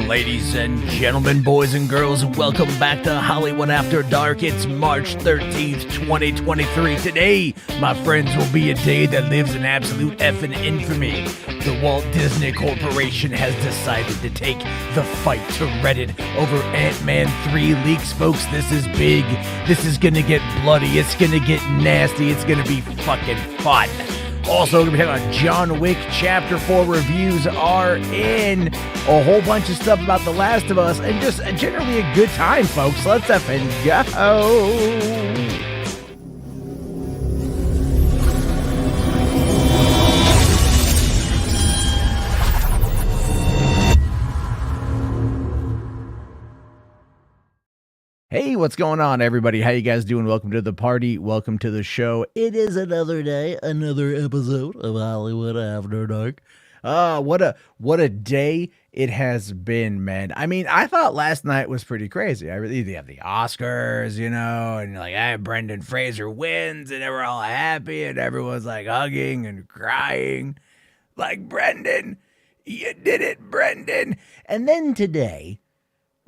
Ladies and gentlemen, boys and girls, welcome back to Hollywood After Dark. It's March 13th, 2023. Today, my friends, will be a day that lives in absolute effing infamy. The Walt Disney Corporation has decided to take the fight to Reddit over Ant-Man 3 leaks. Folks, this is big. This is gonna get bloody. It's gonna get nasty. It's gonna be fucking fun. Also, we're going to be talking about John Wick Chapter 4 reviews are in. A whole bunch of stuff about The Last of Us, and just generally a good time, folks. Let's effing go. Hey, what's going on, everybody? How you guys doing? Welcome to the party. Welcome to the show. It is another day, another episode of Hollywood After Dark. What a day it has been, man. I mean, I thought last night was pretty crazy. They have the Oscars, you know, and you're like, Brendan Fraser wins, and we're all happy, and everyone's like hugging and crying. Like, Brendan, you did it, Brendan. And then today...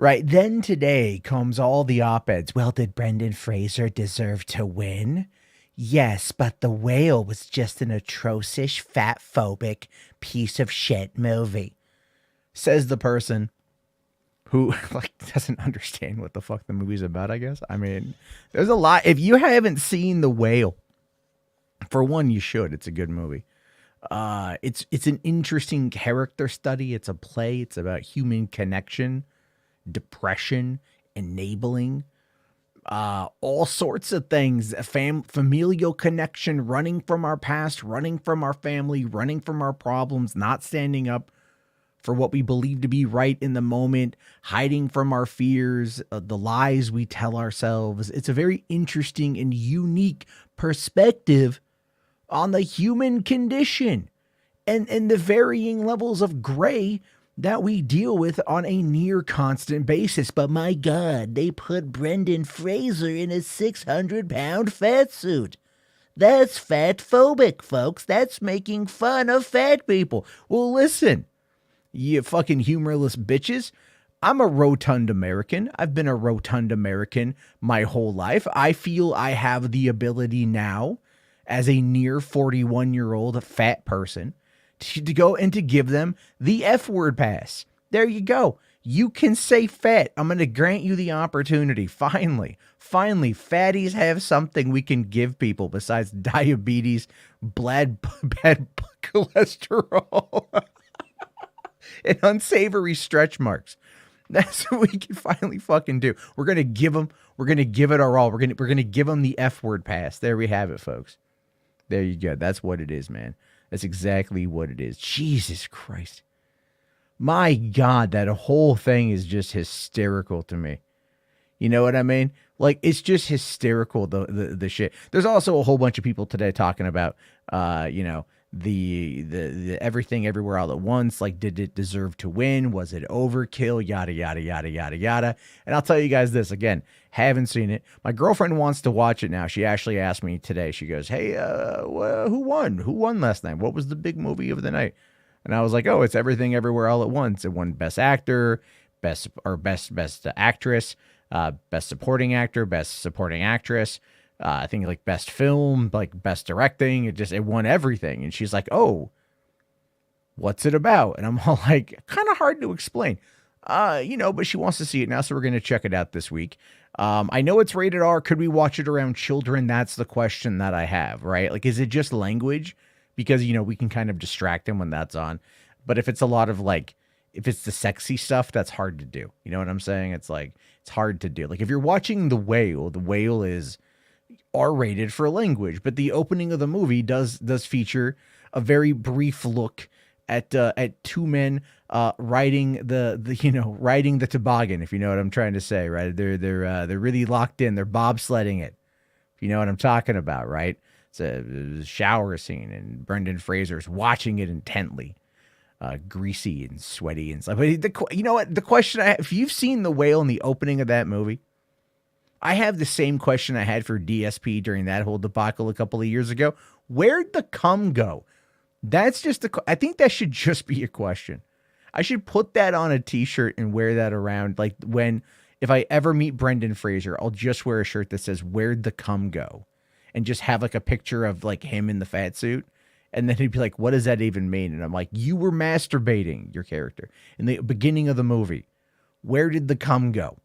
Right, then today comes all the op-eds. Well, did Brendan Fraser deserve to win? Yes, but The Whale was just an atrocious, fat-phobic piece of shit movie. Says the person who, doesn't understand what the fuck the movie's about, I guess. I mean, there's a lot. If you haven't seen The Whale, for one, you should. It's a good movie. It's an interesting character study. It's a play. It's about human connection, depression, enabling, all sorts of things, familial connection, running from our past, running from our family, running from our problems, not standing up for what we believe to be right in the moment, hiding from our fears, the lies we tell ourselves. It's a very interesting and unique perspective on the human condition and the varying levels of gray that we deal with on a near constant basis. But my God, they put Brendan Fraser in a 600-pound fat suit. That's fat-phobic, folks. That's making fun of fat people. Well, listen, you fucking humorless bitches. I'm a rotund American. I've been a rotund American my whole life. I feel I have the ability now, as a near 41-year-old fat person, to go and to give them the F-word pass. There you go. You can say fat. I'm going to grant you the opportunity. Finally, fatties have something we can give people besides diabetes, bad cholesterol, and unsavory stretch marks. That's what we can finally fucking do. We're going to give them, we're going to give it our all. We're going to give them the F-word pass. There we have it, folks. There you go. That's what it is, man. That's exactly what it is. Jesus Christ. My God, that whole thing is just hysterical to me. You know what I mean? Like, it's just hysterical, the shit. There's also a whole bunch of people today talking about, the everything everywhere all at once. Like, did it deserve to win? Was it overkill? Yada, yada, yada, yada, yada. And I'll tell you guys this again. Haven't seen it. My girlfriend wants to watch it now. She actually asked me today. She goes, hey, who won? Who won last night? What was the big movie of the night? And I was like, oh, it's Everything Everywhere All at Once. It won Best Actor, Best Actress, Best Supporting Actor, Best Supporting Actress. I think like Best Film, like Best Directing. It won everything. And she's like, oh, what's it about? And I'm all like, kind of hard to explain. But she wants to see it now, so we're going to check it out this week. I know it's rated R. Could we watch it around children? That's the question that I have, right? Like, is it just language? Because, we can kind of distract them when that's on. But if it's a lot of if it's the sexy stuff, that's hard to do. You know what I'm saying? It's hard to do. Like, if you're watching The Whale is R-rated for language, but the opening of the movie does feature a very brief look at two men riding the toboggan, if you know what I'm trying to say, right? They're really locked in. They're bobsledding it, if you know what I'm talking about, right? It's a shower scene, and Brendan Fraser's watching it intently, greasy and sweaty and stuff. But you know what? The question if you've seen The Whale in the opening of that movie, I have the same question I had for DSP during that whole debacle a couple of years ago. Where'd the cum go? That's just I think that should just be a question. I should put that on a t-shirt and wear that around. Like if I ever meet Brendan Fraser, I'll just wear a shirt that says, "Where'd the cum go?" And just have like a picture of like him in the fat suit. And then he'd be like, "What does that even mean?" And I'm like, "You were masturbating, your character, in the beginning of the movie. Where did the cum go?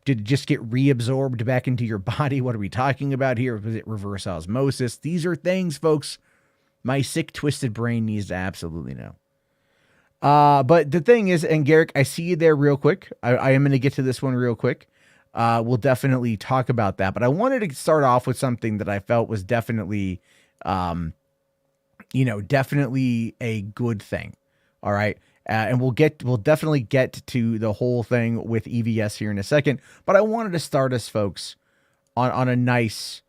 Did it just get reabsorbed back into your body? What are we talking about here? Was it reverse osmosis?" These are things, folks, my sick, twisted brain needs to absolutely know. But the thing is, and Garrick, I see you there real quick. I am going to get to this one real quick. We'll definitely talk about that. But I wanted to start off with something that I felt was definitely, definitely a good thing. All right. And we'll definitely get to the whole thing with EVS here in a second. But I wanted to start us, folks, on a nice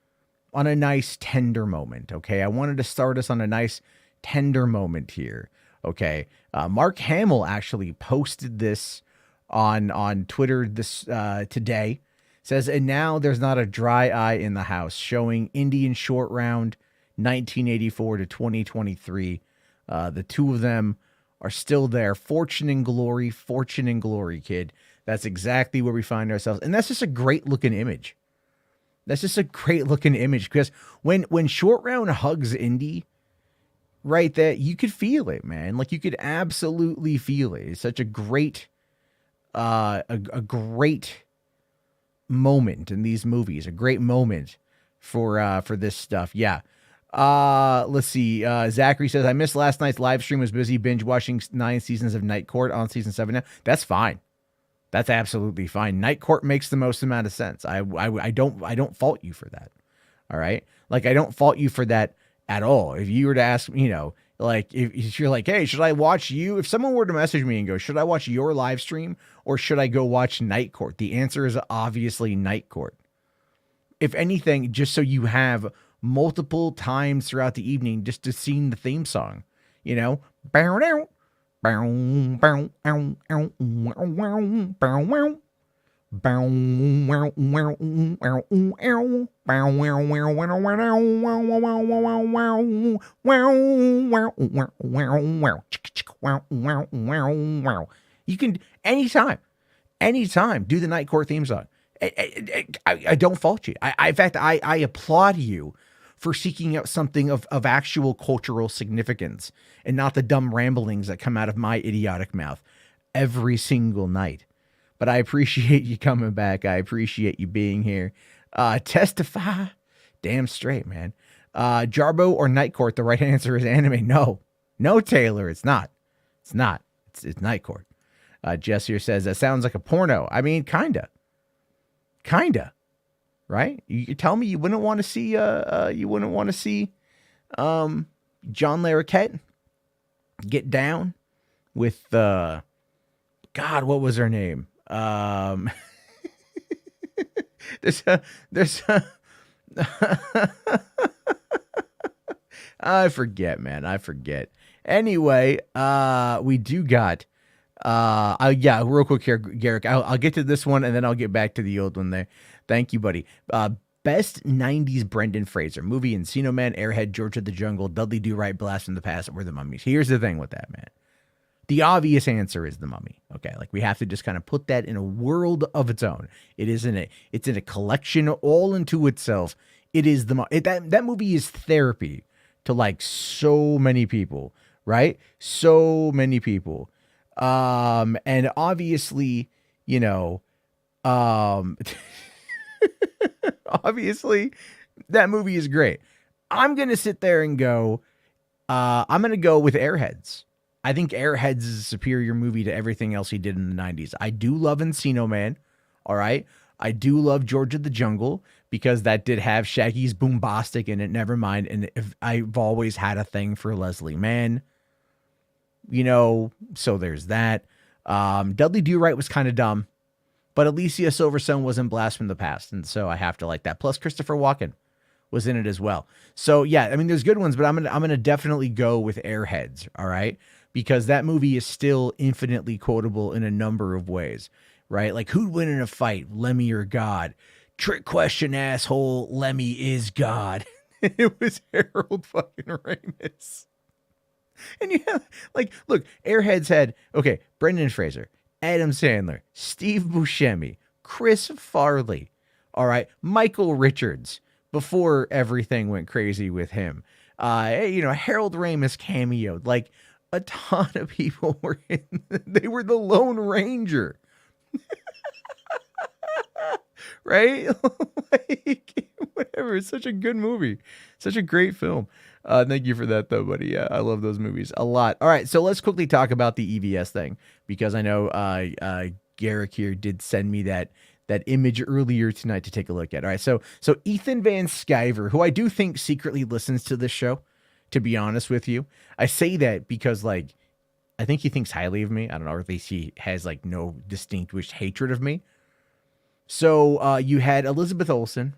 tender moment. Okay. I wanted to start us on a nice tender moment here. Okay. Mark Hamill actually posted this on Twitter this today. Says, "And now there's not a dry eye in the house," showing Indian short round 1984 to 2023. The two of them are still there. Fortune and glory, kid. That's exactly where we find ourselves. And that's just a great looking image. Because when short round hugs Indy, right, that you could feel it, man. Like you could absolutely feel it. It's such a great, a great moment in these movies, a great moment for this stuff. Yeah. Let's see. Zachary says, "I missed last night's live stream, was busy binge watching 9 seasons of Night Court on season 7 now." That's fine. That's absolutely fine. Night Court makes the most amount of sense. I don't fault you for that. All right. Like I don't fault you for that at all. If you were to ask, like if you're like, "Hey, should I watch you?" If someone were to message me and go, "Should I watch your live stream or should I go watch Night Court?" The answer is obviously Night Court. If anything, just so you have multiple times throughout the evening just to sing the theme song, You can anytime do the Night Court theme song. I don't fault you. In fact, I applaud you for seeking out something of actual cultural significance and not the dumb ramblings that come out of my idiotic mouth every single night. But I appreciate you coming back. I appreciate you being here. Testify. Damn straight, man. Jarbo or Night Court, the right answer is anime. No, Taylor, it's not. It's Night Court. Jess here says, "That sounds like a porno." I mean, kinda. Right? You tell me you wouldn't want to see John Larroquette get down with God, what was her name? There's I forget, man. I forget. Anyway, we do got yeah, real quick here, Garrick. I'll get to this one and then I'll get back to the old one there. Thank you, buddy. Best 90s Brendan Fraser movie: Encino Man, Airhead, George of the Jungle, Dudley Do-Right, Blast from the Past, or The Mummies. Here's the thing with that, man. The obvious answer is The Mummy. Okay, like we have to just kind of put that in a world of its own. It's in a collection all into itself. It is that movie is therapy to like so many people, right? So many people. And obviously, obviously that movie is great. I'm going to sit there and go, I'm going to go with Airheads. I think Airheads is a superior movie to everything else he did in the 90s. I do love Encino Man. All right. I do love George of the Jungle because that did have Shaggy's Boombastic in it. Never mind. And I've always had a thing for Leslie Mann, so there's that. Dudley Do-Right was kind of dumb, but Alicia Silverstone was in Blast from the Past. And so I have to like that. Plus Christopher Walken was in it as well. So yeah, I mean, there's good ones, but I'm going to definitely go with Airheads. All right. Because that movie is still infinitely quotable in a number of ways, right? Like, who'd win in a fight, Lemmy or God? Trick question, asshole. Lemmy is God. It was Harold fucking Ramis. And you have, like, look, Airheads had, okay, Brendan Fraser, Adam Sandler, Steve Buscemi, Chris Farley, all right, Michael Richards, before everything went crazy with him. Harold Ramis cameoed. Like, a ton of people were in, they were the Lone Ranger. Right? Like, whatever. It's such a good movie. Such a great film. Thank you for that, though, buddy. Yeah, I love those movies a lot. All right, so let's quickly talk about the EVS thing, because I know Garrick here did send me that image earlier tonight to take a look at. All right, so Ethan Van Sciver, who I do think secretly listens to this show, to be honest with you. I say that because, like, I think he thinks highly of me. I don't know, or at least he has, like, no distinguished hatred of me. So you had Elizabeth Olsen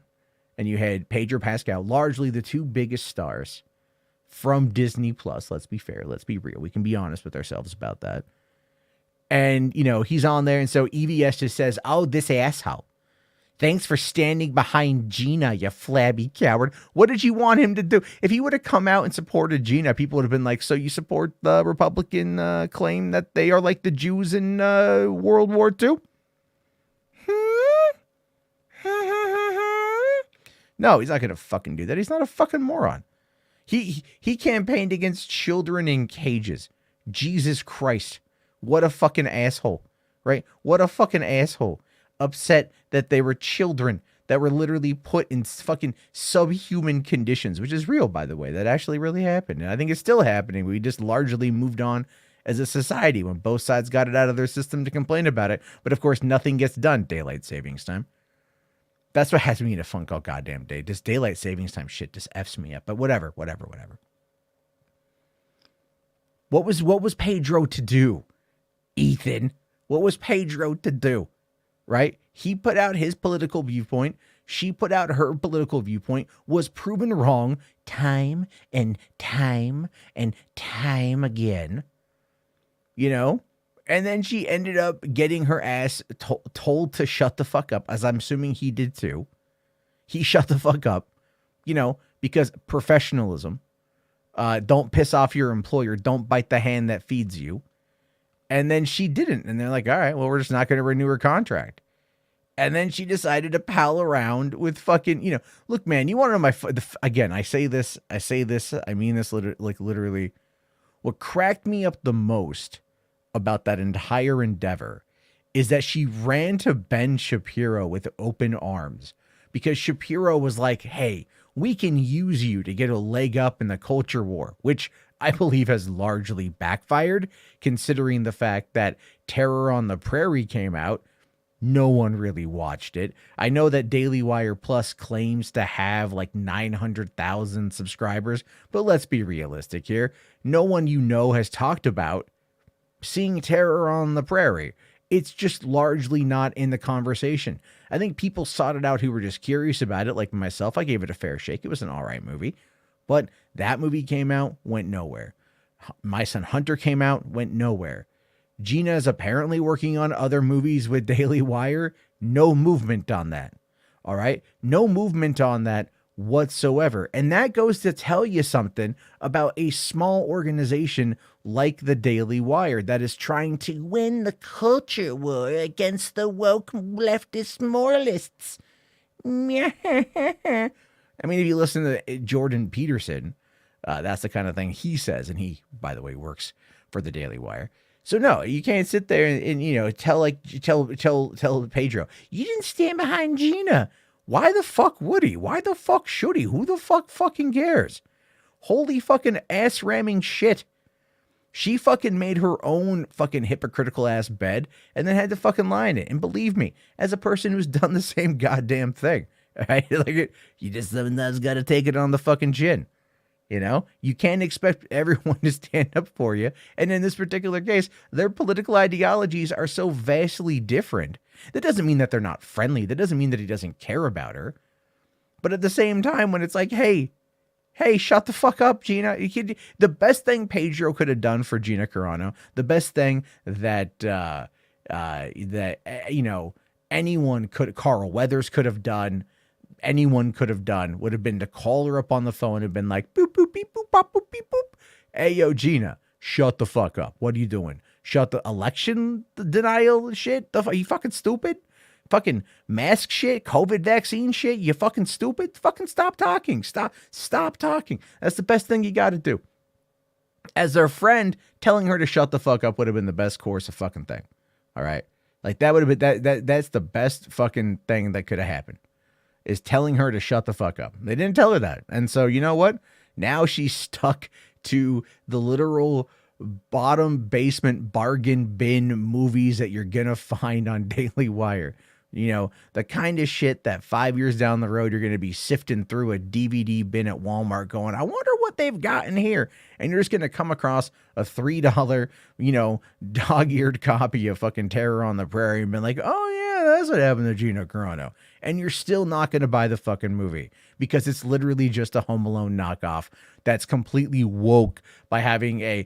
and you had Pedro Pascal, largely the two biggest stars from Disney Plus. Let's be fair. Let's be real. We can be honest with ourselves about that. And, he's on there. And so EVS just says, "Oh, this asshole. Thanks for standing behind Gina, you flabby coward." What did you want him to do? If he would have come out and supported Gina, people would have been like, "So you support the Republican claim that they are like the Jews in World War II? No, he's not going to fucking do that. He's not a fucking moron. He campaigned against children in cages. Jesus Christ. What a fucking asshole, right? What a fucking asshole. Upset that they were children that were literally put in fucking subhuman conditions, which is real, by the way. That actually really happened. And I think it's still happening. We just largely moved on as a society when both sides got it out of their system to complain about it. But of course, nothing gets done. Daylight savings time. That's what has me in a funk all goddamn day. This daylight savings time shit just F's me up. But whatever. What was Pedro to do, Ethan? What was Pedro to do? Right? He put out his political viewpoint. She put out her political viewpoint, was proven wrong time and time and time again. And then she ended up getting her ass told to shut the fuck up, as I'm assuming he did too. He shut the fuck up, because professionalism. Don't piss off your employer. Don't bite the hand that feeds you. And then she didn't. And they're like, all right, well, we're just not going to renew her contract. And then she decided to pal around with fucking, look, man, you want to know again, I say this, I mean this literally. What cracked me up the most about that entire endeavor is that she ran to Ben Shapiro with open arms, because Shapiro was like, hey, we can use you to get a leg up in the culture war, which I believe has largely backfired, considering the fact that Terror on the Prairie came out. No one really watched it. I know that Daily Wire Plus claims to have like 900,000 subscribers, but let's be realistic here. No one has talked about seeing Terror on the Prairie. It's just largely not in the conversation. I think people sought it out who were just curious about it, like myself. I gave it a fair shake. It was an all right movie. But that movie came out, went nowhere. My Son Hunter came out, went nowhere. Gina is apparently working on other movies with Daily Wire. No movement on that. All right? No movement on that whatsoever. And that goes to tell you something about a small organization like the Daily Wire that is trying to win the culture war against the woke leftist moralists. I mean, if you listen to Jordan Peterson, that's the kind of thing he says. And he, by the way, works for the Daily Wire. So no, you can't sit there and tell Pedro, you didn't stand behind Gina. Why the fuck would he? Why the fuck should he? Who the fuck fucking cares? Holy fucking ass ramming shit. She fucking made her own fucking hypocritical ass bed and then had to fucking lie in it. And believe me, as a person who's done the same goddamn thing, right? Like, you just sometimes got to take it on the fucking chin. You can't expect everyone to stand up for you. And in this particular case, their political ideologies are so vastly different. That doesn't mean that they're not friendly. That doesn't mean that he doesn't care about her. But at the same time, when it's like, hey, shut the fuck up, Gina. The best thing Pedro could have done for Gina Carano, the best thing that anyone could, Carl Weathers could have done, anyone could have done, would have been to call her up on the phone and been like, boop, boop, beep, boop, bop, boop, beep, boop. Hey, yo, Gina, shut the fuck up. What are you doing? Shut the election denial shit? Are you fucking stupid? Fucking mask shit, COVID vaccine shit. You fucking stupid. Fucking stop talking. Stop talking. That's the best thing you got to do. As their friend, telling her to shut the fuck up would have been the best course of fucking thing. All right. Like that would have been that's the best fucking thing that could have happened. Is telling her to shut the fuck up. They didn't tell her that. And so you know what? Now she's stuck to the literal bottom basement bargain bin movies that you're going to find on Daily Wire. You know, the kind of shit that 5 years down the road, you're going to be sifting through a DVD bin at Walmart going, I wonder what they've got in here. And you're just going to come across a $3, dog-eared copy of fucking Terror on the Prairie and be like, oh yeah, that's what happened to Gina Carano. And you're still not going to buy the fucking movie because it's literally just a Home Alone knockoff that's completely woke by having a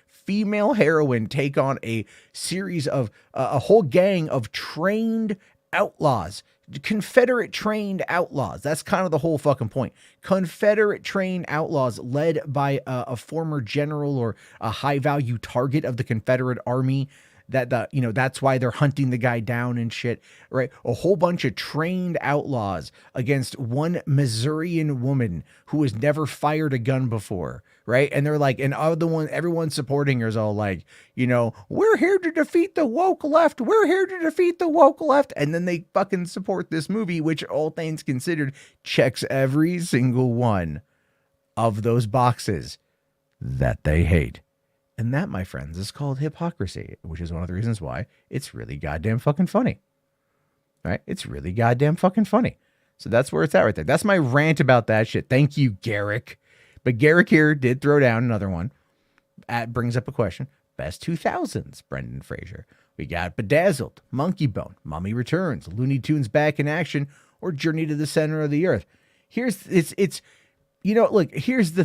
female heroine take on a series of a whole gang of trained outlaws, Confederate trained outlaws. That's kind of the whole fucking point. Confederate trained outlaws led by a former general or a high value target of the Confederate Army. That's why they're hunting the guy down and shit, right? A whole bunch of trained outlaws against one Missourian woman who has never fired a gun before, right? And they're like, and everyone supporting her is all like, we're here to defeat the woke left. We're here to defeat the woke left. And then they fucking support this movie, which all things considered checks every single one of those boxes that they hate. And that, my friends, is called hypocrisy, which is one of the reasons why it's really goddamn fucking funny. Right? It's really goddamn fucking funny. So that's where it's at right there. That's my rant about that shit. Thank you, Garrick. But Garrick here did throw down another one. That brings up a question. Best 2000s, Brendan Fraser. We got Bedazzled, Monkey Bone, Mummy Returns, Looney Tunes Back in Action, or Journey to the Center of the Earth. Here's the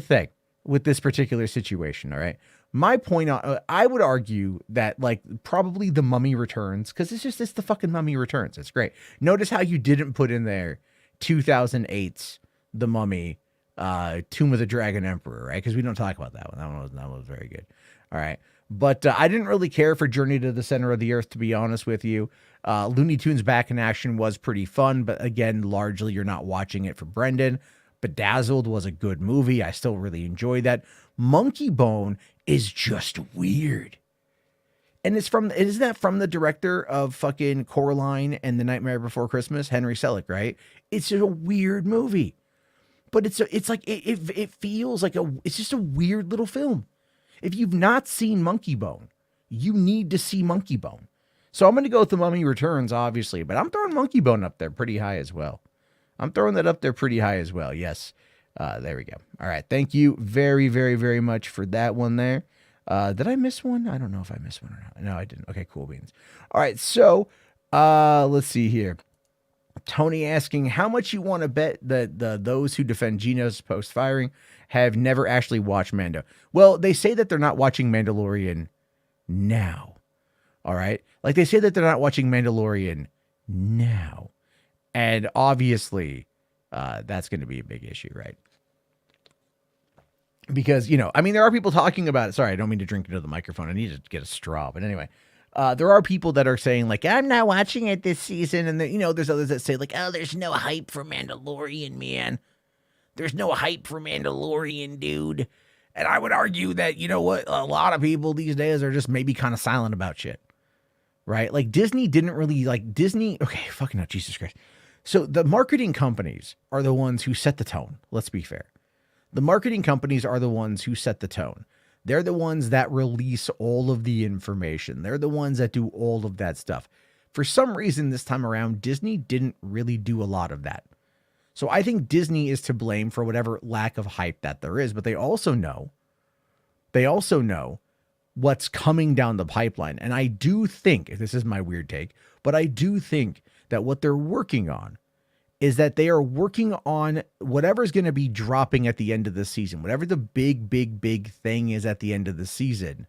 thing with this particular situation, all right? My point, I would argue that probably the Mummy Returns, because it's the fucking Mummy Returns. It's great. Notice how you didn't put in there 2008's The Mummy, Tomb of the Dragon Emperor, right? Because we don't talk about that one. That one was very good. All right. But I didn't really care for Journey to the Center of the Earth, to be honest with you. Looney Tunes Back in Action was pretty fun, but again, largely you're not watching it for Brendan. Bedazzled was a good movie. I still really enjoyed that. Monkey Bone is just weird. And isn't that from the director of fucking Coraline and The Nightmare Before Christmas, Henry Selick, right? It's just a weird movie. But it feels like it's just a weird little film. If you've not seen Monkey Bone, you need to see Monkey Bone. So I'm going to go with The Mummy Returns, obviously, but I'm throwing Monkey Bone up there pretty high as well. Yes. There we go. All right. Thank you very, very, very much for that one there. Did I miss one? I don't know if I missed one or not. No, I didn't. Okay, cool beans. All right. So, let's see here. Tony asking how much you want to bet that those who defend Gina's post firing have never actually watched Mando. Well, they say that they're not watching Mandalorian now. All right. Like they say that they're not watching Mandalorian now. And obviously, that's going to be a big issue, right? Because, there are people talking about it. Sorry, I don't mean to drink into the microphone. I need to get a straw. But anyway, there are people that are saying, I'm not watching it this season. And, there's others that say, there's no hype for Mandalorian, man. There's no hype for Mandalorian, dude. And I would argue that, a lot of people these days are just maybe kind of silent about shit. Right? Like, Disney didn't really, okay, fucking hell, Jesus Christ. So the marketing companies are the ones who set the tone. Let's be fair. The marketing companies are the ones who set the tone. They're the ones that release all of the information. They're the ones that do all of that stuff. For some reason this time around, Disney didn't really do a lot of that. So I think Disney is to blame for whatever lack of hype that there is, but they also know what's coming down the pipeline. And I do think, this is my weird take, but I do think that what they're working on is that they are working on whatever's going to be dropping at the end of the season, whatever the big thing is at the end of the season.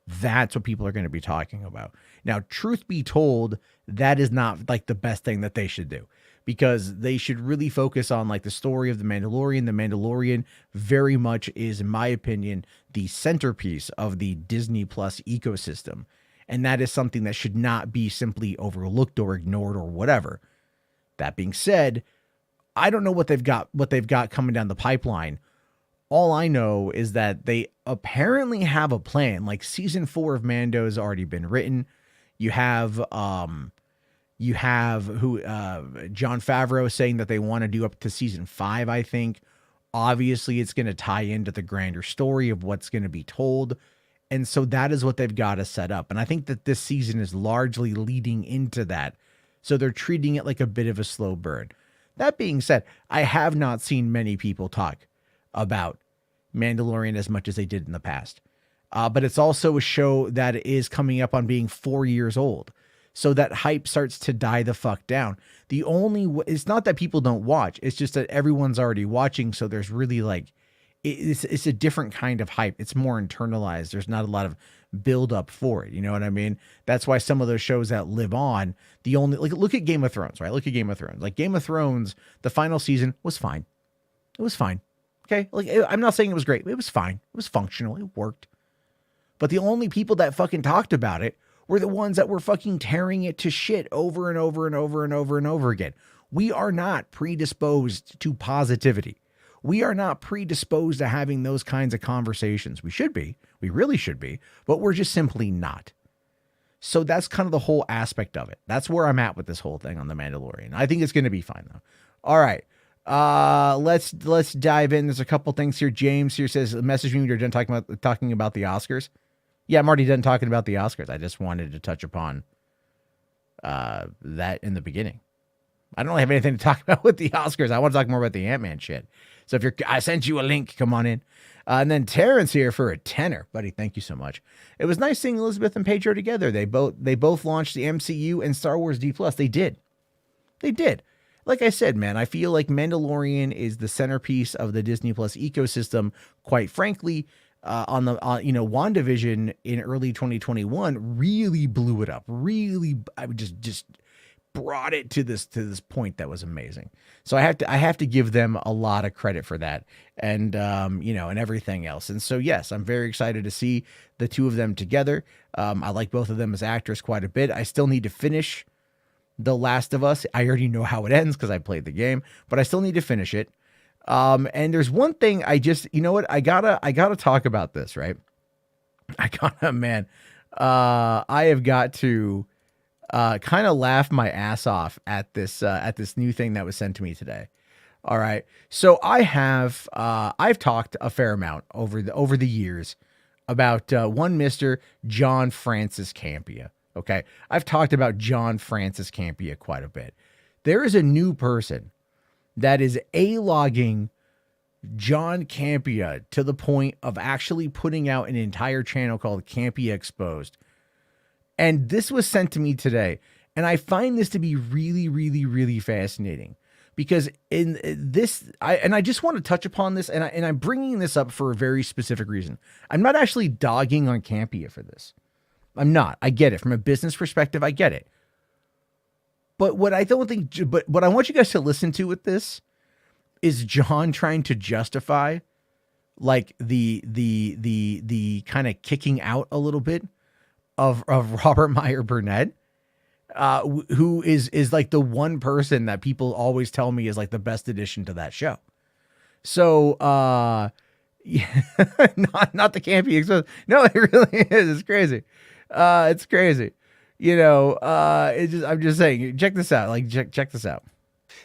That's what people are going to be talking about. Now, truth be told, that is not the best thing that they should do, because they should really focus on like the story of the Mandalorian. The Mandalorian very much is, in my opinion, the centerpiece of the Disney Plus ecosystem. And that is something that should not be simply overlooked or ignored or whatever. That being said, I don't know what they've got coming down the pipeline. All I know is that they apparently have a plan. Like season 4 of Mando has already been written. You have Jon Favreau saying that they want to do up to season 5, I think. Obviously, it's going to tie into the grander story of what's going to be told. And so that is what they've got to set up. And I think that this season is largely leading into that. So they're treating it like a bit of a slow burn. That being said, I have not seen many people talk about Mandalorian as much as they did in the past. But it's also a show that is coming up on being 4 years old. So that hype starts to die the fuck down. It's not that people don't watch. It's just that everyone's already watching. So there's really like, it's a different kind of hype. It's more internalized. There's not a lot of build up for it. You know what I mean? That's why some of those shows that live on, look at Game of Thrones, right? Look at Game of Thrones. Like Game of Thrones, the final season was fine. It was fine. Okay. Like I'm not saying it was great. It was fine. It was functional. It worked. But the only people that fucking talked about it were the ones that were fucking tearing it to shit over and over and over and over and over again. We are not predisposed to positivity. We are not predisposed to having those kinds of conversations. We should be. We really should be. But we're just simply not. So that's kind of the whole aspect of it. That's where I'm at with this whole thing on The Mandalorian. I think it's going to be fine, though. All right. Let's dive in. There's a couple things here. James here says, message me when you're done talking about the Oscars. Yeah, I'm already done talking about the Oscars. I just wanted to touch upon that in the beginning. I don't really have anything to talk about with the Oscars. I want to talk more about the Ant-Man shit. So I sent you a link. Come on in. And then Terrence here for a $10, buddy. Thank you so much. It was nice seeing Elizabeth and Pedro together. They both launched the MCU and Star Wars D+. They did. Like I said, man, I feel like Mandalorian is the centerpiece of the Disney Plus ecosystem. Quite frankly, WandaVision in early 2021 really blew it up. I would just brought it to this point that was amazing. So I have to give them a lot of credit for that, and and everything else. And so yes, I'm very excited to see the two of them together. I like both of them as actors quite a bit. I still need to finish The Last of Us. I already know how it ends because I played the game, but I still need to finish it. And there's one thing I gotta talk about this, right? I have got to kind of laugh my ass off at this new thing that was sent to me today. All right. So I've talked a fair amount over the years about one Mr. John Francis Campea. Okay. I've talked about John Francis Campea quite a bit. There is a new person that is A-logging John Campea to the point of actually putting out an entire channel called Campea Exposed. And this was sent to me today. And I find this to be really, really, really fascinating because in this, I just want to touch upon this, and I'm bringing this up for a very specific reason. I'm not actually dogging on Campea for this. I'm not. I get it. From a business perspective, I get it. But what I want you guys to listen to with this is John trying to justify like the kind of kicking out a little bit of Robert Meyer Burnett, who is like the one person that people always tell me is like the best addition to that show. So, yeah, not the Campea Exposed. No, it really is. It's crazy. It's crazy. I'm just saying, check this out. Like, check this out.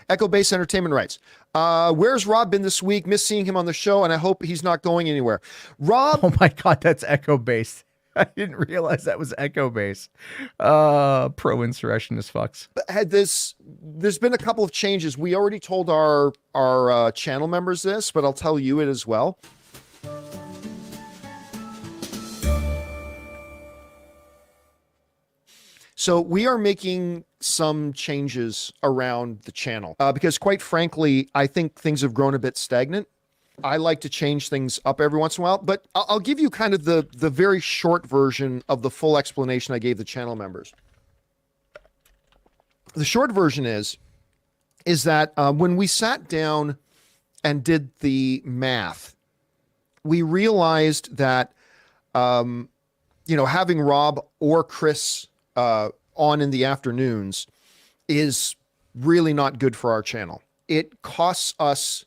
Echo Base Entertainment writes, where's Rob been this week? Miss seeing him on the show, and I hope he's not going anywhere. Rob. Oh my God, that's Echo Base. I didn't realize that was Echo Base. Pro-insurrectionist fucks. There's been a couple of changes. We already told our channel members this, but I'll tell you it as well. So we are making some changes around the channel because quite frankly, I think things have grown a bit stagnant. I like to change things up every once in a while, but I'll give you kind of the very short version of the full explanation I gave the channel members. The short version is is that when we sat down and did the math, we realized that having Rob or Chris on in the afternoons is really not good for our channel. It costs us,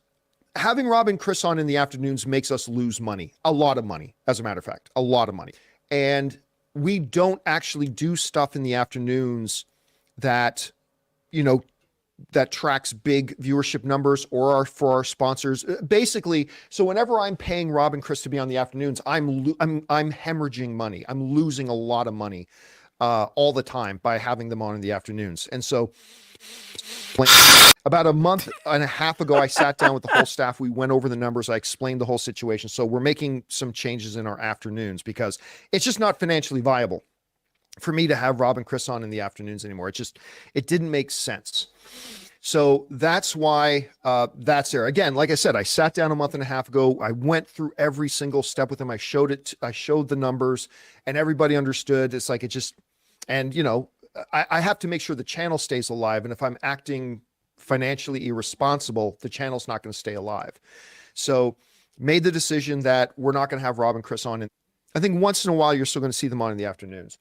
having Rob and Chris on in the afternoons makes us lose money, a lot of money, as a matter of fact, a lot of money. And we don't actually do stuff in the afternoons that, that tracks big viewership numbers or are for our sponsors. Basically, so whenever I'm paying Rob and Chris to be on the afternoons, I'm hemorrhaging money. I'm losing a lot of money all the time by having them on in the afternoons. And so about a month and a half ago, I sat down with the whole staff. We went over the numbers. I explained the whole situation. So we're making some changes in our afternoons because it's just not financially viable for me to have Rob and Chris on in the afternoons anymore. It didn't make sense. So that's why that's there. Again, like I said, I sat down a month and a half ago. I went through every single step with them. I showed the numbers and everybody understood. It's like, I have to make sure the channel stays alive. And if I'm acting financially irresponsible, the channel's not going to stay alive. So made the decision that we're not going to have Rob and Chris on. And I think once in a while, you're still going to see them on in the afternoons.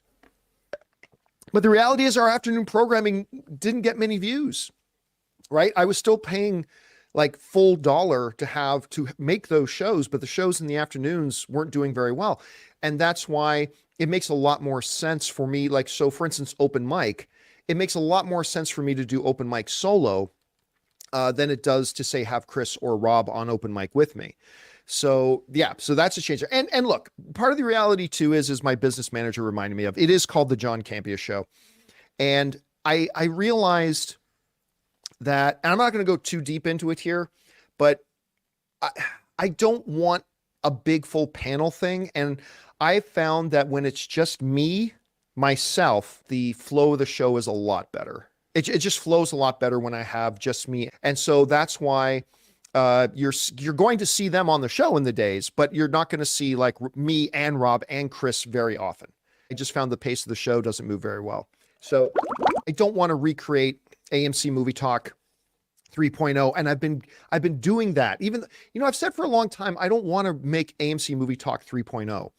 But the reality is our afternoon programming didn't get many views, right? I was still paying like full dollar to make those shows, but the shows in the afternoons weren't doing very well. And that's why it makes a lot more sense for me. Like, so for instance, open mic, it makes a lot more sense for me to do open mic solo than it does to say have Chris or Rob on open mic with me. So yeah, so that's a change. And look, part of the reality too is my business manager reminded me of, it is called the John Campea Show. And I realized that, and I'm not going to go too deep into it here, but I don't want a big full panel thing. And I found that when it's just myself, the flow of the show is a lot better. It just flows a lot better when I have just me. And so that's why you're going to see them on the show in the days, but you're not going to see like me and Rob and Chris very often. I just found the pace of the show doesn't move very well. So I don't want to recreate AMC Movie Talk 3.0. And I've been doing that. Even, I've said for a long time, I don't want to make AMC Movie Talk 3.0,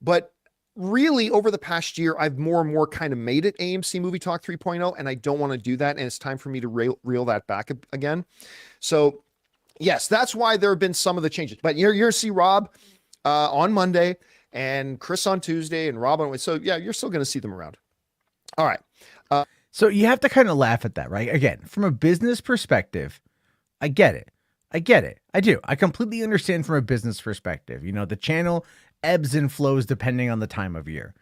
but really over the past year, I've more and more kind of made it AMC Movie Talk 3.0, and I don't want to do that. And it's time for me to reel that back again. So yes, that's why there have been some of the changes, but you're going to see Rob on Monday and Chris on Tuesday and Rob on Wednesday. So yeah, you're still going to see them around. All right. So you have to kind of laugh at that, right? Again, from a business perspective, I get it. I do. I completely understand from a business perspective. The channel ebbs and flows depending on the time of year.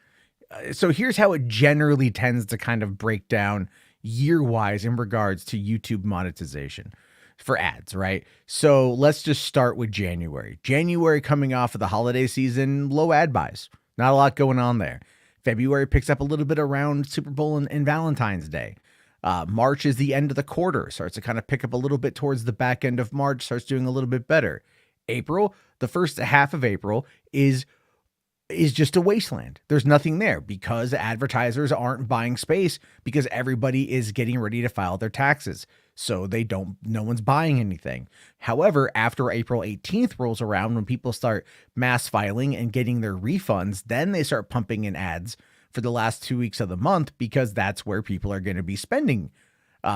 So here's how it generally tends to kind of break down year-wise in regards to YouTube monetization for ads, right? So let's just start with January. January coming off of the holiday season, low ad buys. Not a lot going on there. February picks up a little bit around Super Bowl and Valentine's Day. March is the end of the quarter, starts to kind of pick up a little bit towards the back end of March, starts doing a little bit better. April, the first half of April is just a wasteland. There's nothing there because advertisers aren't buying space because everybody is getting ready to file their taxes. So no one's buying anything. However, after April 18th rolls around, when people start mass filing and getting their refunds, then they start pumping in ads for the last 2 weeks of the month because that's where people are going to be spending.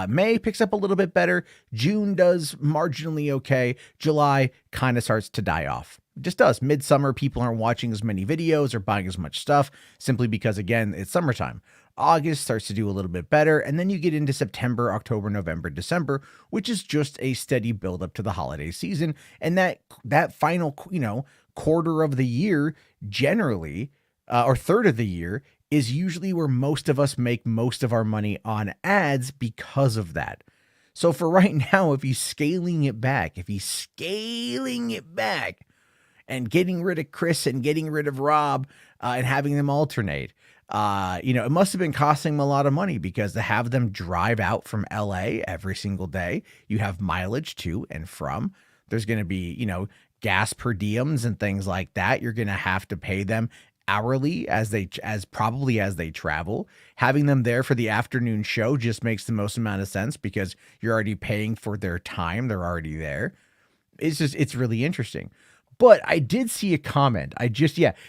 May picks up a little bit better. June does marginally okay. July kind of starts to die off. It just does. Midsummer, people aren't watching as many videos or buying as much stuff simply because, again, it's summertime. August starts to do a little bit better. And then you get into September, October, November, December, which is just a steady build up to the holiday season. And that final, quarter of the year generally, or third of the year, is usually where most of us make most of our money on ads because of that. So for right now, if he's scaling it back and getting rid of Chris and getting rid of Rob and having them alternate, it must have been costing him a lot of money because to have them drive out from LA every single day, you have mileage to and from. There's going to be, gas per diems and things like that. You're going to have to pay them hourly as probably as they travel. Having them there for the afternoon show just makes the most amount of sense because you're already paying for their time. They're already there. It's really interesting. But I did see a comment.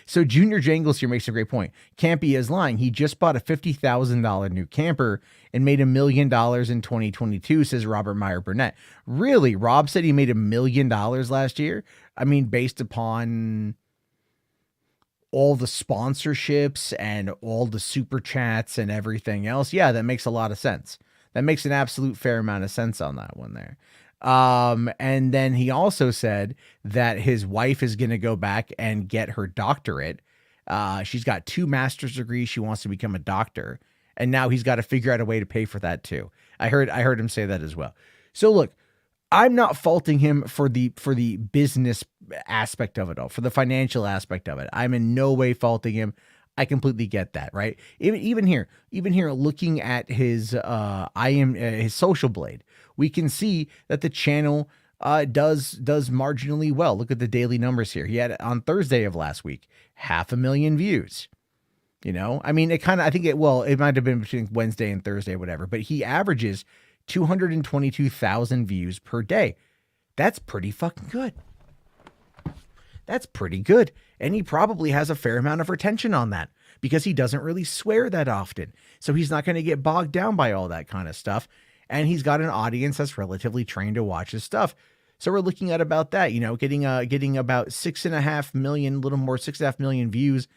So Junior Jangles here makes a great point. Campy is lying. He just bought a $50,000 new camper and made $1 million in 2022, says Robert Meyer Burnett. Really? Rob said he made $1 million last year? I mean, based upon all the sponsorships and all the super chats and everything else. Yeah, that makes a lot of sense. That makes an absolute fair amount of sense on that one there. And then he also said that his wife is going to go back and get her doctorate. She's got 2 master's degrees. She wants to become a doctor. And now he's got to figure out a way to pay for that too. I heard him say that as well. So look, I'm not faulting him for the business aspect of it all, for the financial aspect of it. I'm in no way faulting him. I completely get that, right? Even here, looking at his his Social Blade, we can see that the channel does marginally well. Look at the daily numbers here. He had on Thursday of last week 500,000 views. You know, I mean, it might have been between Wednesday and Thursday, whatever, but he averages 222,000 views per day. That's pretty fucking good. That's pretty good. And he probably has a fair amount of retention on that because he doesn't really swear that often. So he's not going to get bogged down by all that kind of stuff. And he's got an audience that's relatively trained to watch his stuff. So we're looking at about that, getting about 6.5 million, a little more, 6.5 million views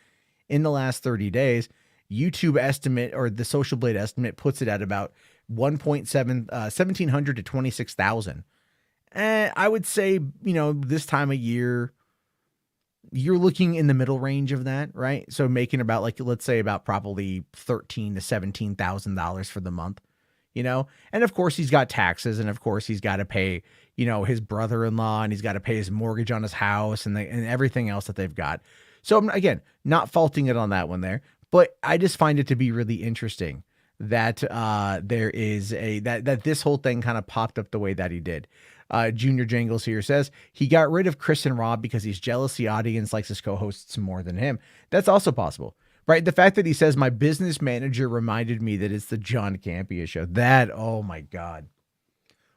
in the last 30 days. YouTube estimate, or the Social Blade estimate, puts it at about 1,700 to 26,000. I would say, this time of year, you're looking in the middle range of that, right? So making about let's say about probably $13,000 to $17,000 for the month, and of course he's got taxes, and of course he's got to pay, his brother-in-law, and he's got to pay his mortgage on his house and everything else that they've got. So I'm, again, not faulting it on that one there, but I just find it to be really interesting that there is that this whole thing kind of popped up the way that he did. Junior Jangles here says he got rid of Chris and Rob because he's jealous the audience likes his co-hosts more than him. That's also possible, right? The fact that he says my business manager reminded me that it's the John Campea show. That, oh my God,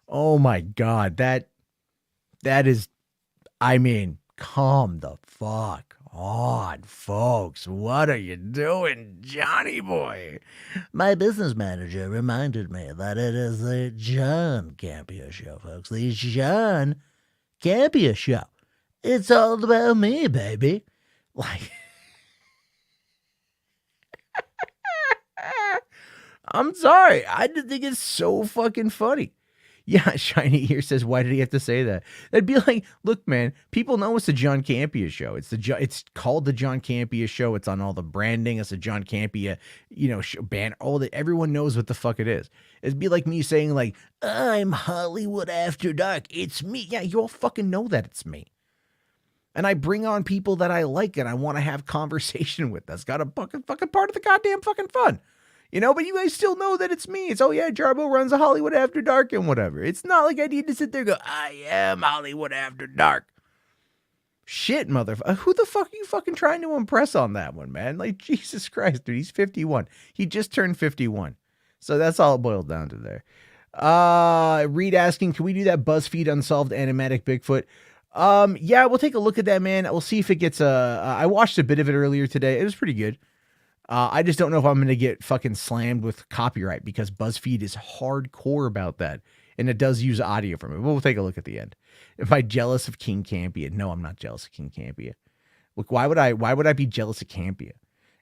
that is, I mean, calm the fuck on, folks. What are you doing, Johnny boy? My business manager reminded me that it is the John Campea show, folks. The John Campea show. It's all about me, baby. Like, I'm sorry. I just think it's so fucking funny. Yeah, Shiny here says, why did he have to say that? That'd be like, look, man, people know it's the John Campea show. It's called the John Campea show. It's on all the branding. It's a John Campea, band. Everyone knows what the fuck it is. It'd be like me saying, like, I'm Hollywood After Dark. It's me. Yeah, you all fucking know that it's me. And I bring on people that I like and I want to have conversation with. That's got a fucking part of the goddamn fucking fun. But you guys still know that it's me. It's, oh yeah, Jarbo runs a Hollywood After Dark and whatever. It's not like I need to sit there and go, I am Hollywood After Dark. Shit, motherfucker. Who the fuck are you fucking trying to impress on that one, man? Like, Jesus Christ, dude. He's 51. He just turned 51. So that's all it boiled down to there. Reed asking, can we do that BuzzFeed Unsolved Animatic Bigfoot? Yeah, we'll take a look at that, man. We'll see if it gets I watched a bit of it earlier today. It was pretty good. I just don't know if I'm going to get fucking slammed with copyright because BuzzFeed is hardcore about that. And it does use audio from it. We'll take a look at the end. Am I jealous of King Campea? No, I'm not jealous of King Campea. Look, why would I be jealous of Campea?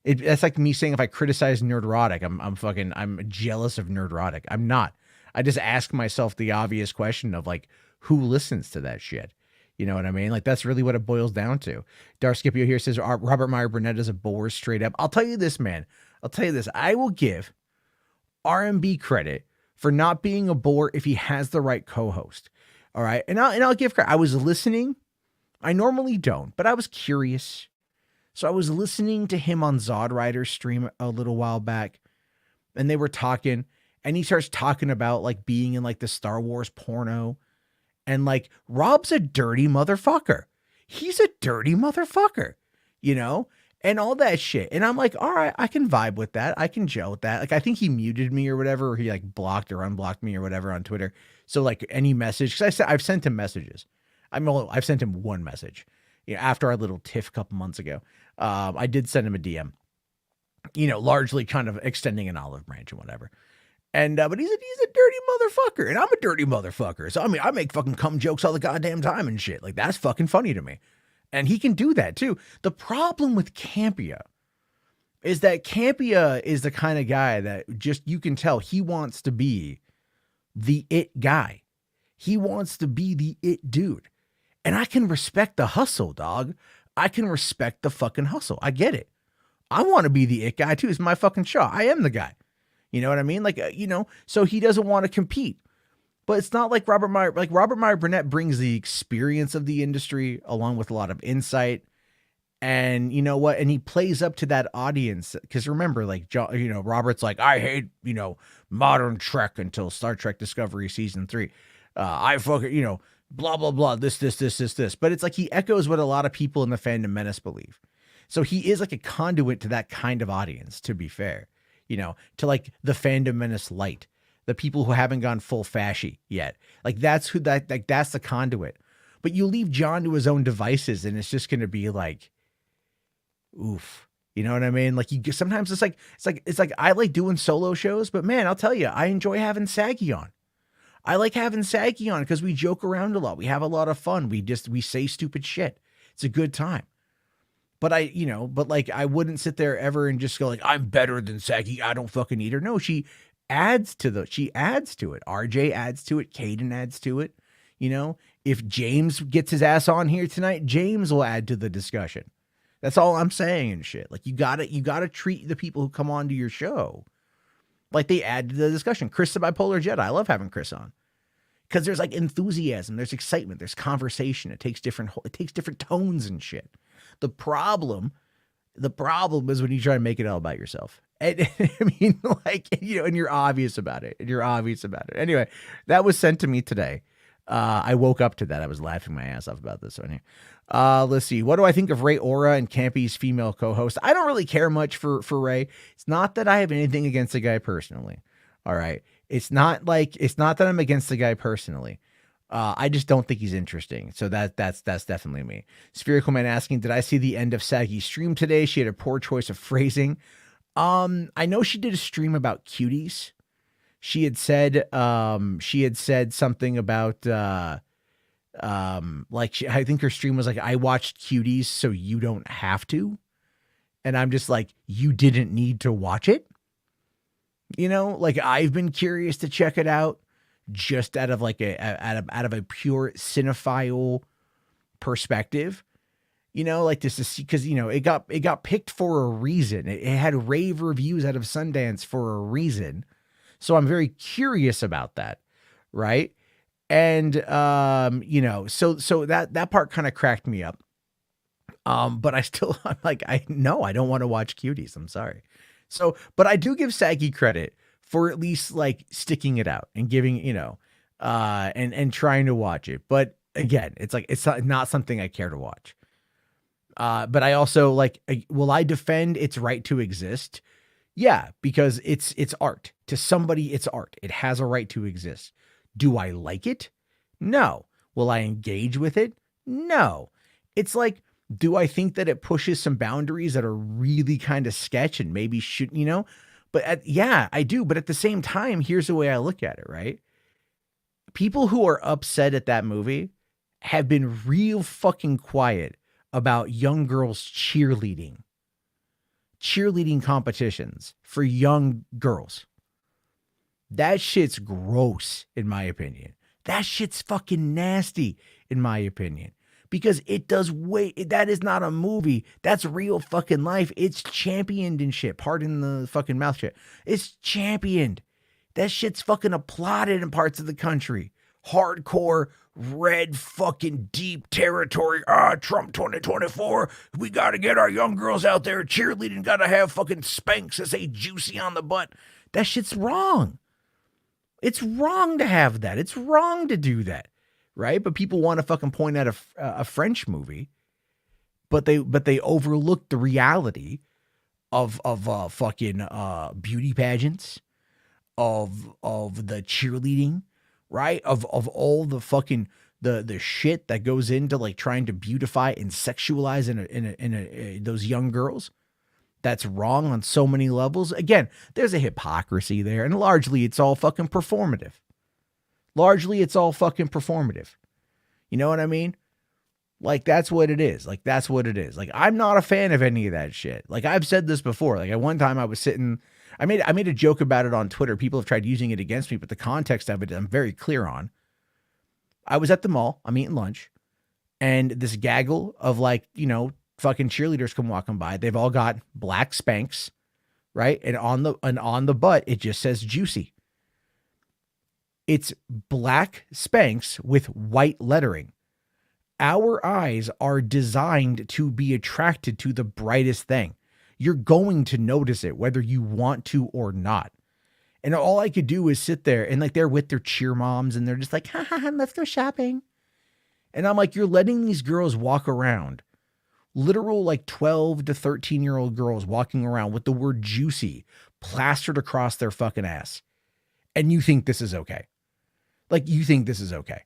That's like me saying if I criticize Nerdrotic, I'm jealous of Nerdrotic. I'm not. I just ask myself the obvious question of like, who listens to that shit? You know what I mean? Like, that's really what it boils down to. Dar Scipio here says, Robert Meyer Burnett is a bore straight up. I'll tell you this, man. I'll tell you this. I will give RMB credit for not being a bore if he has the right co-host. All right. And I'll give credit. I was listening. I normally don't, but I was curious. So I was listening to him on Zod Rider's stream a little while back, and they were talking, and he starts talking about like being in like the Star Wars porno. And like, Rob's a dirty motherfucker. He's a dirty motherfucker, and all that shit. And I'm like, all right, I can vibe with that. I can gel with that. Like, I think he muted me or whatever, or he like blocked or unblocked me or whatever on Twitter. So like any message, because I've sent him messages. I've sent him one message. You know, after our little tiff a couple months ago, I did send him a DM. You know, largely kind of extending an olive branch and whatever. And but he's a dirty motherfucker, and I'm a dirty motherfucker. So I mean, I make fucking cum jokes all the goddamn time and shit. Like, that's fucking funny to me. And he can do that too. The problem with Campia is that Campia is the kind of guy that just, you can tell he wants to be the it guy. He wants to be the it dude. And I can respect the hustle, dog. I can respect the fucking hustle. I get it. I want to be the it guy too. It's my fucking show. I am the guy. You know what I mean? Like, you know, so he doesn't want to compete. But it's not like Robert Meyer. Like, Robert Meyer Burnett brings the experience of the industry along with a lot of insight. And you know what? And he plays up to that audience. Because remember, like, you know, Robert's like, I hate, you know, modern Trek until Star Trek Discovery season 3. I fucking, you know, blah, blah, blah, this. But it's like he echoes what a lot of people in the fandom menace believe. So he is like a conduit to that kind of audience, to be fair. You know, to like the fandom menace light, the people who haven't gone full fashy yet. Like, that's who that's the conduit. But you leave John to his own devices and it's just going to be like, oof. You know what I mean? Like, you sometimes it's like I like doing solo shows, but man, I'll tell you, I enjoy having Saggy on. I like having Saggy on because we joke around a lot. We have a lot of fun. We say stupid shit. It's a good time. But I wouldn't sit there ever and just go like, I'm better than Saggy. I don't fucking need her. No, she adds to it. RJ adds to it. Caden adds to it. You know, if James gets his ass on here tonight, James will add to the discussion. That's all I'm saying and shit. Like, you gotta treat the people who come on to your show like they add to the discussion. Chris the Bipolar Jedi. I love having Chris on because there's like enthusiasm, there's excitement, there's conversation. It takes different tones and shit. The problem is when you try to make it all about yourself. And I mean, like, you know, and you're obvious about it. Anyway, that was sent to me today. I woke up to that. I was laughing my ass off about this one here. Let's see. What do I think of Ray Ora and Campy's female co-host? I don't really care much for Ray. It's not that I have anything against the guy personally. All right. It's not that I'm against the guy personally. I just don't think he's interesting. So that's definitely me. Spherical Man asking, did I see the end of Saggy's stream today? She had a poor choice of phrasing. I know she did a stream about cuties. She had said something about, I think her stream was like, I watched cuties, so you don't have to. And I'm just like, you didn't need to watch it. You know, like, I've been curious to check it out. Just out of like out of a pure cinephile perspective, you know, like this is because, you know, it got picked for a reason. It had rave reviews out of Sundance for a reason. So I'm very curious about that. Right. And, you know, so that part kind of cracked me up. But I'm like, I don't want to watch cuties. I'm sorry. So, but I do give Saggy credit for at least like sticking it out and giving, you know, and trying to watch it. But again, it's like, it's not something I care to watch. But I also like, will I defend its right to exist? Yeah, because it's art. To somebody, it's art. It has a right to exist. Do I like it? No. Will I engage with it? No. It's like, do I think that it pushes some boundaries that are really kind of sketch and maybe shouldn't, you know? But yeah, I do. But at the same time, here's the way I look at it, right? People who are upset at that movie have been real fucking quiet about young girls cheerleading competitions for young girls. That shit's gross, in my opinion. That shit's fucking nasty, in my opinion. Because it does that is not a movie. That's real fucking life. It's championed and shit. Pardon the fucking mouth shit. It's championed. That shit's fucking applauded in parts of the country. Hardcore, red fucking deep territory. Trump 2024. We got to get our young girls out there cheerleading. Got to have fucking Spanx that say juicy on the butt. That shit's wrong. It's wrong to have that. It's wrong to do that. Right? But people want to fucking point at a French movie but they overlook the reality of fucking beauty pageants, of the cheerleading, right? Of all the fucking the shit that goes into like trying to beautify and sexualize in those young girls. That's wrong on so many levels. Again, there's a hypocrisy there, and largely it's all fucking performative. Largely it's all fucking performative. You know what I mean? Like, that's what it is. Like, that's what it is. Like, I'm not a fan of any of that shit. Like, I've said this before. Like, at one time I was sitting, I made a joke about it on Twitter. People have tried using it against me, but the context of it, I'm very clear on. I was at the mall. I'm eating lunch, and this gaggle of like, you know, fucking cheerleaders come walking by. They've all got black Spanx, right? And on the butt, it just says juicy. It's black Spanx with white lettering. Our eyes are designed to be attracted to the brightest thing. You're going to notice it whether you want to or not. And all I could do is sit there and like they're with their cheer moms and they're just like, ha ha, ha, let's go shopping. And I'm like, you're letting these girls walk around, literal like 12 to 13-year-old girls walking around with the word juicy plastered across their fucking ass. And you think this is okay. Like, you think this is okay.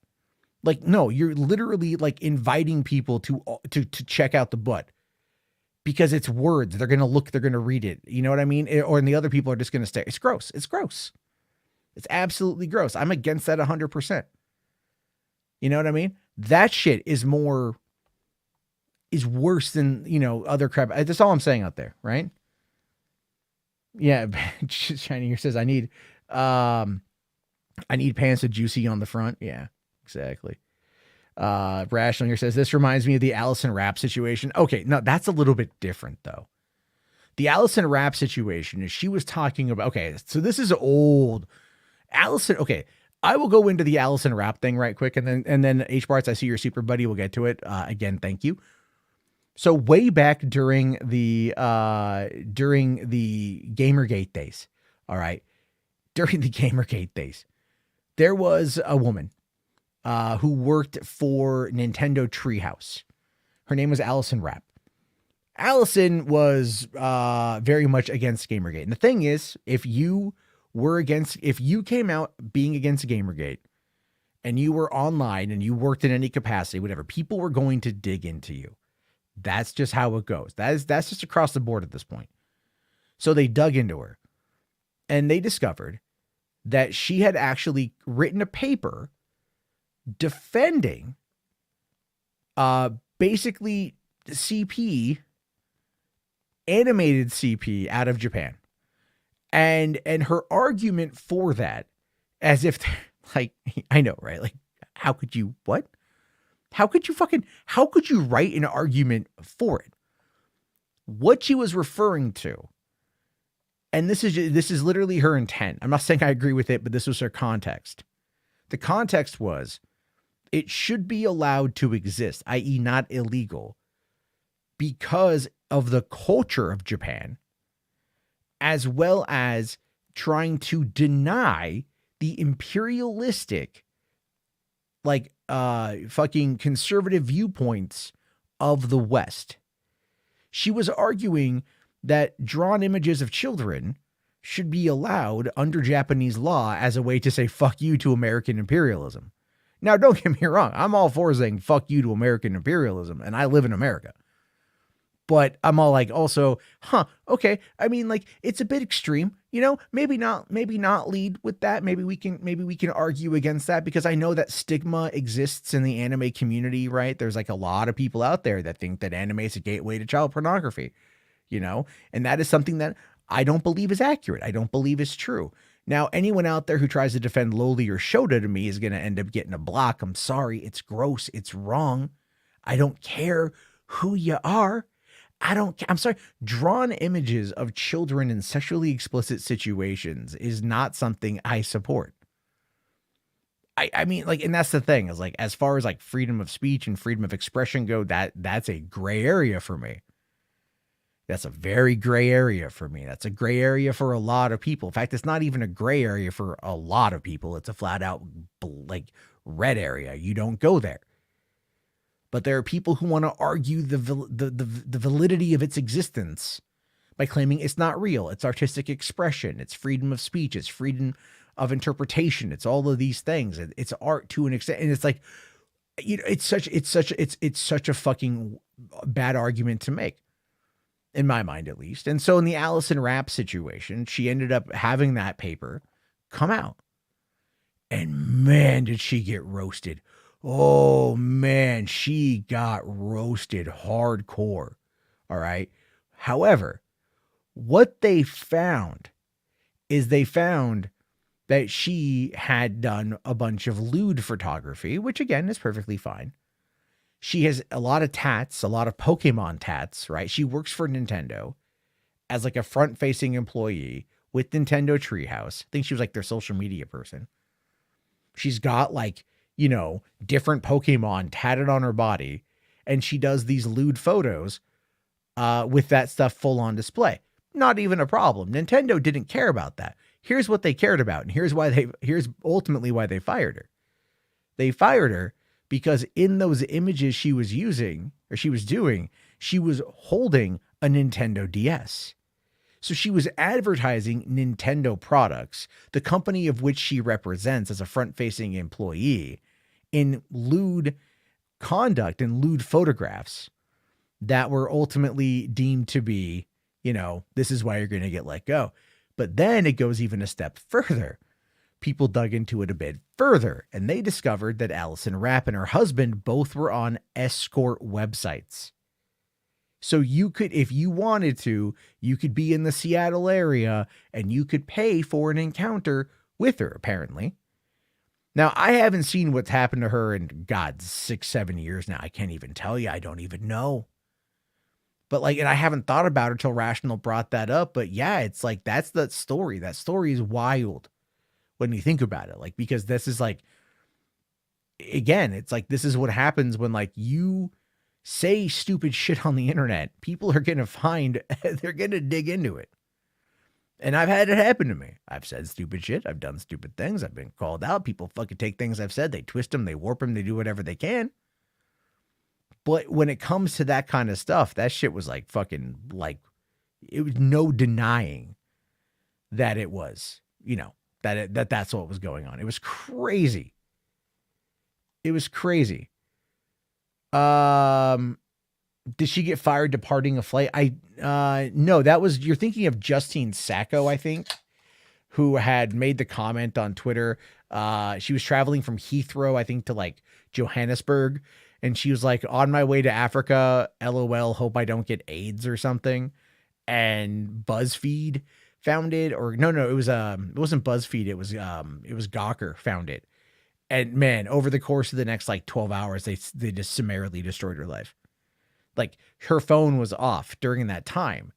Like, no, you're literally like inviting people to check out the butt because it's words. They're going to look, they're going to read it. You know what I mean? Or and the other people are just going to stare. It's gross. It's gross. It's absolutely gross. I'm against that 100%. You know what I mean? That shit is worse than, you know, other crap. That's all I'm saying out there. Right. Yeah. Shiny here says, I need pants with juicy on the front. Yeah. Exactly. Rational here says, this reminds me of the Allison Rapp situation. Okay, no, that's a little bit different though. The Allison Rapp situation is she was talking about, okay, so this is old. Allison, okay, I will go into the Allison Rapp thing right quick, and then H-Barts, I see your super buddy, we'll get to it. Again, thank you. So way back during the Gamergate days, all right, during the Gamergate days, there was a woman who worked for Nintendo Treehouse. Her name was Allison Rapp. Allison was very much against Gamergate. And the thing is, if you came out being against Gamergate and you were online and you worked in any capacity, whatever, people were going to dig into you. That's just how it goes. That's just across the board at this point. So they dug into her and they discovered that she had actually written a paper defending basically CP, animated CP out of Japan. And her argument for that, as if like, I know, right? Like, how could you write an argument for it? What she was referring to, and this is literally her intent. I'm not saying I agree with it, but this was her context. The context was, it should be allowed to exist, i.e. not illegal, because of the culture of Japan, as well as trying to deny the imperialistic, like, fucking conservative viewpoints of the West. She was arguing that drawn images of children should be allowed under Japanese law as a way to say fuck you to American imperialism. Now, don't get me wrong. I'm all for saying fuck you to American imperialism, and I live in America. But I'm all like, also, okay. I mean, like, it's a bit extreme, you know, maybe not lead with that. Maybe we can argue against that, because I know that stigma exists in the anime community, right? There's like a lot of people out there that think that anime is a gateway to child pornography, you know, and that is something that I don't believe is accurate. I don't believe is true. Now, anyone out there who tries to defend Loli or Shota to me is going to end up getting a block. I'm sorry. It's gross. It's wrong. I don't care who you are. I'm sorry. Drawn images of children in sexually explicit situations is not something I support. I mean, like, and that's the thing, is like, as far as like freedom of speech and freedom of expression go, that's a gray area for me. That's a very gray area for me. That's a gray area for a lot of people. In fact, it's not even a gray area for a lot of people. It's a flat out like red area. You don't go there. But there are people who want to argue the validity of its existence by claiming it's not real. It's artistic expression. It's freedom of speech. It's freedom of interpretation. It's all of these things. It's art to an extent. And it's like, you know, it's such a fucking bad argument to make, in my mind, at least. And so in the Allison Rapp situation, she ended up having that paper come out. And man, did she get roasted. Oh man, she got roasted hardcore. All right. However, what they found is that she had done a bunch of lewd photography, which again is perfectly fine. She has a lot of tats, a lot of Pokemon tats, right? She works for Nintendo as like a front-facing employee with Nintendo Treehouse. I think she was like their social media person. She's got like, you know, different Pokemon tatted on her body, and she does these lewd photos with that stuff full on display. Not even a problem. Nintendo didn't care about that. Here's what they cared about, and here's ultimately why they fired her. They fired her because in those images she was using, or she was doing, she was holding a Nintendo DS. So she was advertising Nintendo products, the company of which she represents as a front-facing employee, in lewd conduct and lewd photographs that were ultimately deemed to be, you know, this is why you're going to get let go. But then it goes even a step further. People dug into it a bit further, and they discovered that Allison Rapp and her husband both were on escort websites. So you could, if you wanted to, you could be in the Seattle area and you could pay for an encounter with her, apparently. Now, I haven't seen what's happened to her in, God, 6-7 years now. I can't even tell you. I don't even know. But like, and I haven't thought about it till Rational brought that up. But yeah, it's like, that's the story. That story is wild when you think about it. Like, because this is like, again, it's like, this is what happens when like you say stupid shit on the internet. People are going to find, they're going to dig into it. And I've had it happen to me. I've said stupid shit. I've done stupid things. I've been called out. People fucking take things I've said. They twist them. They warp them. They do whatever they can. But when it comes to that kind of stuff, that shit was like fucking like, it was no denying that it was, you know, that's what was going on. It was crazy. It was crazy. Did she get fired departing a flight? No, that was, you're thinking of Justine Sacco, I think, who had made the comment on Twitter. She was traveling from Heathrow, I think, to like Johannesburg. And she was like, on my way to Africa, LOL, hope I don't get AIDS or something. And BuzzFeed found it, or no, it wasn't BuzzFeed. It was Gawker found it. And man, over the course of the next like 12 hours, they just summarily destroyed her life. Like her phone was off during that time.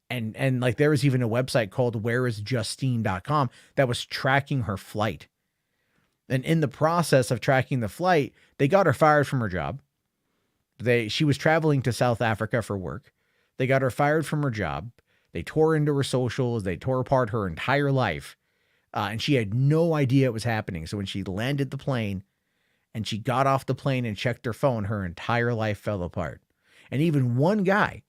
And like there was even a website called whereisjustine.com that was tracking her flight. And in the process of tracking the flight, they got her fired from her job. She was traveling to South Africa for work. They got her fired from her job. They tore into her socials. They tore apart her entire life. And she had no idea it was happening. So when she landed the plane and she got off the plane and checked her phone, her entire life fell apart. And even one guy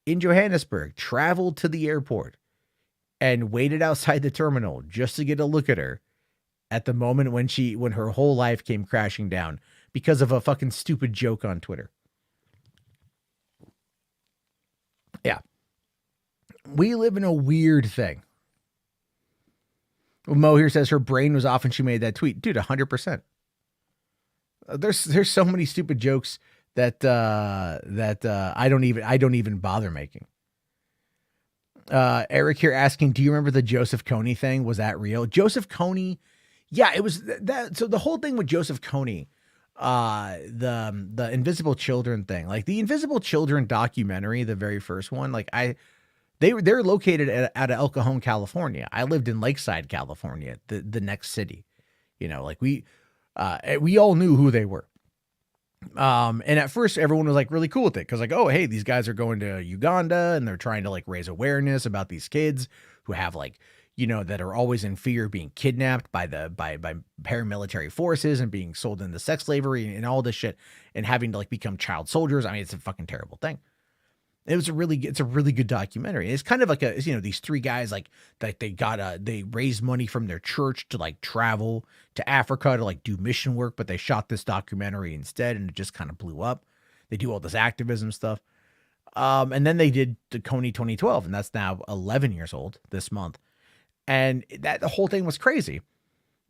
in Johannesburg traveled to the airport and waited outside the terminal just to get a look at her at the moment when her whole life came crashing down because of a fucking stupid joke on Twitter. Yeah. We live in a weird thing. Mo here says her brain was off when she made that tweet. Dude, 100%. There's so many stupid jokes that I don't even bother making. Eric here asking, do you remember the Joseph Kony thing? Was that real? Joseph Kony? Yeah, it was that. So the whole thing with Joseph Kony, the Invisible Children thing, like the Invisible Children documentary, the very first one, like they're located out of El Cajon, California. I lived in Lakeside, California, the next city. You know, like we all knew who they were. And at first everyone was like really cool with it. Cause like, oh, hey, these guys are going to Uganda and they're trying to like raise awareness about these kids who have like, that are always in fear of being kidnapped by paramilitary forces and being sold into sex slavery and all this shit and having to like become child soldiers. I mean, it's a fucking terrible thing. It's a really good documentary. It's kind of like these three guys like they raised money from their church to like travel to Africa to like do mission work, but they shot this documentary instead and it just kind of blew up. They do all this activism stuff. And then they did the Coney 2012, and that's now 11 years old this month. And the whole thing was crazy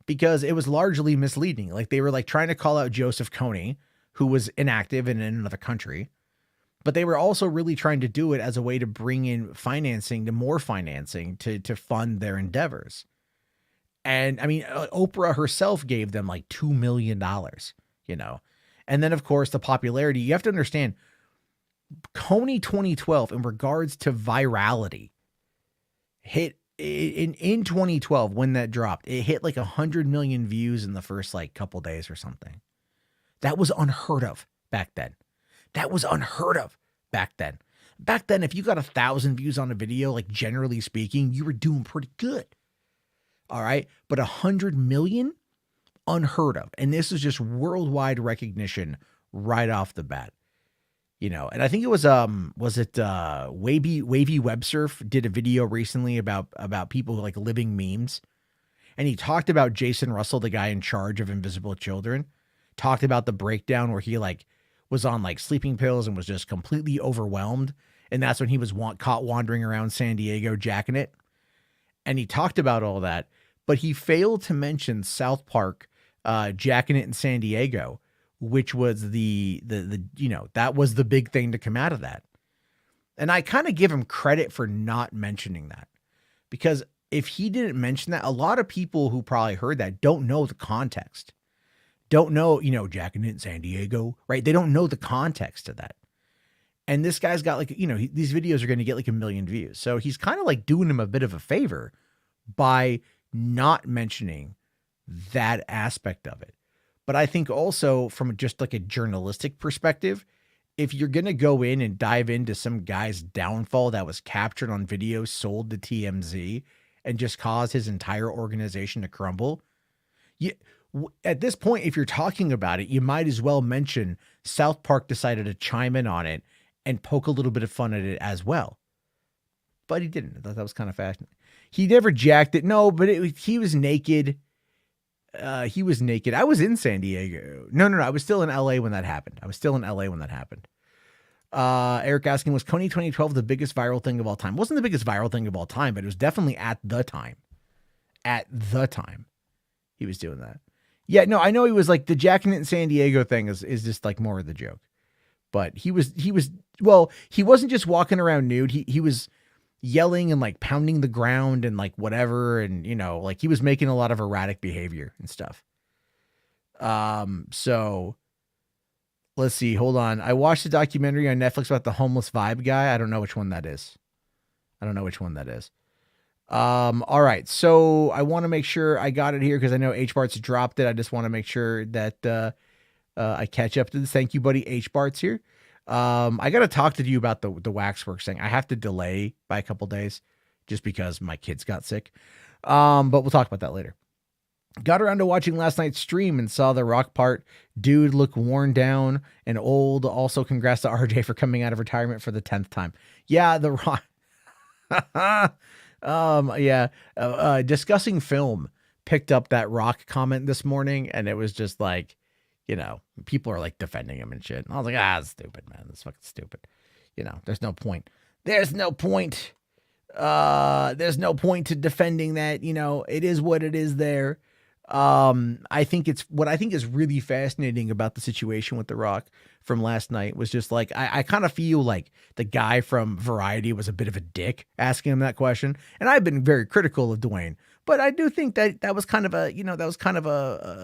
because it was largely misleading. Like they were like trying to call out Joseph Coney, who was inactive and in another country. But they were also really trying to do it as a way to bring in more financing to fund their endeavors. And I mean, Oprah herself gave them like $2 million, And then, of course, the popularity. You have to understand, Coney 2012, in regards to virality, hit in 2012 when that dropped. It hit like 100 million views in the first like couple days or something. That was unheard of back then. That was unheard of back then. Back then, if you got 1,000 views on a video, like generally speaking, you were doing pretty good. All right. But 100 million, unheard of. And this is just worldwide recognition right off the bat. And I think it was Wavy Web Surf did a video recently about people like living memes. And he talked about Jason Russell, the guy in charge of Invisible Children, talked about the breakdown where he like was on like sleeping pills and was just completely overwhelmed. And that's when he was caught wandering around San Diego jacking it. And he talked about all that, but he failed to mention South Park jacking it in San Diego, which was that was the big thing to come out of that. And I kind of give him credit for not mentioning that, because if he didn't mention that, a lot of people who probably heard that don't know the context. Don't know, jacking it in San Diego, right? They don't know the context of that. And this guy's got like, these videos are going to get like 1 million views. So he's kind of like doing him a bit of a favor by not mentioning that aspect of it. But I think also from just like a journalistic perspective, if you're going to go in and dive into some guy's downfall that was captured on video, sold to TMZ, and just cause his entire organization to crumble, at this point, if you're talking about it, you might as well mention South Park decided to chime in on it and poke a little bit of fun at it as well. But he didn't. I thought that was kind of fascinating. He never jacked it. No, but he was naked. He was naked. I was in San Diego. No. I was still in LA when that happened. Eric asking, was Coney 2012 the biggest viral thing of all time? Wasn't the biggest viral thing of all time, but it was definitely at the time. At the time, he was doing that. Yeah, no, I know he was like the jacking it in San Diego thing is just like more of the joke. But he wasn't just walking around nude. He was yelling and like pounding the ground and like whatever. And, like he was making a lot of erratic behavior and stuff. So let's see. Hold on. I watched a documentary on Netflix about the homeless vibe guy. I don't know which one that is. All right. So I want to make sure I got it here because I know HBart's dropped it. I just want to make sure that I catch up to this. Thank you, buddy. HBart's here. I got to talk to you about the Waxworks thing. I have to delay by a couple days just because my kids got sick. But we'll talk about that later. Got around to watching last night's stream and saw the Rock part. Dude look worn down and old. Also, congrats to RJ for coming out of retirement for the 10th time. Yeah, the Rock. Discussing film picked up that Rock comment this morning, and it was just like, people are like defending him and shit. And I was like, that's stupid, man. That's fucking stupid. There's no point. There's no point to defending that. It is what it is there. I think what I think is really fascinating about the situation with The Rock from last night was just like, I kind of feel like the guy from Variety was a bit of a dick asking him that question. And I've been very critical of Dwayne, but I do think that was kind of a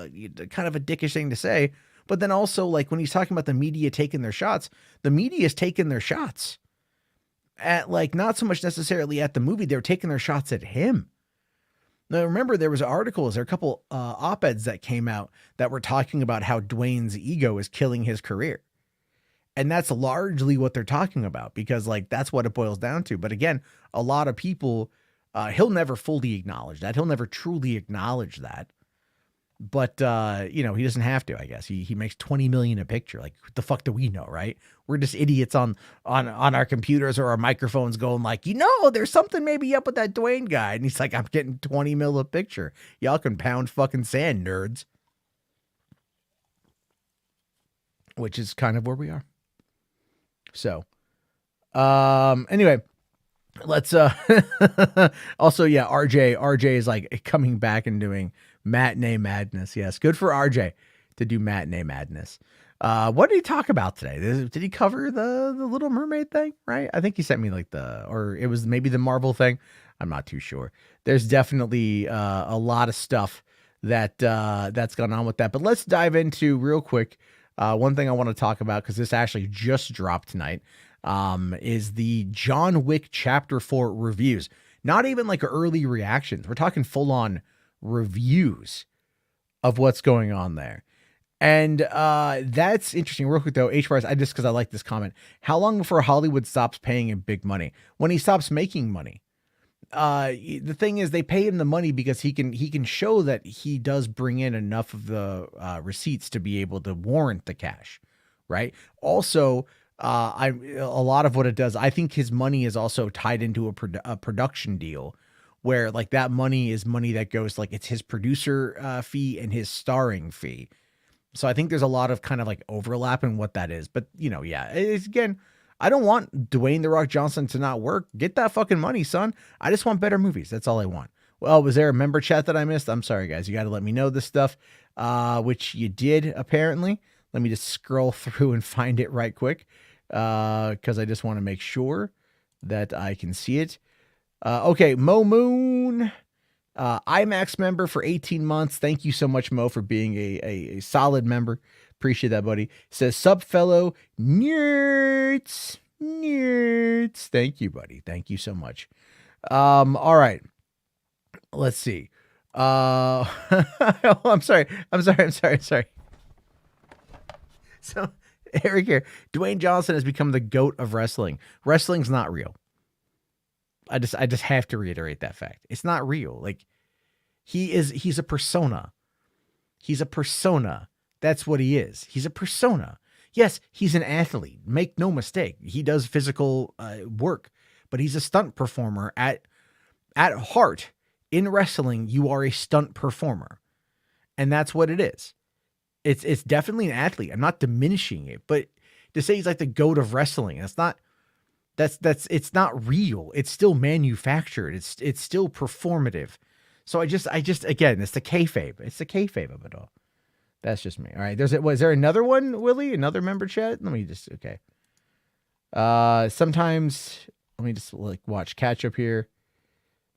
dickish thing to say. But then also like when he's talking about the media taking their shots, the media is taking their shots at like, not so much necessarily at the movie. They're taking their shots at him. Now, remember, there was articles, there are a couple op-eds that came out that were talking about how Dwayne's ego is killing his career. And that's largely what they're talking about because like, that's what it boils down to. But again, a lot of people He'll never fully acknowledge that. He'll never truly acknowledge that. But he doesn't have to, I guess. He makes 20 million a picture. Like, what the fuck do we know, right? We're just idiots on our computers or our microphones going like, there's something maybe up with that Dwayne guy. And he's like, I'm getting 20 mil a picture. Y'all can pound fucking sand, nerds. Which is kind of where we are. So, anyway, let's also, yeah, RJ is like coming back and doing matinee madness. Yes, good for RJ to do matinee madness. What did he talk about today? Did he cover the Little Mermaid thing? Right? I think he sent me like or it was maybe the Marvel thing. I'm not too sure. There's definitely a lot of stuff that's gone on with that. But let's dive into real quick. One thing I want to talk about, because this actually just dropped tonight, is the John Wick Chapter 4 reviews. Not even like early reactions. We're talking full on reviews of what's going on there. And that's interesting. Real quick though, HWAD, because I like this comment. How long before Hollywood stops paying him big money? When he stops making money. The thing is, they pay him the money because he can show that he does bring in enough of the receipts to be able to warrant the cash, right? Also, a lot of what it does, I think his money is also tied into a production deal, where like that money is money that goes like it's his producer fee and his starring fee. So I think there's a lot of kind of like overlap in what that is. But yeah, it's, again, I don't want Dwayne "The Rock" Johnson to not work. Get that fucking money, son. I just want better movies. That's all I want. Well, was there a member chat that I missed? I'm sorry, guys. You got to let me know this stuff, which you did, apparently. Let me just scroll through and find it right quick, because I just want to make sure that I can see it. Okay, Mo Moon, IMAX member for 18 months. Thank you so much, Mo, for being a solid member. Appreciate that, buddy. Says, "Sup, fellow nerds. Thank you, buddy. Thank you so much. All right. Let's see. I'm sorry. So, Eric here. Dwayne Johnson has become the GOAT of wrestling. Wrestling's not real. I just have to reiterate that fact. It's not real. Like, he's a persona. He's a persona. That's what he is. He's a persona. Yes, he's an athlete. Make no mistake. He does physical work, but he's a stunt performer at heart. In wrestling, you are a stunt performer, and that's what it is. It's definitely an athlete. I'm not diminishing it, but to say he's like the GOAT of wrestling, it's not real. It's still manufactured. It's still performative. So I just again, it's the kayfabe. It's the kayfabe of it all. That's just me. All right. Was there another one, Willie? Another member chat? Let me just, okay. Sometimes, let me just like watch catch up here.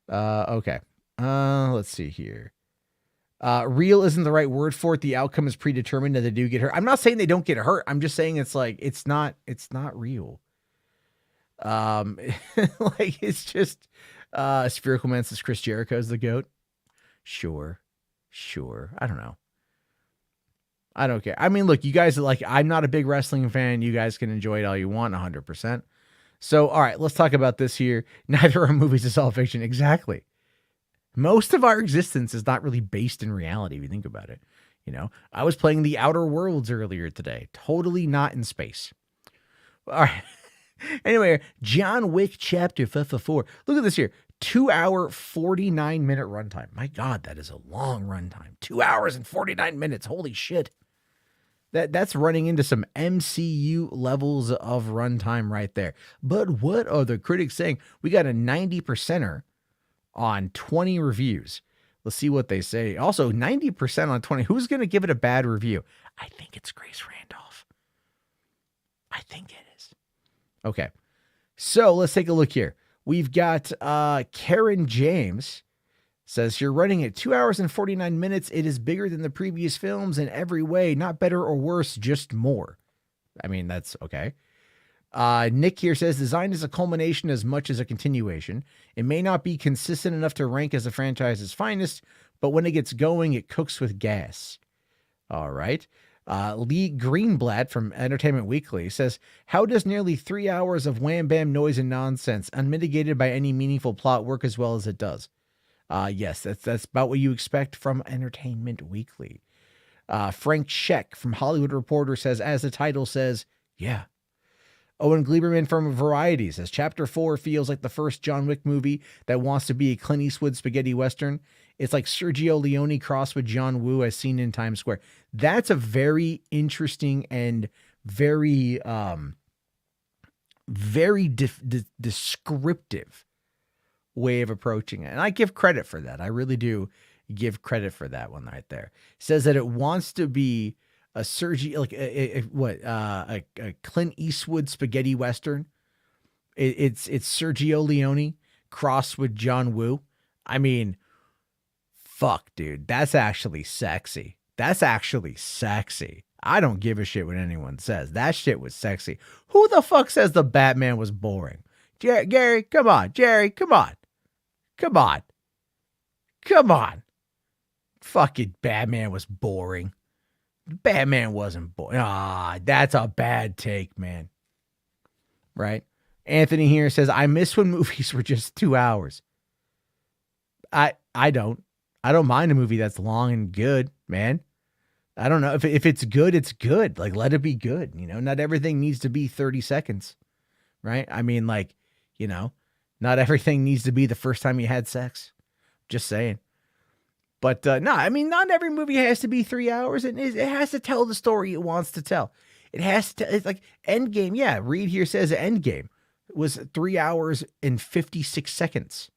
Okay. Let's see here. Real isn't the right word for it. The outcome is predetermined that they do get hurt. I'm not saying they don't get hurt. I'm just saying it's like, it's not real. Like it's just, Spherical Man says Chris Jericho is the GOAT. Sure. I don't know. I don't care. I mean, look, you guys are like, I'm not a big wrestling fan. You guys can enjoy it all you want, 100%. So, all right, let's talk about this here. Neither are movies, it's all fiction. Exactly. Most of our existence is not really based in reality, if you think about it. I was playing The Outer Worlds earlier today. Totally not in space. All right. Anyway, John Wick Chapter 4. Look at this here. 2 hour, 49 minute runtime. My God, that is a long runtime. 2 hours and 49 minutes. Holy shit. That's running into some MCU levels of runtime right there. But what are the critics saying? We got a 90%er on 20 reviews. Let's see what they say. Also, 90% on 20. Who's going to give it a bad review? I think it's Grace Randolph. I think it is. Okay. So let's take a look here. We've got Karen James says, "You're running at 2 hours and 49 minutes. It is bigger than the previous films in every way. Not better or worse, just more." I mean, that's okay. Nick here says, "Designed as a culmination as much as a continuation. It may not be consistent enough to rank as a franchise's finest, but when it gets going, it cooks with gas." All right. Lee Greenblatt from Entertainment Weekly says, how does nearly 3 hours of wham bam noise and nonsense, unmitigated by any meaningful plot, work as well as it does? Yes, that's about what you expect from Entertainment Weekly. Frank Scheck from Hollywood Reporter says, as the title says, yeah. Owen Gleiberman from Variety says, Chapter 4 feels like the first John Wick movie that wants to be a Clint Eastwood spaghetti western. It's like Sergio Leone crossed with John Woo as seen in Times Square. That's a very interesting and very, very descriptive way of approaching it. And I give credit for that. I really do give credit for that one right there. It says that it wants to be a Sergio, like a Clint Eastwood spaghetti western. It's Sergio Leone crossed with John Woo. I mean, fuck, dude, that's actually sexy. That's actually sexy. I don't give a shit what anyone says. That shit was sexy. Who the fuck says the Batman was boring? Gary, come on. Jerry, come on. Come on. Come on. Fucking Batman was boring. Batman wasn't boring. That's a bad take, man. Right? Anthony here says, I miss when movies were just 2 hours. I don't. I don't mind a movie that's long and good, man. I don't know. If it's good, it's good. Like, let it be good. You know, not everything needs to be 30 seconds. Right? I mean, like, you know, not everything needs to be the first time you had sex. Just saying. But no, I mean, not every movie has to be 3 hours. It has to tell the story it wants to tell. It has to. It's like Endgame. Yeah, Reed here says Endgame was 3 hours and 56 seconds.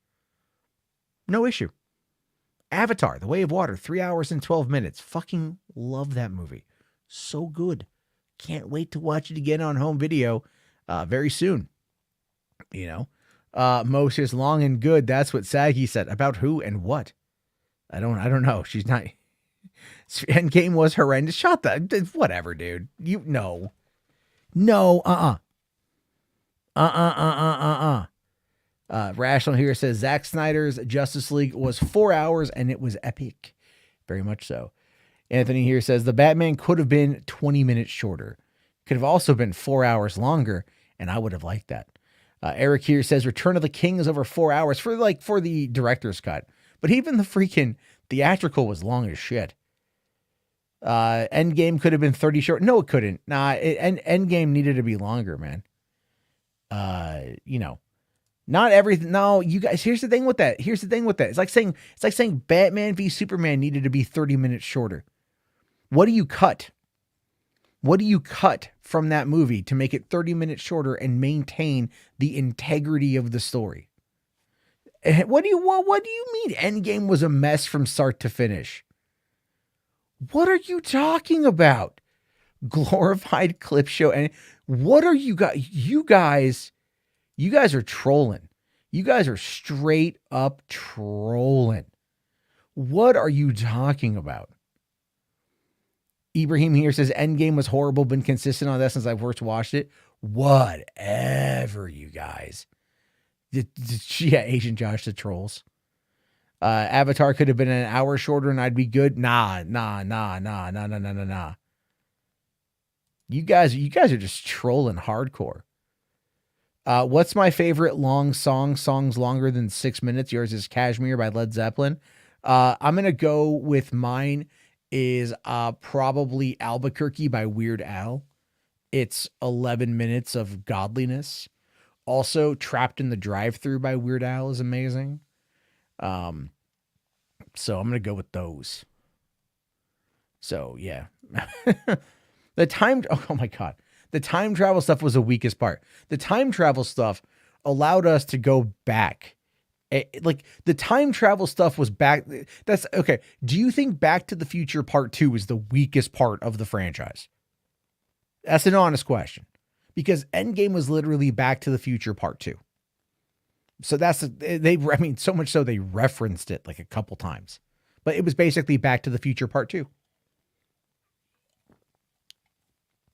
No issue. Avatar, The Way of Water, 3 hours and 12 minutes. Fucking love that movie. So good. Can't wait to watch it again on home video very soon. You know, Mo says long and good. That's what Saggy said. About who and what? I don't know. She's not. Endgame was horrendous. Shut the. Whatever, dude. You no. Rational here says Zack Snyder's Justice League was 4 hours and it was epic. Very much so. Anthony here says the Batman could have been 20 minutes shorter. Could have also been 4 hours longer, and I would have liked that. Eric here says Return of the King is over 4 hours for the director's cut. But even the freaking theatrical was long as shit. Endgame could have been 30 short. No, it couldn't. Endgame needed to be longer, man. You know, not everything. No, you guys, here's the thing with that. It's like saying Batman v Superman needed to be 30 minutes shorter. What do you cut? What do you cut from that movie to make it 30 minutes shorter and maintain the integrity of the story? What do you mean Endgame was a mess from start to finish? What are you talking about? Glorified clip show. And what are you guys? You guys are trolling. You guys are straight up trolling. What are you talking about? Ibrahim here says Endgame was horrible, been consistent on that since I first watched it. Whatever, you guys. Yeah, Asian Josh the trolls. Avatar could have been an hour shorter and I'd be good. Nah. You guys are just trolling hardcore. What's my favorite long song? Songs longer than 6 minutes. Yours is Kashmir by Led Zeppelin. I'm going to go with mine is probably Albuquerque by Weird Al. It's 11 minutes of godliness. Also, Trapped in the Drive-Thru by Weird Al is amazing. So I'm going to go with those. So, yeah. The time travel stuff was the weakest part. The time travel stuff allowed us to go back. Like, the time travel stuff was back. That's okay. Do you think Back to the Future Part 2 is the weakest part of the franchise? That's an honest question. Because Endgame was literally Back to the Future Part 2. So so much so they referenced it like a couple times. But it was basically Back to the Future Part 2.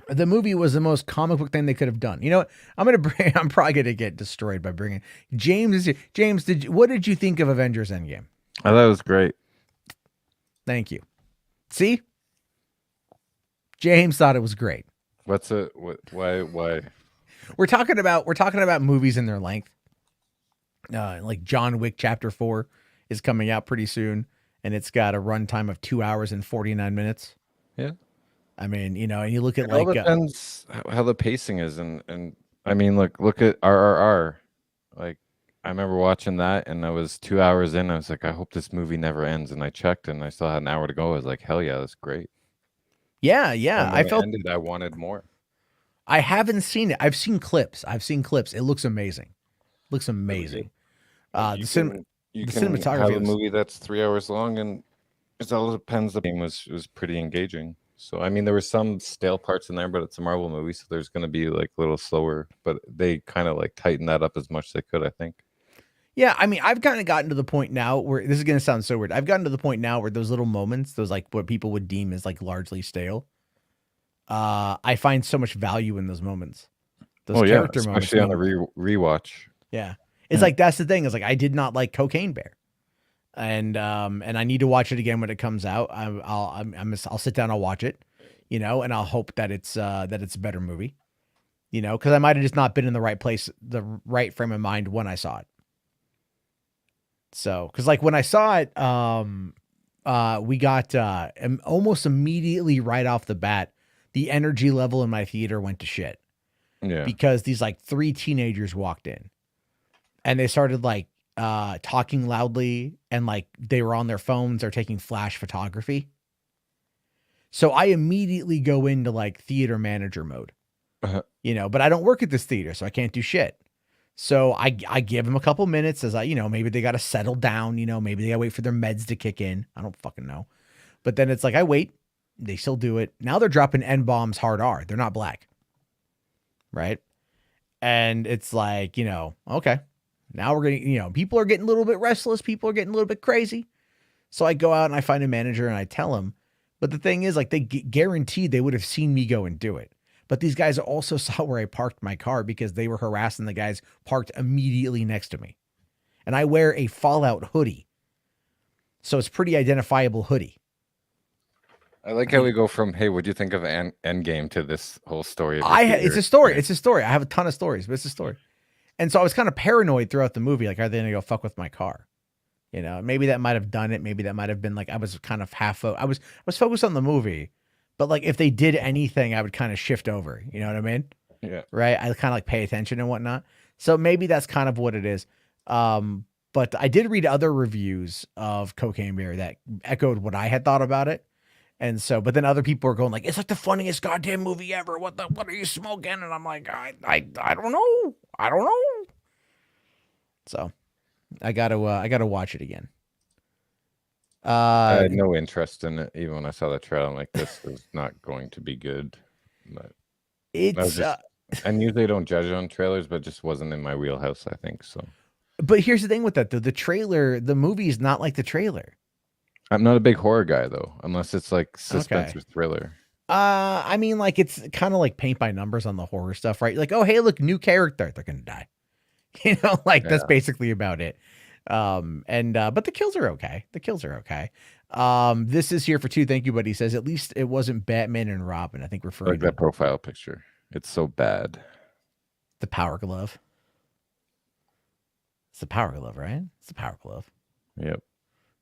The movie was the most comic book thing they could have done. You know what? I'm probably going to get destroyed by bringing James. James, what did you think of Avengers Endgame? I thought it was great. Thank you. See? James thought it was great. What's it? Why? We're talking about movies in their length. Like John Wick Chapter 4 is coming out pretty soon, and it's got a runtime of 2 hours and 49 minutes. Yeah. I mean, and you look at It all depends how the pacing is, and I mean, look at RRR. Like, I remember watching that, and I was 2 hours in. I was like, I hope this movie never ends. And I checked, and I still had an hour to go. I was like, hell yeah, that's great. Yeah. I wanted more. I haven't seen it. I've seen clips. It looks amazing. The cinematography have a movie that's 3 hours long, and it all depends. The game was pretty engaging. So I mean, there were some stale parts in there, but it's a Marvel movie, so there's going to be like a little slower. But they kind of like tightened that up as much as they could, I think. Yeah, I mean, I've kind of gotten to the point now where this is going to sound so weird. I've gotten to the point now where those little moments, those like what people would deem as like largely stale, I find so much value in those moments. Those character moments, especially on a rewatch. Yeah, it's like that's the thing. Is like I did not like Cocaine Bear, and I need to watch it again when it comes out. I'll sit down, I'll watch it, and I'll hope that it's a better movie, because I might have just not been in the right place, the right frame of mind when I saw it. So, because like when I saw it, we got almost immediately right off the bat, the energy level in my theater went to shit. Yeah. Because these like 3 teenagers walked in, and they started like talking loudly, and like they were on their phones or taking flash photography. So I immediately go into like theater manager mode, but I don't work at this theater, so I can't do shit. So I give them a couple minutes as maybe they got to settle down, maybe they got to wait for their meds to kick in. I don't fucking know. But then it's like, I wait, they still do it. Now they're dropping N-bombs hard R. They're not black. Right. And it's like, okay, now we're getting, people are getting a little bit restless. People are getting a little bit crazy. So I go out and I find a manager and I tell him, but the thing is like, they guaranteed they would have seen me go and do it. But these guys also saw where I parked my car because they were harassing the guys parked immediately next to me. And I wear a Fallout hoodie. So it's pretty identifiable hoodie. I like how we go from, hey, what'd you think of Endgame to this whole story? It's a story. It's a story. I have a ton of stories, but it's a story. And so I was kind of paranoid throughout the movie. Like, are they going to go fuck with my car? Maybe that might have done it. Maybe that might have been like, I was kind of I was focused on the movie. But like, if they did anything, I would kind of shift over. You know what I mean? Yeah. Right. I kind of like pay attention and whatnot. So maybe that's kind of what it is. But I did read other reviews of Cocaine Bear that echoed what I had thought about it. And so, but then other people are going like, it's like the funniest goddamn movie ever. What are you smoking? And I'm like, I don't know. I don't know. So I gotta watch it again. I had no interest in it, even when I saw the trailer. I'm like, this is not going to be good. But it's and usually I don't judge on trailers, but it just wasn't in my wheelhouse, I think. So, but here's the thing with that though: the movie is not like the trailer. I'm not a big horror guy though, unless it's like suspense or thriller. I mean, like it's kind of like paint by numbers on the horror stuff, right? Like, oh hey, look, new character, they're gonna die. That's basically about it. But the kills are okay. This is here for 2. Thank you, but he says at least it wasn't Batman and Robin. I think referring like that profile picture. It's so bad. The Power Glove. It's the Power Glove, right? It's the Power Glove. Yep.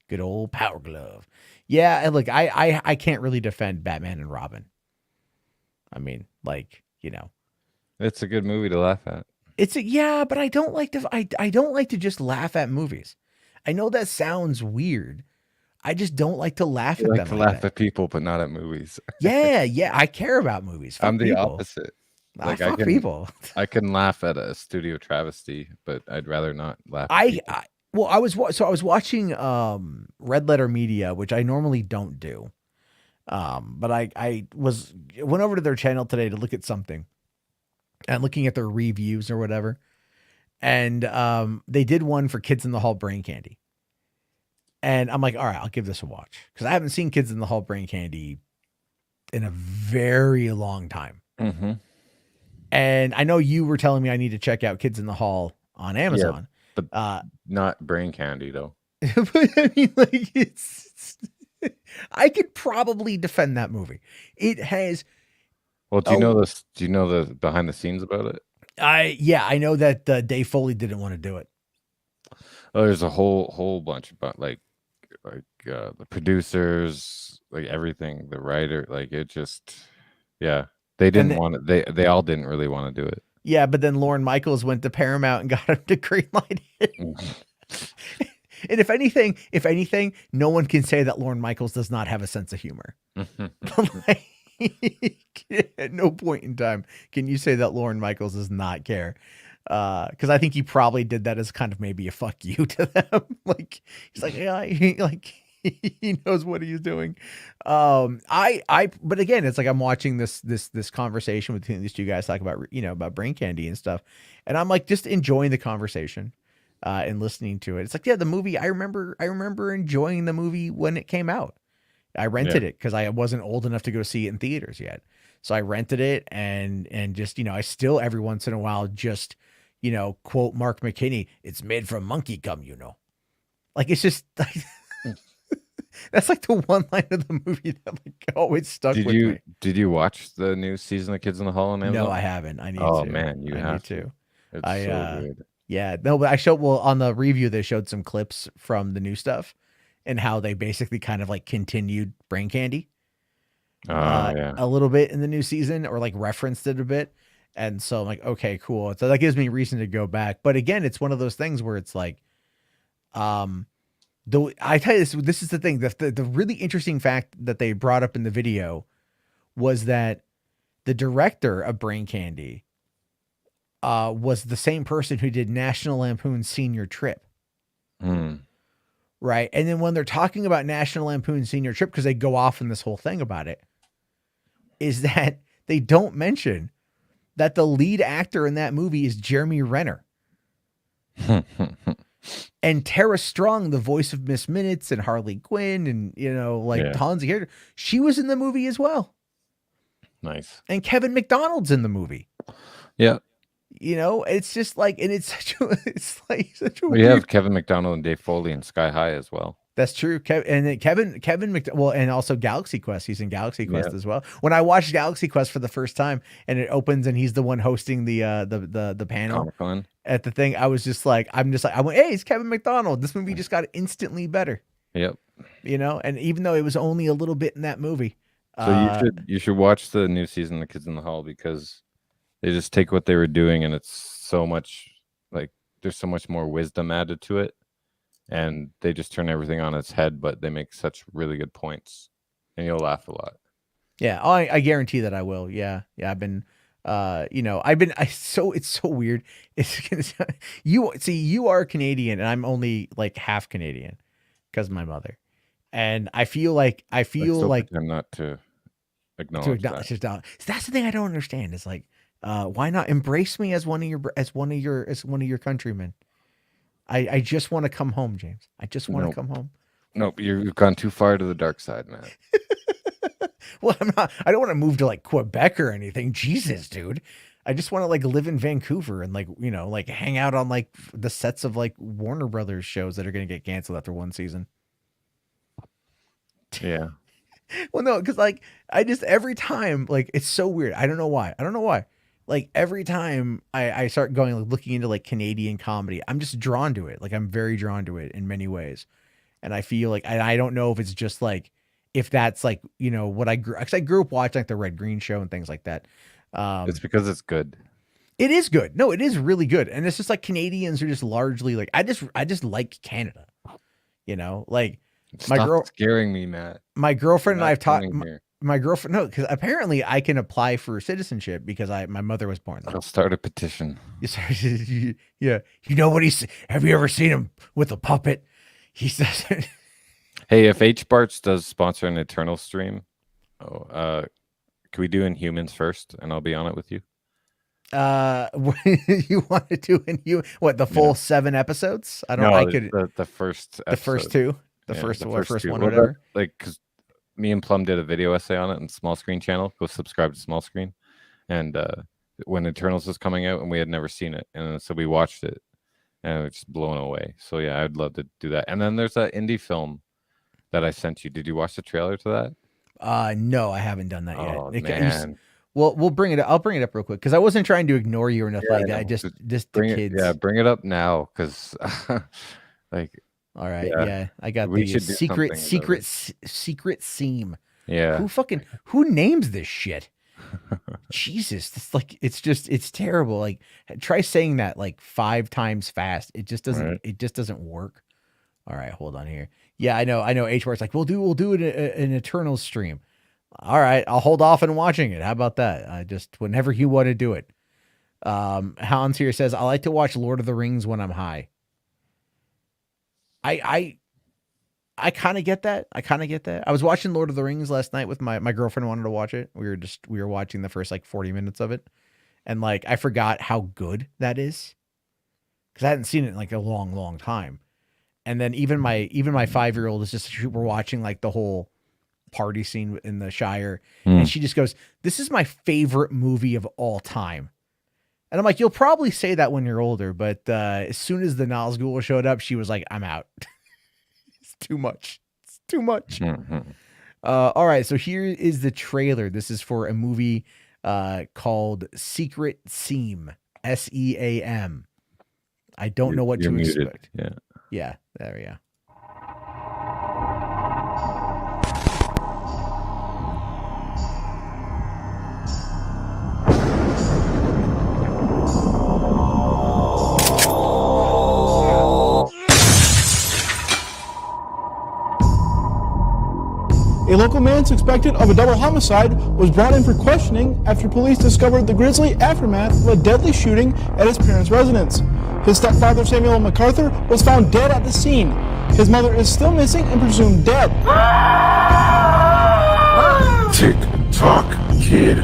Good old Power Glove. Yeah, and look, I can't really defend Batman and Robin. I mean, like, it's a good movie to laugh at. But I don't like to. I don't like to just laugh at movies. I know that sounds weird. I just don't like to laugh at them. Like to laugh at people, but not at movies. Yeah. I care about movies. I'm the opposite. Like I can, people. I can laugh at a studio travesty, but I'd rather not laugh. I was watching Red Letter Media, which I normally don't do. But I went over to their channel today to look at something. And looking at their reviews or whatever. And they did one for Kids in the Hall Brain Candy. And I'm like, all right, I'll give this a watch. Because I haven't seen Kids in the Hall Brain Candy in a very long time. Mm-hmm. And I know you were telling me I need to check out Kids in the Hall on Amazon. Yeah, but not Brain Candy, though. But I mean, like, it's I could probably defend that movie. It has. Well, do you know this? Do you know the behind the scenes about it? I know that Dave Foley didn't want to do it. Oh, there's a whole bunch about the producers, like everything, the writer, like it just, yeah, they didn't want it. They all didn't really want to do it. Yeah, but then Lorne Michaels went to Paramount and got him to greenlight it. And if anything, no one can say that Lorne Michaels does not have a sense of humor. Like, at no point in time can you say that Lorne Michaels does not care. Because I think he probably did that as kind of maybe a fuck you to them. Like he's like, yeah, he knows what he's doing. But again, it's like I'm watching this conversation between these two guys talk about about brain candy and stuff, and I'm like just enjoying the conversation. And listening to it, it's like, yeah, the movie. I remember enjoying the movie when it came out. I rented it because I wasn't old enough to go see it in theaters yet, so I rented it and just I still every once in a while just quote Mark McKinney. It's made from monkey cum, like it's just like that's like the one line of the movie that like always stuck with me. Did you watch the new season of Kids in the Hall on Amazon? No, I haven't. I need to. Oh man, you have to. It's so good. Yeah, no, but on the review they showed some clips from the new stuff and how they basically kind of like continued Brain Candy a little bit in the new season, or like referenced it a bit. And so I'm like, okay, cool. So that gives me reason to go back. But again, it's one of those things where it's like, I tell you this is the thing. The really interesting fact that they brought up in the video was that the director of Brain Candy was the same person who did National Lampoon's Senior Trip. Right. And then when they're talking about National Lampoon's Senior Trip, because they go off in this whole thing about it, is that they don't mention that the lead actor in that movie is Jeremy Renner. And Tara Strong, the voice of Miss Minutes and Harley Quinn and, tons of characters, she was in the movie as well. Nice. And Kevin McDonald's in the movie. Yeah. It's just like, and it's such a we have Kevin McDonald and Dave Foley in Sky High as well. That's true. And then Kevin and also Galaxy Quest. He's in Galaxy Quest as well. When I watched Galaxy Quest for the first time and it opens and he's the one hosting the panel at the thing, I was just like, I went, hey, it's Kevin McDonald. This movie just got instantly better. Yep. And even though it was only a little bit in that movie. So you should watch the new season of Kids in the Hall, because they just take what they were doing and it's so much like there's so much more wisdom added to it, and they just turn everything on its head, but they make such really good points and you'll laugh a lot. Yeah. I guarantee that I will. Yeah. Yeah. I've been, it's so weird. You are Canadian and I'm only like half Canadian because of my mother. And I feel like I'm not to acknowledge that. So that's the thing I don't understand. Is like, why not embrace me as one of your countrymen? I just want to come home, James. I just want to come home. Nope, you've gone too far to the dark side, man. Well, I don't want to move to like Quebec or anything. Jesus, dude. I just want to like live in Vancouver and like hang out on like the sets of like Warner Brothers shows that are going to get canceled after one season. Yeah. Well, no, because like every time, like it's so weird. I don't know why. Like every time I start going like looking into like Canadian comedy, I'm just drawn to it. Like I'm very drawn to it in many ways, and I feel like I don't know if it's just like if that's like what I grew. Cause I grew up watching like the Red Green Show and things like that. It's because it's good. It is good. No, it is really good, and it's just like Canadians are just largely like I just like Canada. Like. Stop scaring me, Matt. My girlfriend and I have talked. My girlfriend, no, because apparently I can apply for citizenship because my mother was born there. I'll start a petition. Yeah, you know what he's? Have you ever seen him with a puppet? He says. Hey, if H-Barts does sponsor an Eternal stream, can we do Inhumans first, and I'll be on it with you. You want to do the full 7 episodes? I don't. No, I could the first. The first 2. The first one, two. Whatever. Like, because me and Plum did a video essay on it on Small Screen channel. Go subscribe to Small Screen. And when Eternals was coming out, and we had never seen it, and so we watched it, and it's just blown away. So yeah, I'd love to do that. And then there's that indie film that I sent you. Did you watch the trailer to that? No, I haven't done that Oh yet. man. Well, we'll bring it up. I'll bring it up real quick because I wasn't trying to ignore you or nothing Yeah, like I that. I know. just the Bring it. kids. Yeah, bring it up now because like All right, yeah, yeah, I got we the should do something about it. secret seam. Yeah. Who names this shit? Jesus, it's terrible. Like try saying that like 5 times fast. Right. It just doesn't work. All right, hold on here. Yeah, I know. HWAD's like we'll do an Eternal stream. All right, I'll hold off on watching it. How about that? I just whenever you want to do it. Hans here says I like to watch Lord of the Rings when I'm high. I kind of get that. I was watching Lord of the Rings last night with my girlfriend wanted to watch it. We were watching the first like 40 minutes of it. And like I forgot how good that is. Cuz I hadn't seen it in like a long time. And then even my 5-year-old is just we're watching like the whole party scene in the Shire and she just goes, "This is my favorite movie of all time." And I'm like, "You'll probably say that when you're older, but as soon as the Nazgul showed up, she was like, "I'm out." It's too much. It's too much. All right, so here is the trailer. This is for a movie called Secret Seam. SEAM. I don't know what to expect. Yeah, there we go. A local man suspected of a double homicide was brought in for questioning after police discovered the grisly aftermath of a deadly shooting at his parents' residence. His stepfather, Samuel MacArthur, was found dead at the scene. His mother is still missing and presumed dead. Tick tock, kid.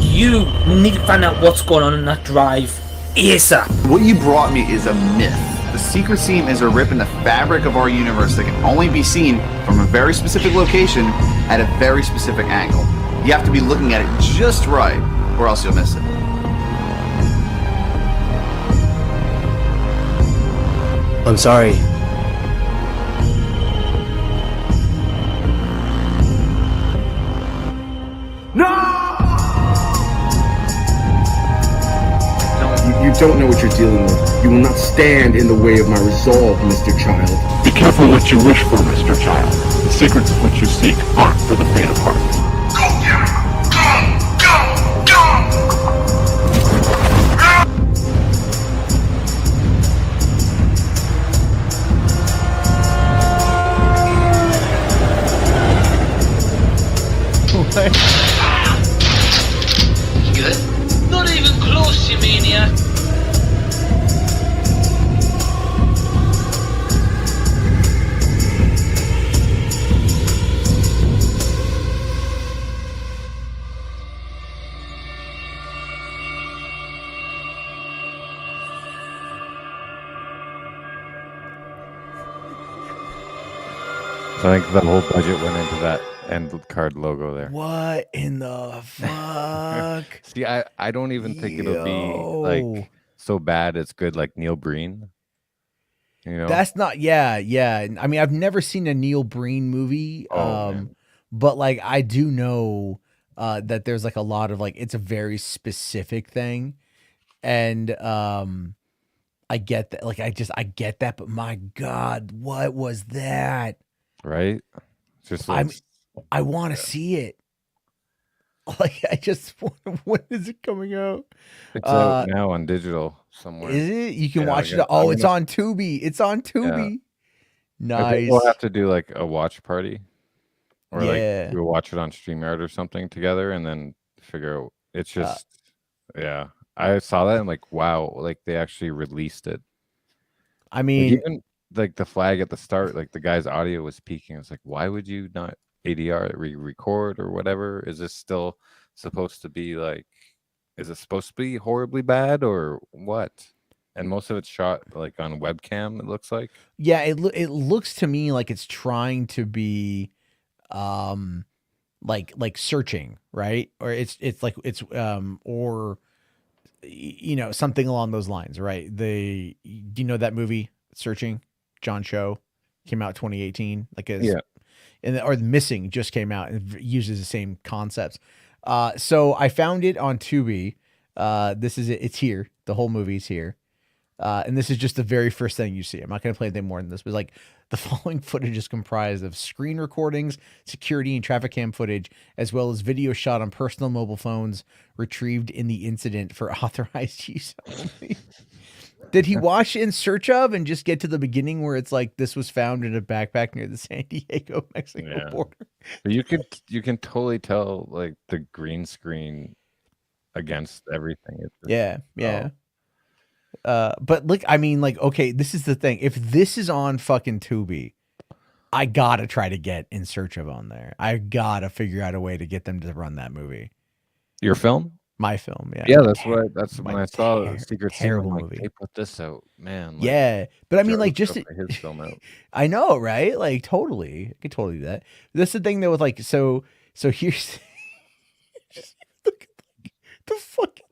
You need to find out what's going on in that drive ASAP. What you brought me is a myth. The secret seam is a rip in the fabric of our universe that can only be seen from a very specific location at a very specific angle. You have to be looking at it just right, or else you'll miss it. I'm sorry. You don't know what you're dealing with. You will not stand in the way of my resolve, Mr. Child. Be careful what you wish for, Mr. Child. The secrets of which you seek aren't for the faint of heart. Go get him! Good? Not even close, you mean, yeah? So I think the whole budget went into that end card logo there. What in the fuck? See, I don't even think it'll be like so bad it's good like Neil Breen. You know? That's not yeah. I mean, I've never seen a Neil Breen movie. But like I do know that there's like a lot of like it's a very specific thing. And I get that, like I get that, but my God, what was that? Right? Just I want to see it. Like I just when is it coming out? It's out now on digital somewhere. Is it? You can watch it. Oh, it's on Tubi. It's on Tubi. Yeah. Nice. I think we'll have to do like a watch party. Or like we'll watch it on StreamYard or something together and then figure out it's just yeah. I saw that and like wow, like they actually released it. I mean like, even like the flag at the start, like the guy's audio was peaking. I was like, why would you not ADR record or whatever? Is this still supposed to be like is it supposed to be horribly bad or what? And most of it's shot like on webcam, it looks like. Yeah, it looks to me like it's trying to be like searching, right? Or it's like it's or you know, something along those lines, right? Do you know that movie Searching? John Cho. came out 2018. Like Yeah. or The Missing just came out and uses the same concepts. So I found it on Tubi. This is it. It's here. The whole movie's here. And this is just the very first thing you see. I'm not going to play anything more than this, but like the following footage is comprised of screen recordings, security and traffic cam footage, as well as video shot on personal mobile phones retrieved in the incident for authorized use only. Did he watch In Search Of and just get to the beginning where it's like this was found in a backpack near the San Diego, Mexico border? But you can totally tell like the green screen against everything. It's just, Yeah. But look, I mean, like, okay, this is the thing. If this is on fucking Tubi, I gotta try to get In Search Of on there. I gotta figure out a way to get them to run that movie. Your film? My film, yeah. Yeah, that's when I saw the Secret Scene, terrible I'm like, movie. they put this out, man. Like, Yeah, but I mean, like, Joe's just gonna put his film out. I know, right? Like, totally, I could totally do that. That's the thing, though. With like, so here's just look at the fucking.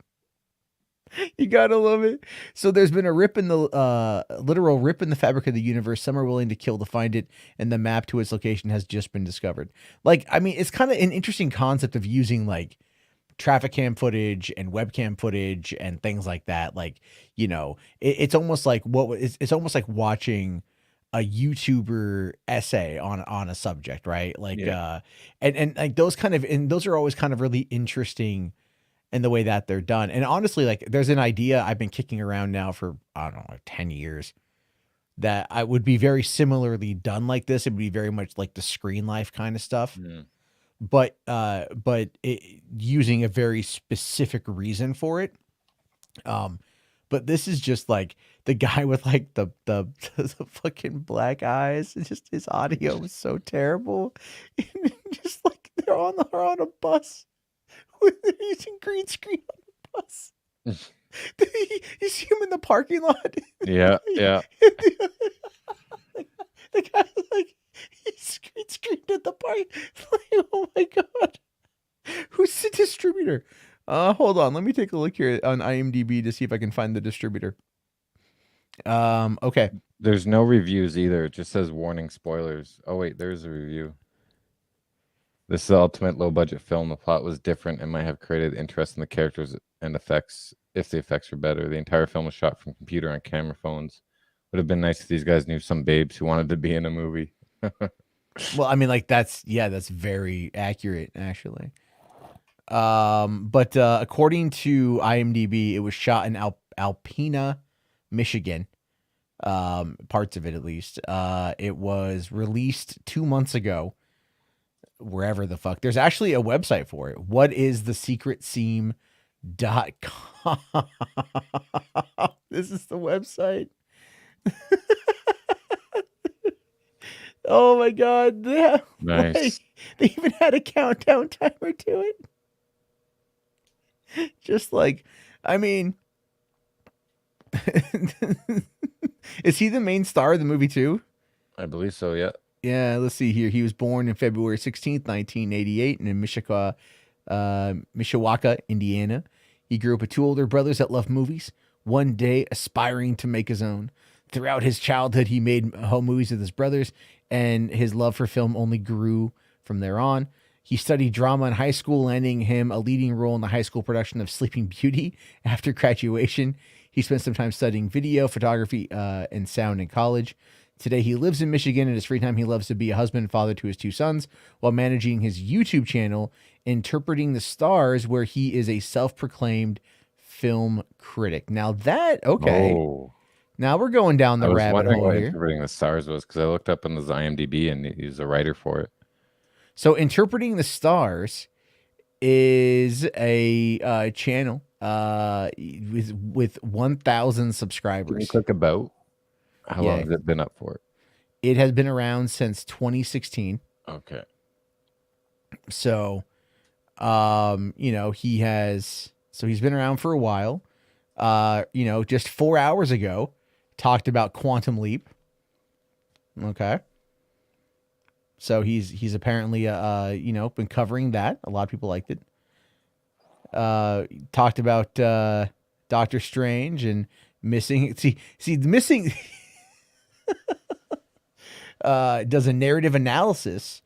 You gotta love it. So there's been a rip in the literal rip in the fabric of the universe. Some are willing to kill to find it, and the map to its location has just been discovered. Like, I mean, it's kind of an interesting concept of using like traffic cam footage and webcam footage and things like that. Like, you know, it's almost like it's almost like watching a YouTuber essay on a subject, right? Like, and like those are always kind of really interesting in the way that they're done. And honestly, like there's an idea I've been kicking around now for, I don't know, like 10 years that I would be very similarly done like this. It would be very much like the Screen Life kind of stuff. But using a very specific reason for it. But this is just like the guy with like the fucking black eyes. It's just his audio was so terrible. And just like they're on a bus. They're using green screen on the bus. You see him in the parking lot. Yeah. The guy's like, he's green screened at the park. Like, oh my god, who's the distributor? Hold on, let me take a look here on IMDb to see if I can find the distributor. Okay. There's no reviews either. It just says warning spoilers. Oh wait, there's a review. This is the ultimate low-budget film. The plot was different and might have created interest in the characters and effects if the effects were better. The entire film was shot from computer on camera phones. Would have been nice if these guys knew some babes who wanted to be in a movie. Well, I mean, like that's very accurate, actually. But according to IMDb, it was shot in Alpena, Michigan. Parts of it, at least. It was released 2 months ago. Wherever the fuck. There's actually a website for it. Whatisthesecretseam.com. This is the website. Oh my god. Nice. Like, they even had a countdown timer to it. Just like, I mean, is he the main star of the movie too? I believe so, yeah. Yeah, let's see here. He was born in February 16th, 1988 in Mishawaka, Indiana. He grew up with two older brothers that loved movies, one day aspiring to make his own. Throughout his childhood, he made home movies with his brothers, and his love for film only grew from there on. He studied drama in high school, landing him a leading role in the high school production of Sleeping Beauty. After graduation, he spent some time studying video, photography, and sound in college. Today, he lives in Michigan. In his free time, he loves to be a husband and father to his two sons while managing his YouTube channel, Interpreting the Stars, where he is a self-proclaimed film critic. Now that, okay. Oh. Now we're going down the rabbit hole what here. Interpreting the Stars was, because I looked up on his IMDb and he's a writer for it. So Interpreting the Stars is a channel with 1,000 subscribers. Can you click about? How long has it been up for? It has been around since 2016. Okay. So, you know, he's been around for a while. You know, just 4 hours ago, talked about Quantum Leap. Okay. So he's apparently, you know, been covering that. A lot of people liked it. Talked about Doctor Strange and missing. See, the missing. does a narrative analysis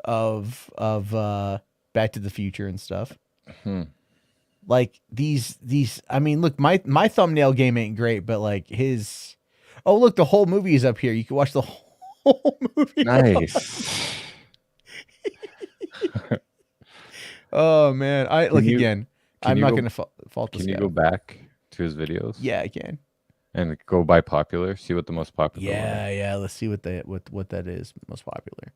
of Back to the Future and stuff. Like these I mean, look, my thumbnail game ain't great, but like his, oh look, the whole movie is up here. You can watch the whole movie. Nice. Oh man, I look you- again. I'm not gonna fault this Can you guy. go back to his videos? Yeah, I can. And go by popular. See what the most popular. one is. Yeah. Let's see what that is most popular.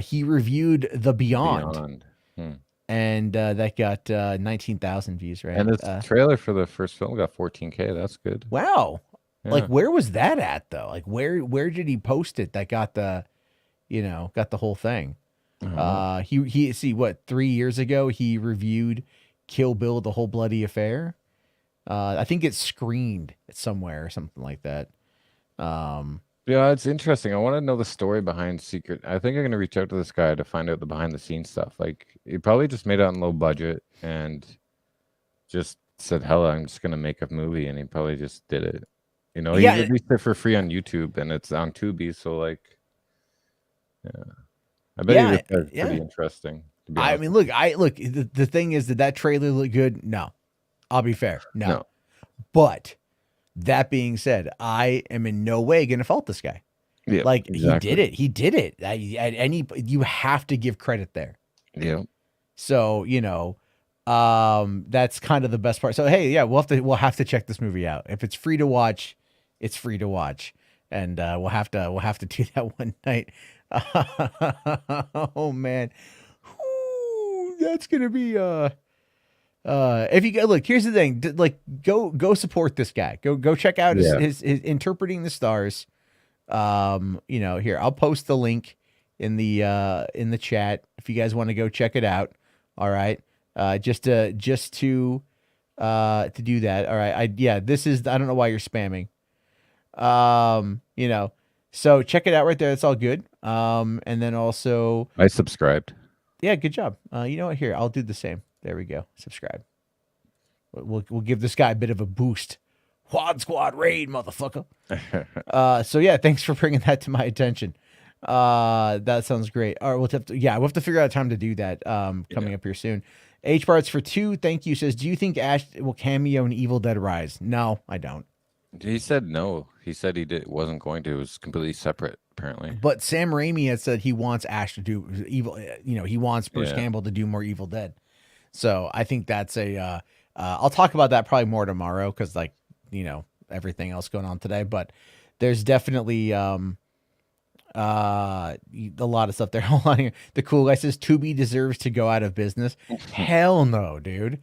He reviewed The Beyond. And that got 19,000 views, right? And this trailer for the first film got 14K. That's good. Wow. Yeah. Like, where was that at though? Like, where did he post it? That got the whole thing. He see what 3 years ago he reviewed Kill Bill: The Whole Bloody Affair. I think it's screened somewhere or something like that. Yeah, it's interesting. I want to know the story behind Secret. I think I'm gonna reach out to this guy to find out the behind the scenes stuff. Like, he probably just made it on low budget and just said, "Hell, I'm just gonna make a movie," and he probably just did it. You know, he released it for free on YouTube, and it's on Tubi. So, like, yeah, I bet it's pretty interesting. To be I honest. mean, look. The thing is that trailer looked good. No, I'll be fair. No. But that being said, I am in no way going to fault this guy. Yeah, like exactly. he did it. You have to give credit there. Yeah. So, that's kind of the best part. So, hey, yeah, we'll have to check this movie out. If it's free to watch, it's free to watch. And we'll have to do that one night. Oh man. Ooh, that's going to be if you go, look, here's the thing, like go support this guy. Go check out his Interpreting the Stars. Here, I'll post the link in the chat if you guys want to go check it out. All right. Just to do that. All right. This is, I don't know why you're spamming. So check it out right there. It's all good. And then also I subscribed. Yeah, good job. You know what? Here, I'll do the same. There we go. Subscribe. We'll give this guy a bit of a boost. HWAD Squad raid, motherfucker. So yeah, thanks for bringing that to my attention. That sounds great. All right, we'll have to figure out a time to do that. Coming up here soon. H Parts for 2. Thank you. Says, do you think Ash will cameo in Evil Dead Rise? No, I don't. He said no. He said wasn't going to. It was completely separate, apparently. But Sam Raimi had said he wants Ash to do evil. He wants Bruce Campbell to do more Evil Dead. So I think that's a. I'll talk about that probably more tomorrow because, everything else going on today. But there's definitely a lot of stuff there. Hold on here. The cool guy says Tubi deserves to go out of business. Hell no, dude.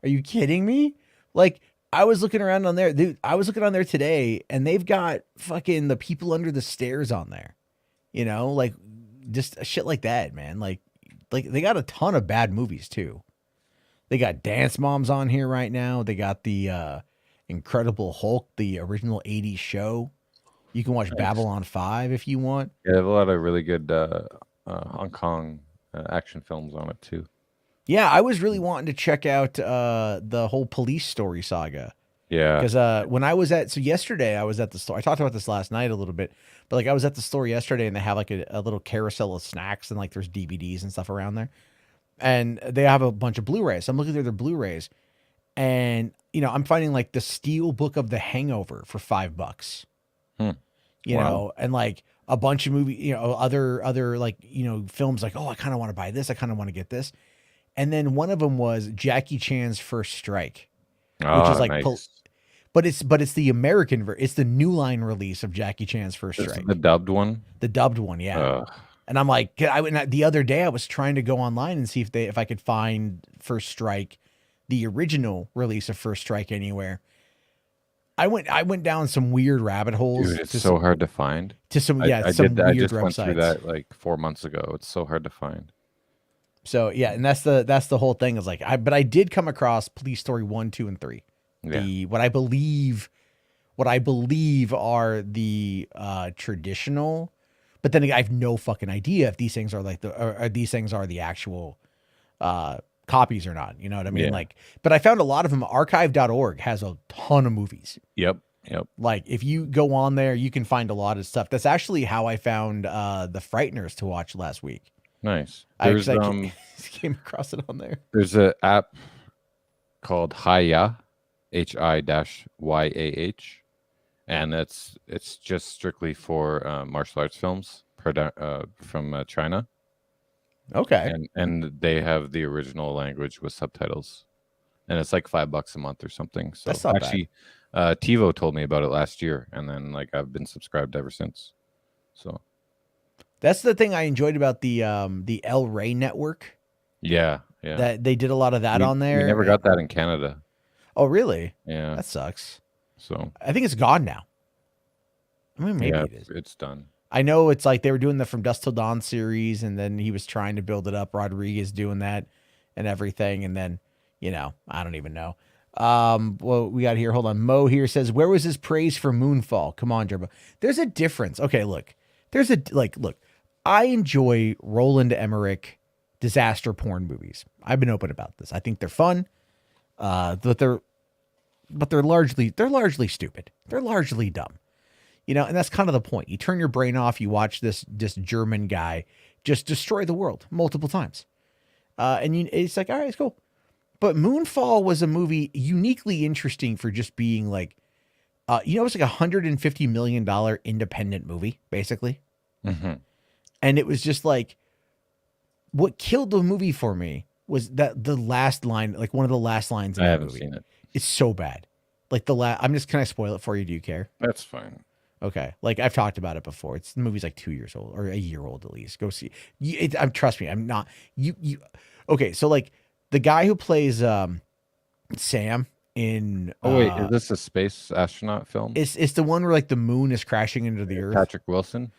Are you kidding me? Like, I was looking around on there, dude. I was looking on there today, and they've got fucking The People Under the Stairs on there. Like just shit like that, man. Like they got a ton of bad movies too. They got Dance Moms on here right now. They got the Incredible Hulk, the original 80s show. You can watch Babylon 5 if you want. Yeah, they have a lot of really good Hong Kong action films on it too. Yeah, I was really wanting to check out the whole Police Story saga. Yeah. Because yesterday I was at the store. I talked about this last night a little bit, but I was at the store yesterday and they have like a little carousel of snacks and there's DVDs and stuff around there. And they have a bunch of Blu-rays. So I'm looking through their Blu-rays and, I'm finding like the Steel Book of the Hangover for $5. You know, and like a bunch of movies, other films like, oh, I kind of want to buy this. I kind of want to get this. And then one of them was Jackie Chan's First Strike, which is like, nice. but it's the American it's the New Line release of Jackie Chan's First Strike. The dubbed one? The dubbed one, yeah. And I'm like, the other day I was trying to go online and see if I could find First Strike, the original release of First Strike anywhere. I went down some weird rabbit holes. Dude, it's so hard to find. To some I weird just websites. went through that like 4 months ago. It's so hard to find. So yeah, and that's the whole thing is like but I did come across Police Story 1, 2, and 3. Yeah. What I believe are the traditional, but then I have no fucking idea if these things are like these things are the actual copies or not. You know what I mean? Yeah. Like, but I found a lot of them. Archive.org has a ton of movies. Yep. Yep. Like if you go on there, you can find a lot of stuff. That's actually how I found The Frighteners to watch last week. Nice. I There's came across it on there. there's an app called HIYAH, HI-YAH, and it's just strictly for martial arts films from China. Okay. And they have the original language with subtitles, and it's like $5 a month or something. So That's not actually, TiVo told me about it last year, and then like I've been subscribed ever since. So That's the thing I enjoyed about the El Rey network. yeah. That they did a lot of that on there. We never got that in Canada. Oh, really? Yeah. That sucks. So I think it's gone now. I mean, maybe it is. It's done. I know it's like they were doing the From Dusk Till Dawn series, and then he was trying to build it up. Rodriguez doing that and everything, and then I don't even know. Well, we got here. Hold on. Mo here says, "Where was his praise for Moonfall?" Come on, Jerba. There's a difference. Okay, look. Look. I enjoy Roland Emmerich disaster porn movies. I've been open about this. I think they're fun, but they're largely stupid. They're largely dumb. And that's kind of the point. You turn your brain off, you watch this German guy just destroy the world multiple times. It's like, all right, it's cool. But Moonfall was a movie uniquely interesting for just being like, it's like $150 million independent movie, basically. Mm-hmm. And it was just like, what killed the movie for me was that the last line, like one of the last lines in the movie. I haven't seen it. It's so bad. Like can I spoil it for you? Do you care? That's fine. Okay. Like I've talked about it before. The movie's like 2 years old or a year old at least. Go see it. Trust me. I'm not you. Okay. So like the guy who plays Sam in Oh wait, is this a space astronaut film? It's the one where like the moon is crashing into the earth. Patrick Wilson,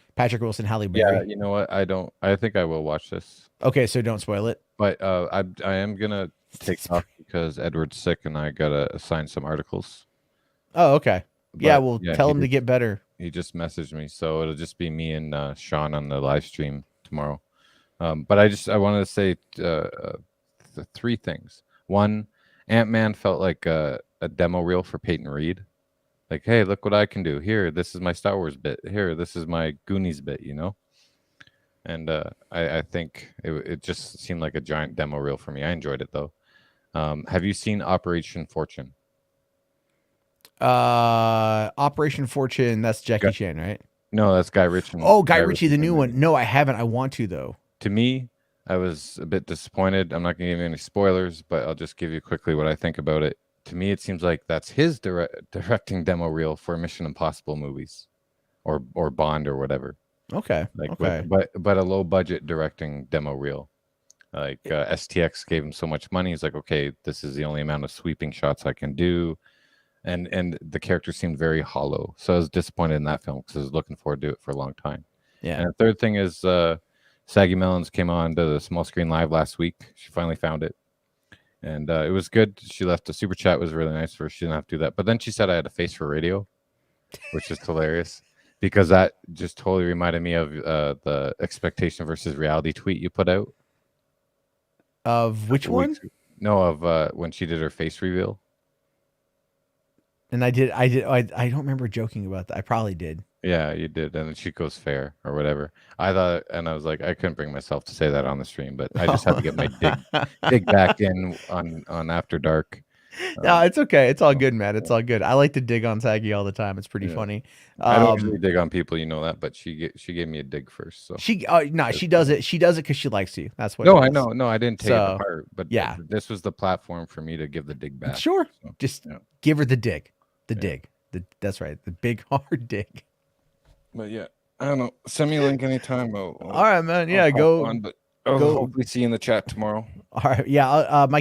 Halle Berry. Yeah, you know what? I think I will watch this. Okay, so don't spoil it. But I am gonna take off because Edward's sick and I gotta assign some articles. Oh, okay. But, tell him to get better. He just messaged me, so it'll just be me and Sean on the live stream tomorrow. But I wanted to say three things. One, Ant-Man felt like a demo reel for Peyton Reed. Like, hey, look what I can do. Here, this is my Star Wars bit. Here, this is my Goonies bit, And I think it just seemed like a giant demo reel for me. I enjoyed it, though. Have you seen Operation Fortune? Operation Fortune, that's Jackie Chan, right? No, that's Guy Ritchie. Oh, Guy Ritchie, the new one. No, I haven't. I want to, though. To me, I was a bit disappointed. I'm not going to give you any spoilers, but I'll just give you quickly what I think about it. To me, it seems like that's his directing demo reel for Mission Impossible movies, or Bond or whatever. Okay. Okay. But a low budget directing demo reel. Like STX gave him so much money. He's like, okay, this is the only amount of sweeping shots I can do. And the character seemed very hollow. So I was disappointed in that film because I was looking forward to it for a long time. Yeah. And the third thing is Saggy Melons came on to the Small Screen Live last week. She finally found it. And it was good. She left a super chat. It was really nice for her. She didn't have to do that. But then she said I had a face for radio, which is hilarious. Because that just totally reminded me of the expectation versus reality tweet you put out. Of which one? No, of when she did her face reveal. And I don't remember joking about that. I probably did. Yeah, you did. And then she goes fair or whatever. I thought, and I was like, I couldn't bring myself to say that on the stream, but I just had to get my dig back in on After Dark. No, it's okay. It's all good, man. It's all good. I like to dig on Saggy all the time. It's pretty funny. I don't usually dig on people, you know that, but she gave me a dig first. So she does it. She does it because she likes you. That's what. No, I know. No, I didn't take it apart. But yeah, this was the platform for me to give the dig back. Sure, so, just give her the dig. The dig. That's right. The big hard dig. But yeah, I don't know. Send me a link anytime. All right, man. Yeah, go. I'll hopefully see you in the chat tomorrow. All right. Yeah. My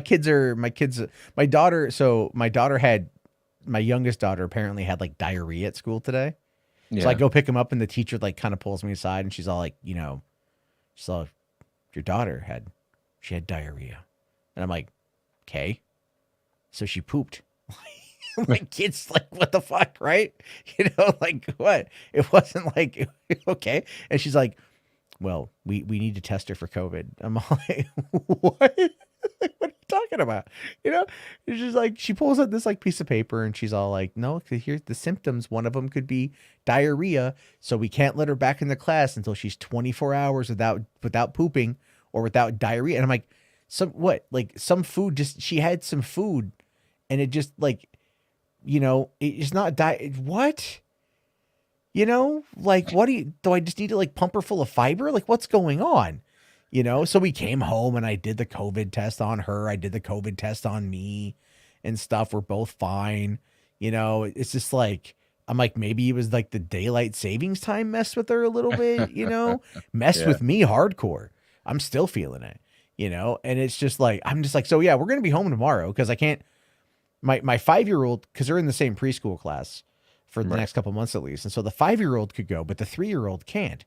daughter. So my youngest daughter apparently had like diarrhea at school today. Yeah. So I go pick him up and the teacher like kind of pulls me aside and she's all like, she's all, your daughter had diarrhea. And I'm like, okay. So she pooped. My kid's like, what the fuck, right? Like what? It wasn't like, okay. And she's like, well, we need to test her for COVID. I'm like, what? What are you talking talking about? You know, it's just like she pulls out this like piece of paper and she's all like, no, here's the symptoms. One of them could be diarrhea. So we can't let her back in the class until she's 24 hours without pooping or without diarrhea. And I'm like, some food, just, she had some food and it just like, you know, it's not what? You know, like, what do I just need to like pump her full of fiber? Like, what's going on? You know, so we came home and I did the COVID test on her. I did the COVID test on me and stuff. We're both fine. You know, it's just like, I'm like, maybe it was like the daylight savings time messed with her a little bit, you know, messed with me hardcore. I'm still feeling it, you know, and it's just like, I'm just like, so yeah, we're going to be home tomorrow because I can't, my 5-year-old, because they're in the same preschool class for the next couple months at least. And so the 5-year-old could go, but the 3-year-old can't.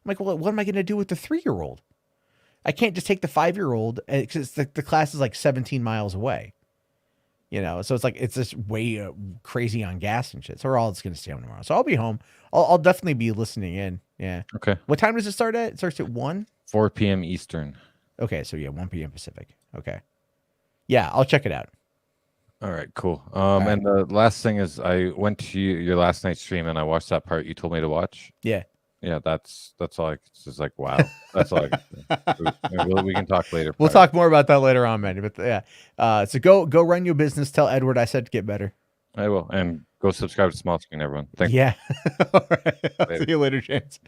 I'm like, well, what am I going to do with the 3-year-old? I can't just take the 5-year-old because the class is like 17 miles away, you know? So it's like, it's just way crazy on gas and shit. So we're all just going to stay home tomorrow. So I'll be home. I'll definitely be listening in. Yeah. Okay. What time does it start at? It starts at 1? 4 p.m. Eastern. Okay. So yeah, 1 p.m. Pacific. Okay. Yeah. I'll check it out. All right, cool. And the last thing is I went to your last night's stream and I watched that part you told me to watch. Yeah. Yeah, that's all. It's just like, wow. That's all I can say. We can talk later. We'll talk more about that later on, man. But yeah. So go run your business. Tell Edward I said to get better. I will. And go subscribe to Small Screen, everyone. Thank you. Yeah. All right. I'll see you later, James.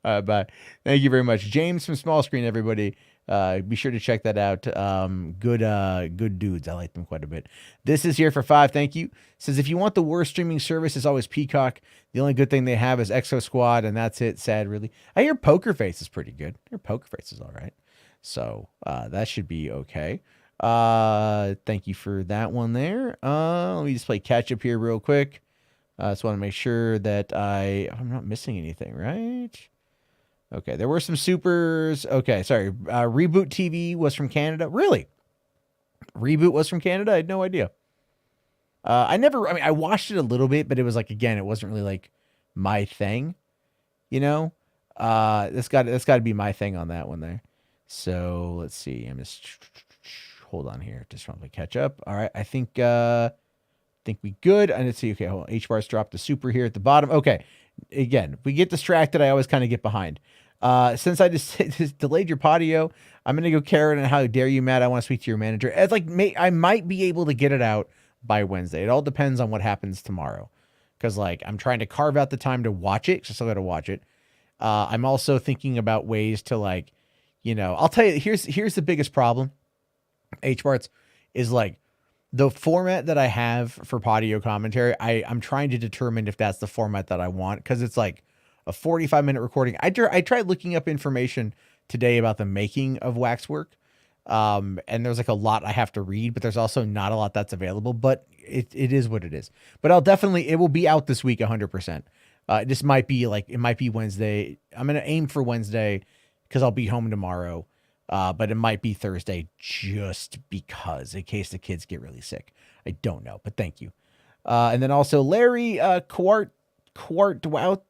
Bye. Bye. Thank you very much. James from Small Screen, everybody. Be sure to check that out. Good dudes. I like them quite a bit. This is here for 5. Thank you. Says, if you want the worst streaming service, it's always Peacock. The only good thing they have is Exo Squad, and that's it. Sad, really. I hear Poker Face is pretty good. I hear Poker Face is all right. So that should be okay. Thank you for that one there. Let me just play catch up here real quick. Just want to make sure that I'm not missing anything, right? Okay, there were some supers. Okay, sorry. Reboot TV was from Canada. Really? Reboot was from Canada? I had no idea. I watched it a little bit, but it was like, again, it wasn't really like my thing, you know? That's got to be my thing on that one there. So let's see. I'm just hold on here. Just want to catch up. All right. I think we good. And let's see. Okay, hold on. HBAR's dropped the super here at the bottom. Okay. Again, if we get distracted, I always kind of get behind. Since I just delayed your patio, I'm going to go Karen and how dare you, Matt? I want to speak to your manager. It's like, I might be able to get it out by Wednesday. It all depends on what happens tomorrow. Because like, I'm trying to carve out the time to watch it. So I still got to watch it. I'm also thinking about ways to like, you know, I'll tell you, here's the biggest problem. HBarts is like the format that I have for patio commentary. I'm trying to determine if that's the format that I want. Cause it's like a 45-minute recording. I tried looking up information today about the making of Waxwork. And there's like a lot I have to read, but there's also not a lot that's available, but it is what it is. But it will be out this week 100%. This might be like, it might be Wednesday. I'm going to aim for Wednesday because I'll be home tomorrow. But it might be Thursday just because in case the kids get really sick. I don't know, but thank you. And then also Larry Cartowitz.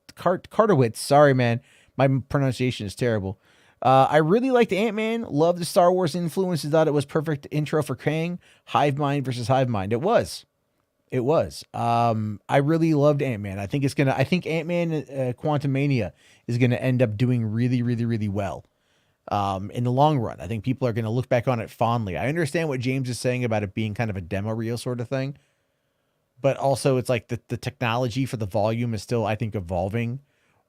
Sorry, man. My pronunciation is terrible. I really liked Ant-Man. Loved the Star Wars influences. Thought it was perfect intro for Kang. Hive Mind versus Hive Mind. It was. I really loved Ant-Man. I think Ant-Man Quantumania is going to end up doing really, really, really well. In the long run, I think people are going to look back on it fondly. I understand what James is saying about it being kind of a demo reel sort of thing, but also it's like the technology for the volume is still, I think, evolving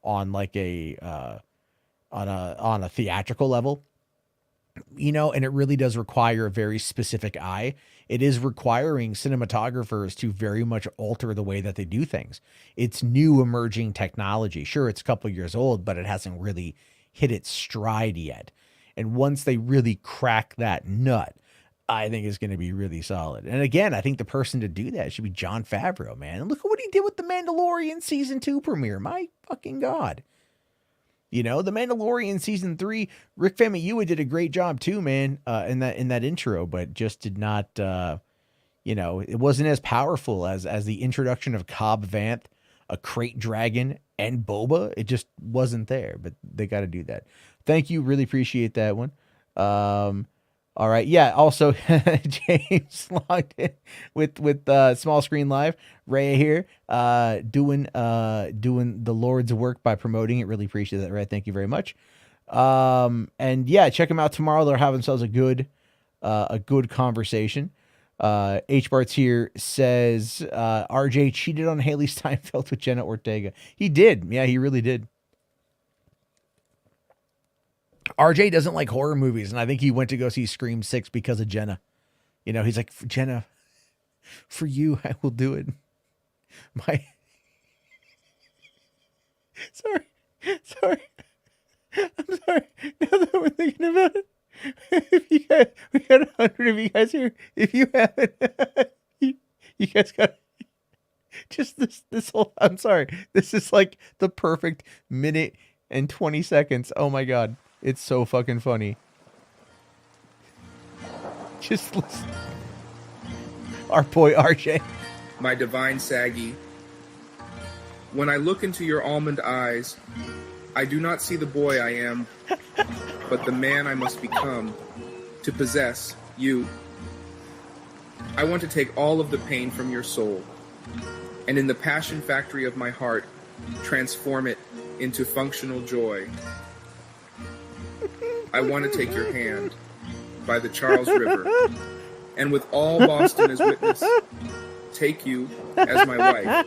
on like on a theatrical level, you know, and it really does require a very specific eye. It is requiring cinematographers to very much alter the way that they do things. It's new emerging technology. Sure, it's a couple years old, but it hasn't really hit its stride yet. And once they really crack that nut, I think it's going to be really solid. And again, I think the person to do that should be Jon Favreau, man. And look at what he did with The Mandalorian Season 2 premiere. My fucking God. You know, The Mandalorian Season 3, Rick Famuyiwa did a great job too, man, in that intro, but just did not, you know, it wasn't as powerful as the introduction of Cobb Vanth, a Crate Dragon, and Boba. It just wasn't there, but they got to do that. Thank you. Really appreciate that one. All right. Yeah. Also, James logged in with Small Screen Live. Ray here, doing the Lord's work by promoting it. Really appreciate that, Ray. Thank you very much. And yeah, check them out tomorrow. They'll have themselves a good conversation. H Bart's here says RJ cheated on Haley Steinfeld with Jenna Ortega. He did. Yeah, he really did. RJ doesn't like horror movies, and I think he went to go see Scream 6 because of Jenna. You know, he's like, Jenna, for you, I will do it. Sorry. I'm sorry. Now that we're thinking about it, we got 100 of you guys here. If you haven't, you guys got just this whole. I'm sorry. This is like the perfect minute and 20 seconds. Oh my god. It's so fucking funny. Just listen. Our boy RJ. My divine Saggy, when I look into your almond eyes, I do not see the boy I am, but the man I must become to possess you. I want to take all of the pain from your soul, and in the passion factory of my heart, transform it into functional joy. I want to take your hand by the Charles River, and with all Boston as witness, take you as my wife.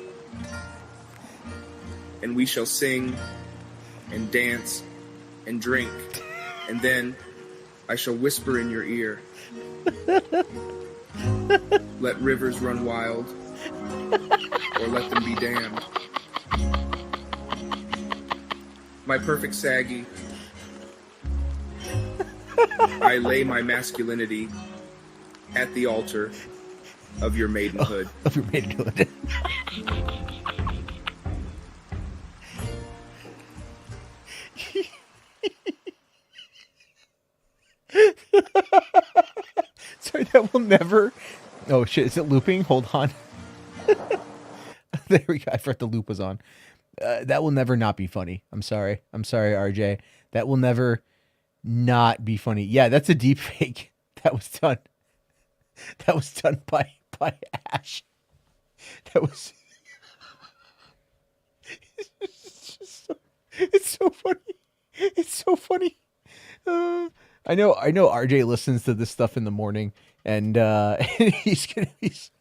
And we shall sing and dance and drink, and then I shall whisper in your ear. Let rivers run wild, or let them be damned. My perfect Saggy, I lay my masculinity at the altar of your maidenhood. Of your maidenhood. Sorry, that will never. Oh shit! Is it looping? Hold on. There we go. I forgot the loop was on. That will never not be funny. I'm sorry, RJ. That will never not be funny. Yeah, that's a deep fake. That was done by Ash. That was. It's so funny. It's so funny. I know RJ listens to this stuff in the morning, and he's gonna be so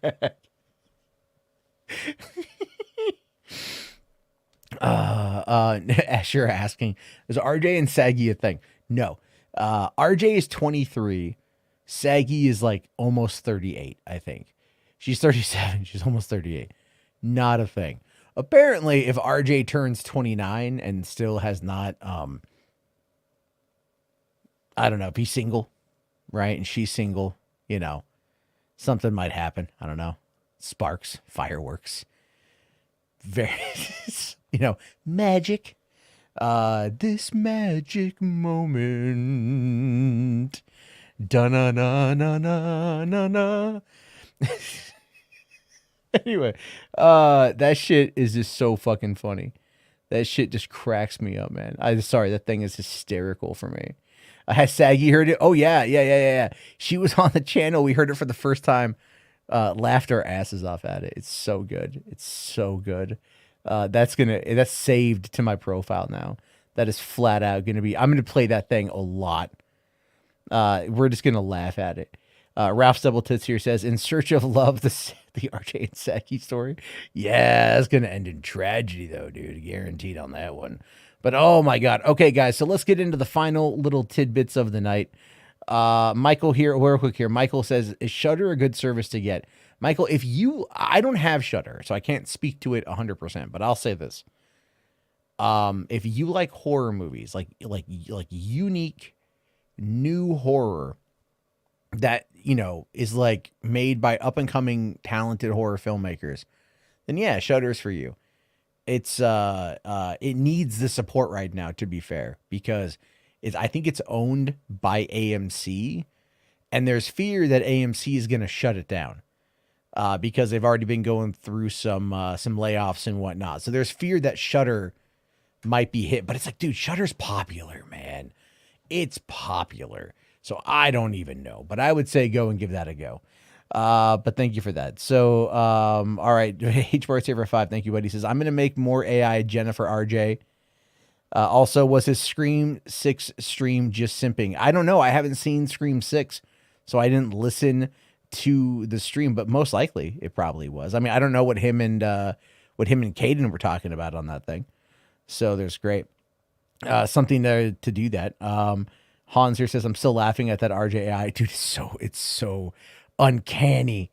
mad. Asher asking, is RJ and Saggy a thing? No. RJ is 23. Saggy is like almost 38, I think. She's 37. She's almost 38. Not a thing. Apparently, if RJ turns 29 and still has not, I don't know, if he's single, right? And she's single, you know, something might happen. I don't know. Sparks, fireworks. Very, you know, magic. This magic moment. Da-na-na-na-na-na-na. Anyway, that shit is just so fucking funny. That shit just cracks me up, man. I'm sorry, that thing is hysterical for me. Has Saggy heard it? Oh, yeah. She was on the channel. We heard it for the first time. Laughed our asses off at it. It's so good. It's so good. That's saved to my profile now. That is flat out going to be, I'm going to play that thing a lot. We're just going to laugh at it. Ralph's Double Tits here says, in search of love, the RJ and Saki story. Yeah, it's going to end in tragedy, though, dude. Guaranteed on that one. But, oh, my God. Okay, guys, so let's get into the final little tidbits of the night. Michael here, real quick here. Michael says, is Shudder a good service to get? Michael, I don't have Shudder, so I can't speak to it 100%, but I'll say this. If you like horror movies, like unique, new horror that, you know, is like made by up and coming talented horror filmmakers, then yeah, Shudder's for you. It's it needs the support right now, to be fair, because I think it's owned by AMC, and there's fear that AMC is going to shut it down because they've already been going through some layoffs and whatnot. So there's fear that Shudder might be hit, but it's like, dude, Shudder's popular, man. It's popular. So I don't even know, but I would say go and give that a go. But thank you for that. So, all right. H bar saver 5. Thank you, buddy. He says, I'm going to make more AI Jennifer RJ. Also, was his Scream 6 stream just simping? I don't know. I haven't seen Scream 6, so I didn't listen to the stream, but most likely it probably was. I mean, I don't know what him and Caden were talking about on that thing. So there's great. Something there to do that. Hans here says, I'm still laughing at that RJI. Dude, it's so uncanny.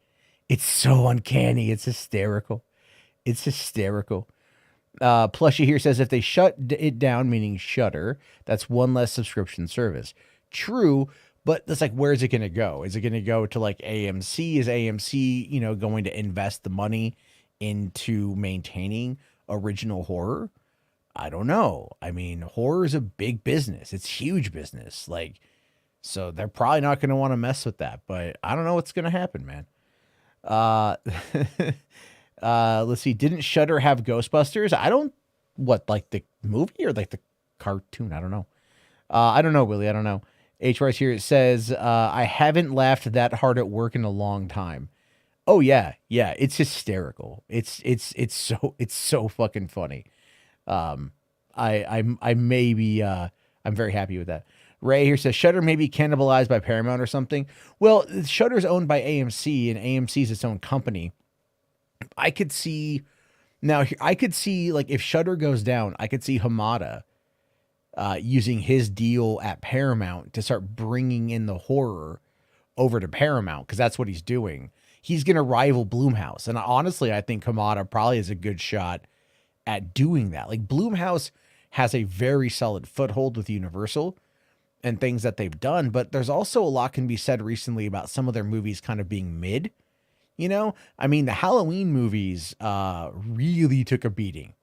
It's so uncanny. It's hysterical. It's hysterical. Plushy here says, if they shut it down, meaning Shutter, that's one less subscription service. True, but that's like, where's it going to go? Is it going to go to like AMC? Is AMC, going to invest the money into maintaining original horror? I don't know. I mean, horror is a big business. It's huge business. Like, so they're probably not going to want to mess with that, but I don't know what's going to happen, man. Let's see. Didn't Shudder have Ghostbusters? Like the movie or like the cartoon? I don't know. I don't know, Willie. I don't know. H. Rice here, it says, I haven't laughed that hard at work in a long time. Oh yeah. Yeah. It's hysterical. It's so fucking funny. I'm very happy with that. Ray here says Shudder may be cannibalized by Paramount or something. Well, Shudder's owned by AMC and AMC is its own company. I could see like if Shudder goes down, I could see Hamada using his deal at Paramount to start bringing in the horror over to Paramount, because that's what he's doing. He's going to rival Blumhouse. And honestly, I think Hamada probably has a good shot at doing that. Like, Blumhouse has a very solid foothold with Universal and things that they've done, but there's also a lot can be said recently about some of their movies kind of being mid. I mean, the Halloween movies really took a beating.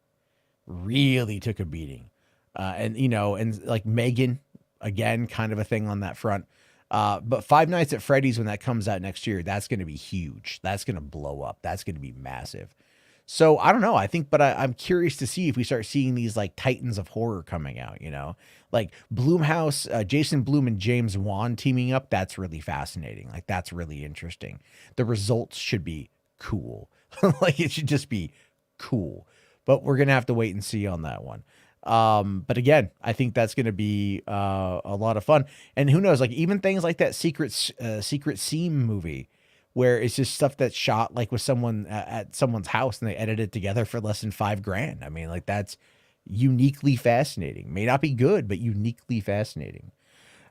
And like Megan, again, kind of a thing on that front. But Five Nights at Freddy's, when that comes out next year, that's going to be huge. That's going to blow up. That's going to be massive. So I don't know. But I'm curious to see if we start seeing these like titans of horror coming out, like Blumhouse, Jason Blum and James Wan teaming up. That's really fascinating. Like, that's really interesting. The results should be cool. Like, it should just be cool, but we're going to have to wait and see on that one. But again, I think that's going to be a lot of fun. And who knows, like even things like that Secret Seam movie, where it's just stuff that's shot like with someone at someone's house and they edit it together for less than $5,000. I mean, like, that's uniquely fascinating. May not be good, but uniquely fascinating.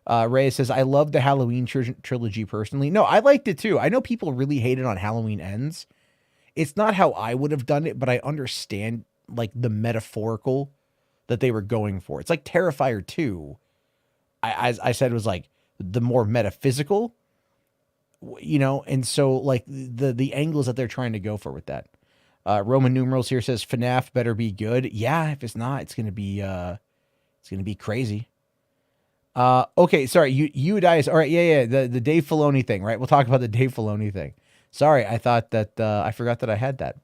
Ray says, I love the Halloween trilogy personally. No, I liked it too. I know people really hated on Halloween Ends. It's not how I would have done it, but I understand like the metaphorical that they were going for. It's like Terrifier 2. As I said, was like the more metaphysical, and so like the angles that they're trying to go for with that. Roman numerals here says FNAF better be good. Yeah, if it's not, it's gonna be crazy. Okay, sorry, you guys. All right, yeah. The Dave Filoni thing, right? We'll talk about the Dave Filoni thing. Sorry, I thought that I forgot that I had that.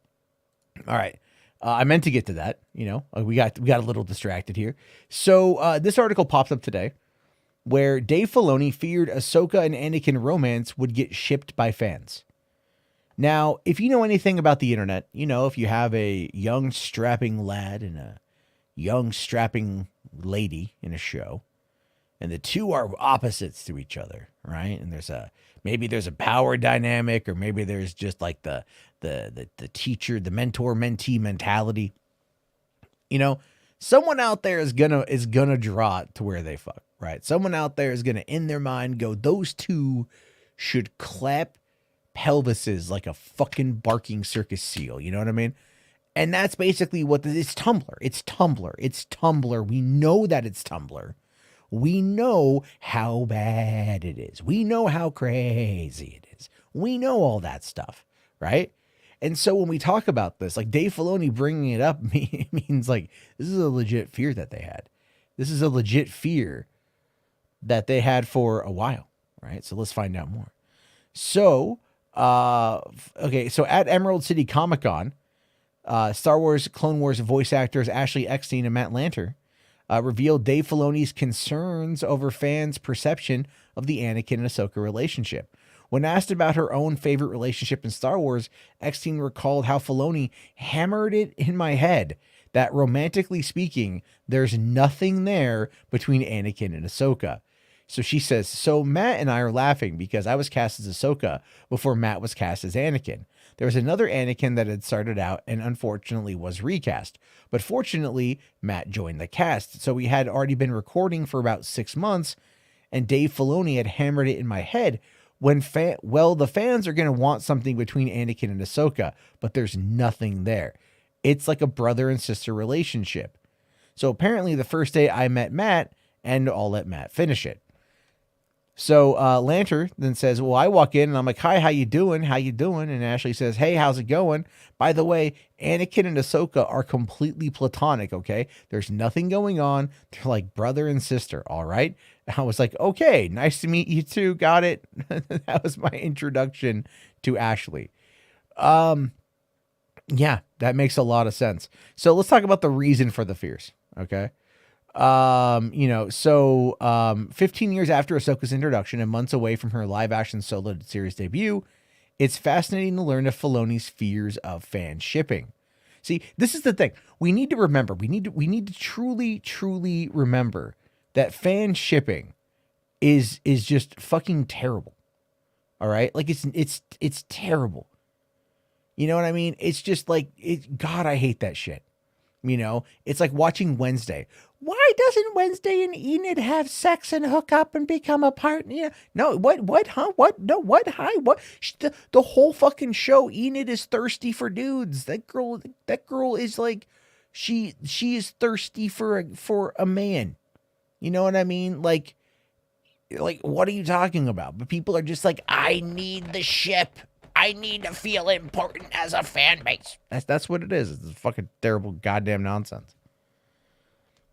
All right. I meant to get to that, we got a little distracted here. So this article pops up today where Dave Filoni feared Ahsoka and Anakin romance would get shipped by fans. Now, if you know anything about the internet, if you have a young strapping lad and a young strapping lady in a show, and the two are opposites to each other, right? And maybe there's a power dynamic, or maybe there's just like the teacher, the mentor mentee mentality. Someone out there is gonna draw it to where they fuck, right? Someone out there is gonna, in their mind, go, those two should clap pelvises like a fucking barking circus seal. You know what I mean? And that's basically what it's Tumblr. It's Tumblr. We know that it's Tumblr. We know how bad it is. We know how crazy it is. We know all that stuff, right? And so when we talk about this, like Dave Filoni bringing it up means like this is a legit fear that they had. This is a legit fear that they had for a while, right? So let's find out more. So, okay, so at Emerald City Comic Con, Star Wars Clone Wars voice actors Ashley Eckstein and Matt Lanter revealed Dave Filoni's concerns over fans' perception of the Anakin and Ahsoka relationship. When asked about her own favorite relationship in Star Wars, X-Teen recalled how Filoni hammered it in my head that romantically speaking, there's nothing there between Anakin and Ahsoka. So she says, so Matt and I are laughing because I was cast as Ahsoka before Matt was cast as Anakin. There was another Anakin that had started out and unfortunately was recast. But fortunately, Matt joined the cast. So we had already been recording for about 6 months and Dave Filoni had hammered it in my head when the fans are going to want something between Anakin and Ahsoka, but there's nothing there. It's like a brother and sister relationship. So apparently the first day I met Matt, and I'll let Matt finish it. So Lanter then says, well, I walk in and I'm like, hi, how you doing? How you doing? And Ashley says, hey, how's it going? By the way, Anakin and Ahsoka are completely platonic, okay? There's nothing going on. They're like brother and sister, all right? I was like, okay, nice to meet you too. Got it. That was my introduction to Ashley. Yeah, that makes a lot of sense. So let's talk about the reason for the fears, okay? 15 years after Ahsoka's introduction and months away from her live action solo series debut, it's fascinating to learn of Filoni's fears of fan shipping. See, this is the thing. We need to remember, we need to truly remember that fan shipping is just fucking terrible. All right? Like it's terrible. You know what I mean? It's just like God, I hate that shit. You know, it's like watching Wednesday. Why doesn't Wednesday and Enid have sex and hook up and become a partner? Yeah. No, what, huh? What? No, what? Hi, what? The whole fucking show, Enid is thirsty for dudes. That girl is like, she is thirsty for a man. You know what I mean? Like, what are you talking about? But people are just like, I need the ship. I need to feel important as a fan base. That's what it is. It's fucking terrible goddamn nonsense.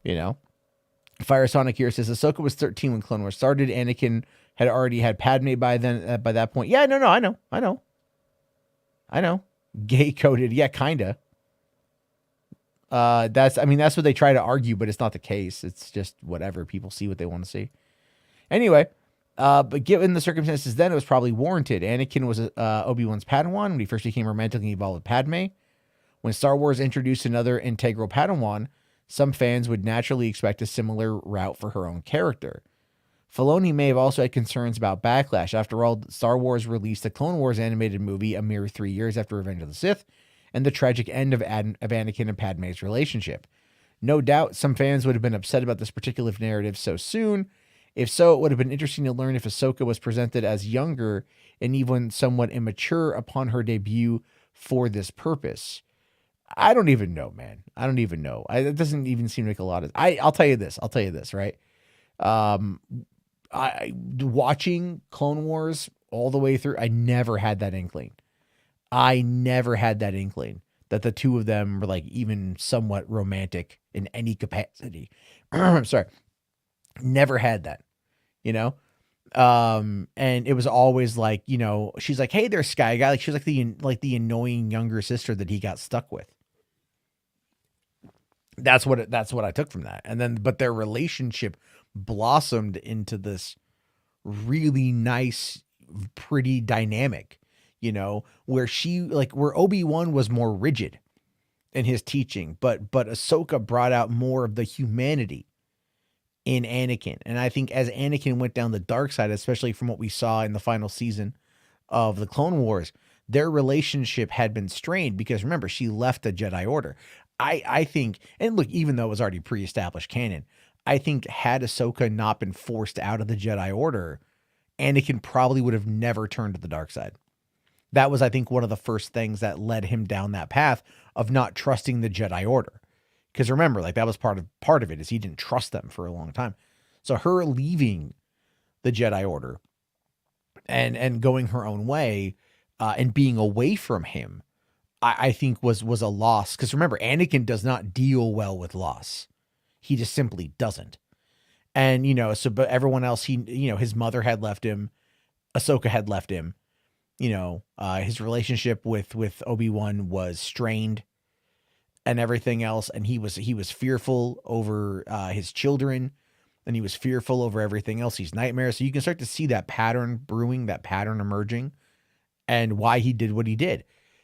You know? Fire Sonic here says Ahsoka was 13 when Clone Wars started. Anakin had already had Padme by that point. Yeah, no, I know. Gay coded. Yeah, kinda. That's what they try to argue, but it's not the case. It's just whatever. People see what they want to see. Anyway, but given the circumstances then, it was probably warranted. Anakin was Obi-Wan's Padawan when he first became romantically involved with Padme. When Star Wars introduced another integral Padawan, some fans would naturally expect a similar route for her own character. Filoni may have also had concerns about backlash. After all, Star Wars released a Clone Wars animated movie a mere 3 years after Revenge of the Sith and the tragic end of Anakin and Padme's relationship. No doubt some fans would have been upset about this particular narrative so soon. If so, it would have been interesting to learn if Ahsoka was presented as younger and even somewhat immature upon her debut for this purpose. I don't even know, man. I don't even know. It doesn't even seem like a lot of... I'll tell you this, right? Watching Clone Wars all the way through, I never had that inkling. That the two of them were like even somewhat romantic in any capacity. I'm sorry. Never had that, you know? And it was always like, you know, she's like, hey there, Sky Guy. Like she was like the annoying younger sister that he got stuck with. That's what I took from that. And then, but their relationship blossomed into this really nice, pretty dynamic, you know, where where Obi-Wan was more rigid in his teaching, but Ahsoka brought out more of the humanity in Anakin. And I think as Anakin went down the dark side, especially from what we saw in the final season of the Clone Wars, their relationship had been strained because remember, she left the Jedi Order. I think, and look, even though it was already pre-established canon, I think had Ahsoka not been forced out of the Jedi Order, Anakin probably would have never turned to the dark side. That was, I think, one of the first things that led him down that path of not trusting the Jedi Order. Because remember, like that was part of it is he didn't trust them for a long time. So her leaving the Jedi Order and going her own way and being away from him, I think was a loss. Because remember, Anakin does not deal well with loss. He just simply doesn't. And, you know, but everyone else, his mother had left him. Ahsoka had left him. You know, his relationship with Obi-Wan was strained. and everything else. And he was fearful over his children, and he was fearful over everything else. He's nightmares. So you can start to see that pattern brewing, that pattern emerging, and why he did what he did.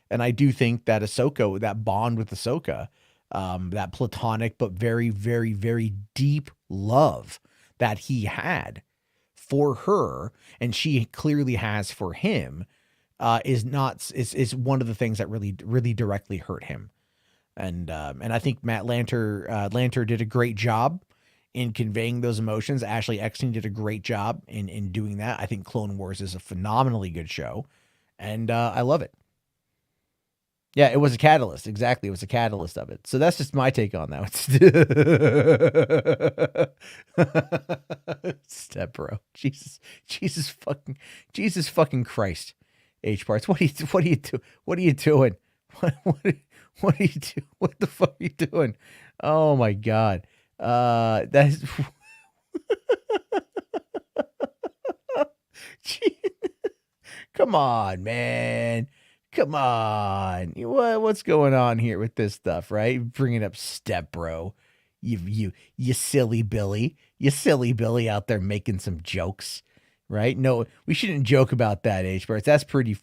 And I do think that Ahsoka, that bond with Ahsoka, that platonic but very, very, very deep love that he had for her, and she clearly has for him, is one of the things that really, really directly hurt him. And I think Matt Lanter did a great job in conveying those emotions. Ashley Eckstein did a great job in doing that. I think Clone Wars is a phenomenally good show, and I love it. Yeah, it was a catalyst. Exactly. It was a catalyst of it. So that's just my take on that. Step bro. Jesus fucking Christ. H parts. What are you doing? What are you doing? What the fuck are you doing? Oh my God. That's come on, man. Come on. What's going on here with this stuff, right? Bringing up Step Bro. You silly Billy. You silly Billy out there making some jokes, right? No, we shouldn't joke about that, H-Barts. That's pretty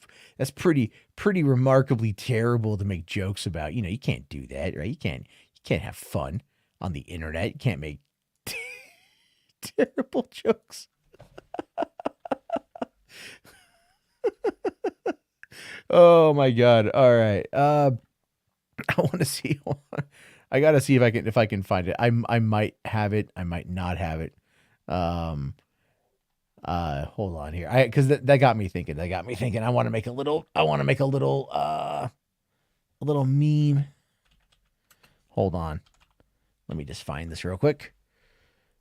remarkably terrible to make jokes about. You can't do that, right? You can't have fun on the internet. You can't make terrible jokes. Oh my God. All right. I want to see. I got to see if I can find it. I might have it. I might not have it. Hold on here. Cause that got me thinking. I want to make a little meme. Hold on. Let me just find this real quick.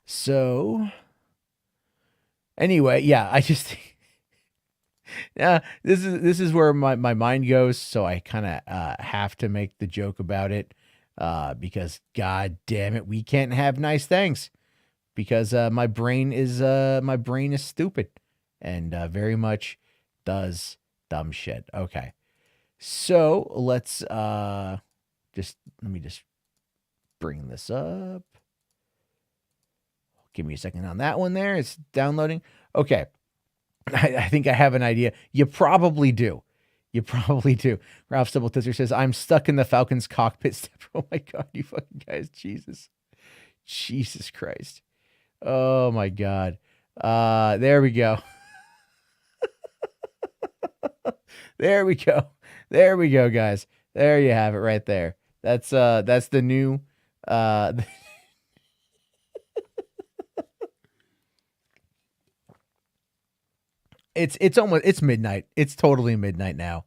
So anyway, yeah, I just yeah, this is where my mind goes, so I kind of have to make the joke about it, because God damn it, we can't have nice things, because my brain is stupid, and very much does dumb shit. Okay, so let me just bring this up. Give me a second on that one there. It's downloading. Okay. I think I have an idea. You probably do. Ralph Stubbletisser says, I'm stuck in the Falcon's cockpit. Oh my God, you fucking guys. Jesus Christ. Oh my God. There we go. There we go, guys. There you have it right there. That's the new, it's midnight. It's totally midnight now.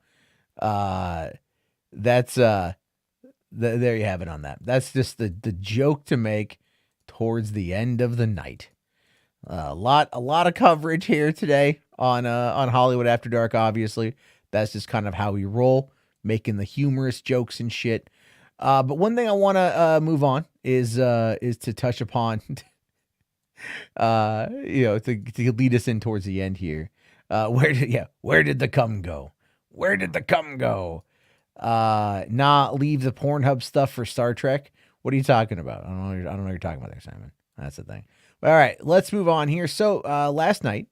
There you have it on that. That's just the joke to make towards the end of the night. A lot of coverage here today on Hollywood After Dark. Obviously, that's just kind of how we roll, making the humorous jokes and shit. But one thing I want to move on is to touch upon, to lead us in towards the end here. Where did the cum go? Where did the cum go? Not leave the Pornhub stuff for Star Trek. What are you talking about? I don't know what you're talking about there, Simon. That's the thing. All right, let's move on here. So last night,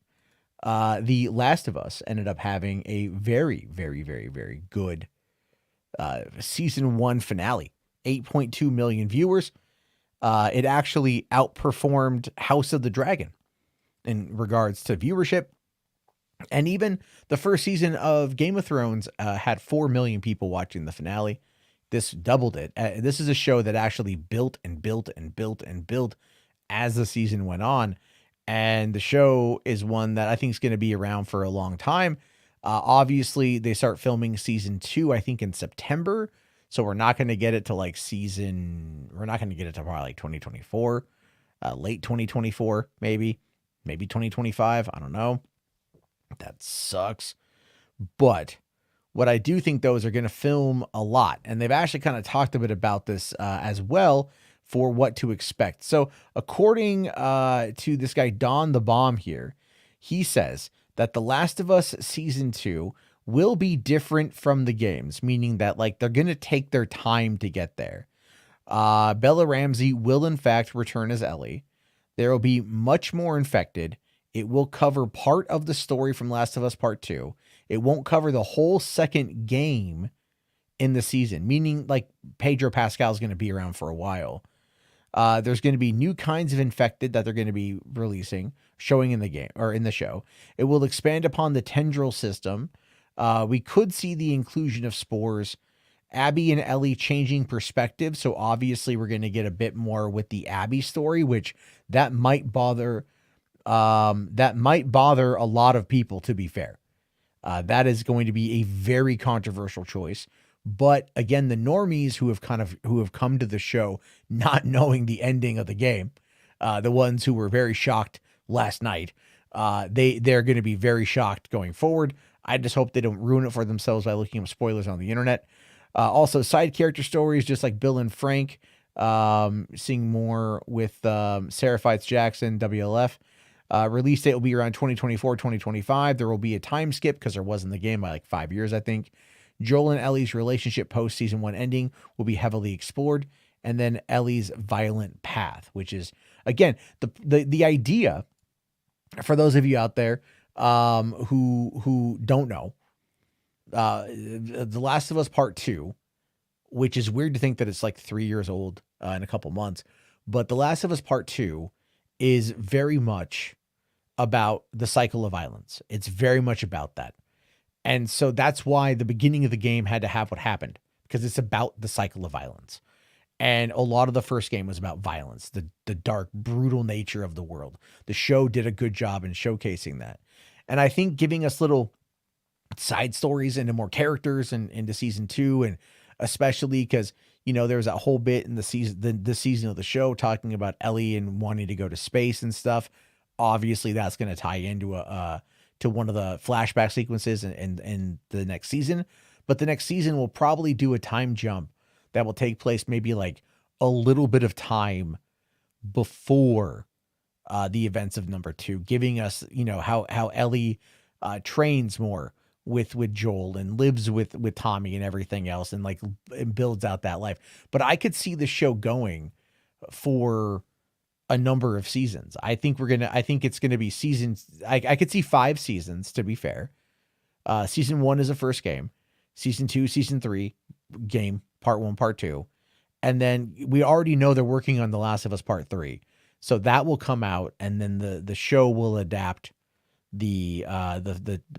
The Last of Us ended up having a very, very, very, very good season 1 finale. 8.2 million viewers. It actually outperformed House of the Dragon in regards to viewership. And even the first season of Game of Thrones had 4 million people watching the finale. This doubled it. This is a show that actually built and built and built and built as the season went on. And the show is one that I think is going to be around for a long time. Obviously, they start filming season 2, I think, in September. So we're not going to get it to probably like 2024, late 2024, maybe 2025. I don't know. That sucks. But what I do think, though, is they're going to film a lot. And they've actually kind of talked a bit about this as well for what to expect. So according to this guy, Don the Bomb here, he says that The Last of Us Season 2 will be different from the games, meaning that like they're going to take their time to get there. Bella Ramsey will in fact return as Ellie. There will be much more infected. It will cover part of the story from Last of Us Part 2. It won't cover the whole second game in the season, meaning like Pedro Pascal is going to be around for a while. There's going to be new kinds of infected that they're going to be releasing, showing in the game or in the show. It will expand upon the tendril system. We could see the inclusion of spores, Abby and Ellie changing perspective. So obviously we're going to get a bit more with the Abby story, which that might bother a lot of people, to be fair. That is going to be a very controversial choice. But again, the normies who have come to the show not knowing the ending of the game, the ones who were very shocked last night, they're going to be very shocked going forward. I just hope they don't ruin it for themselves by looking up spoilers on the internet. Also, side character stories, just like Bill and Frank, seeing more with Sarah Fights Jackson, WLF. Release date will be around 2024, 2025. There will be a time skip because there was in the game by like 5 years, I think. Joel and Ellie's relationship post season 1 ending will be heavily explored. And then Ellie's violent path, which is, again, the idea for those of you out there who don't know, The Last of Us Part 2, which is weird to think that it's like 3 years old in a couple months, but The Last of Us Part 2 is very much about the cycle of violence. It's very much about that. And so that's why the beginning of the game had to have what happened, because it's about the cycle of violence. And a lot of the first game was about violence, the dark, brutal nature of the world. The show did a good job in showcasing that. And I think giving us little side stories into more characters and into season 2, and especially because, you know, there was that whole bit in the season of the show talking about Ellie and wanting to go to space and stuff. Obviously, that's going to tie into to one of the flashback sequences in the next season. But the next season will probably do a time jump that will take place maybe like a little bit of time before the events of number 2, giving us, you know, how Ellie trains more with Joel and lives with Tommy and everything else, and like and builds out that life. But I could see the show going for a number of seasons. I think it's gonna be seasons. I could see 5 seasons, to be fair. Season 1 is the first game. Season 2, season 3 game, part 1, part 2. And then we already know they're working on The Last of Us Part 3. So that will come out, and then the show will adapt the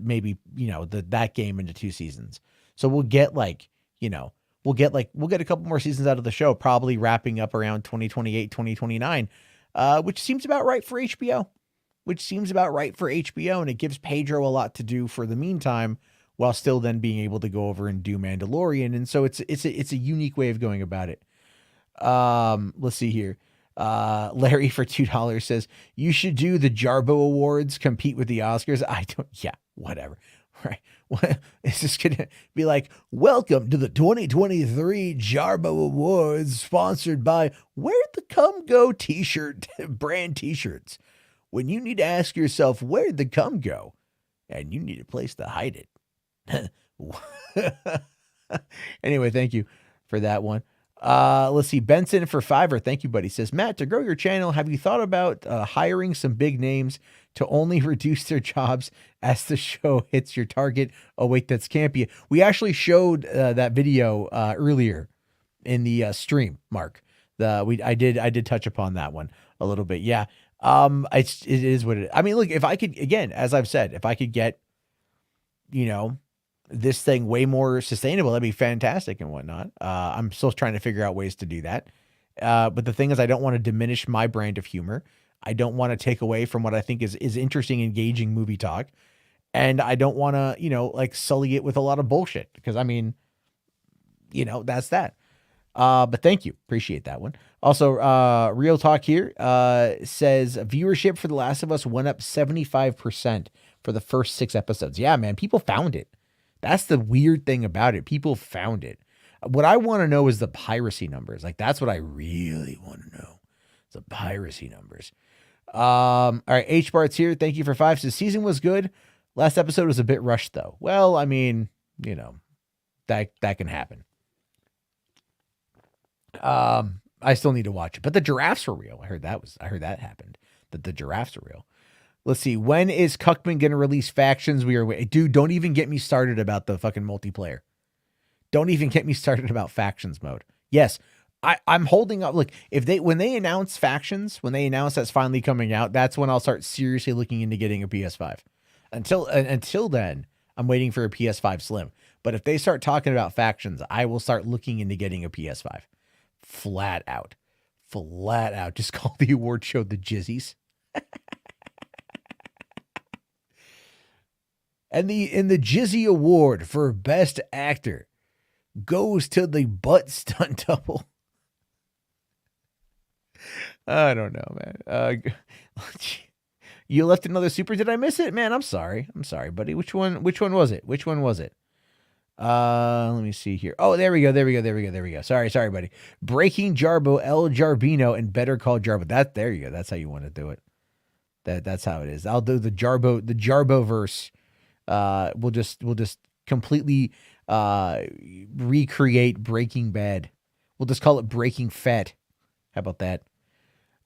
maybe, you know, that game into 2 seasons. So we'll get like, you know, we'll get a couple more seasons out of the show, probably wrapping up around 2028, 2029, which seems about right for HBO. And it gives Pedro a lot to do for the meantime, while still then being able to go over and do Mandalorian. And so it's a unique way of going about it. Let's see here. Larry for $2 says, you should do the Jarbo Awards, compete with the Oscars. Whatever. Right. It's just going to be like, welcome to the 2023 Jarbo Awards, sponsored by Where'd the Cum Go t-shirt brand t-shirts. When you need to ask yourself, where'd the cum go? And you need a place to hide it. Anyway, thank you for that one. Let's see. Benson for $5. Thank you, buddy. Says, Matt, to grow your channel, have you thought about hiring some big names to only reduce their jobs as the show hits your target? Oh, wait, that's Campia. We actually showed that video earlier in the stream, Mark. I did touch upon that one a little bit. Yeah. It is what it is. I mean, look, if I could, again, as I've said, if I could get, you know, this thing way more sustainable, that'd be fantastic and whatnot. I'm still trying to figure out ways to do that. But the thing is, I don't want to diminish my brand of humor. I don't want to take away from what I think is interesting, engaging movie talk. And I don't want to, you know, like sully it with a lot of bullshit, because I mean, you know, that's that. But thank you. Appreciate that one. Also, Real Talk here says viewership for The Last of Us went up 75% for the first 6 episodes. Yeah, man, people found it. That's the weird thing about it. People found it. What I want to know is the piracy numbers. Like, that's what I really want to know. The piracy numbers. All right. H Bart's here. Thank you for 5. So season was good. Last episode was a bit rushed, though. Well, I mean, you know, that can happen. I still need to watch it, but the giraffes were real. I heard that happened. That the giraffes are real. Let's see. When is Cuckman going to release Factions? Dude, don't even get me started about the fucking multiplayer. Don't even get me started about Factions mode. Yes, I'm holding up. Look, when they announce Factions, when they announce that's finally coming out, that's when I'll start seriously looking into getting a PS5. Until then, I'm waiting for a PS5 Slim. But if they start talking about Factions, I will start looking into getting a PS5. Flat out. Just call the award show the Jizzies. And the Jizzy Award for Best Actor goes to the butt stunt double. I don't know, man. You left another super. Did I miss it, man? I'm sorry, buddy. Which one was it? Let me see here. Oh, there we go. Sorry, buddy. Breaking Jarbo, El Jarbino, and Better Call Jarbo. There you go. That's how you want to do it. That's how it is. I'll do the Jarbo verse. We'll just completely recreate Breaking Bad. We'll just call it Breaking Fat. How about that?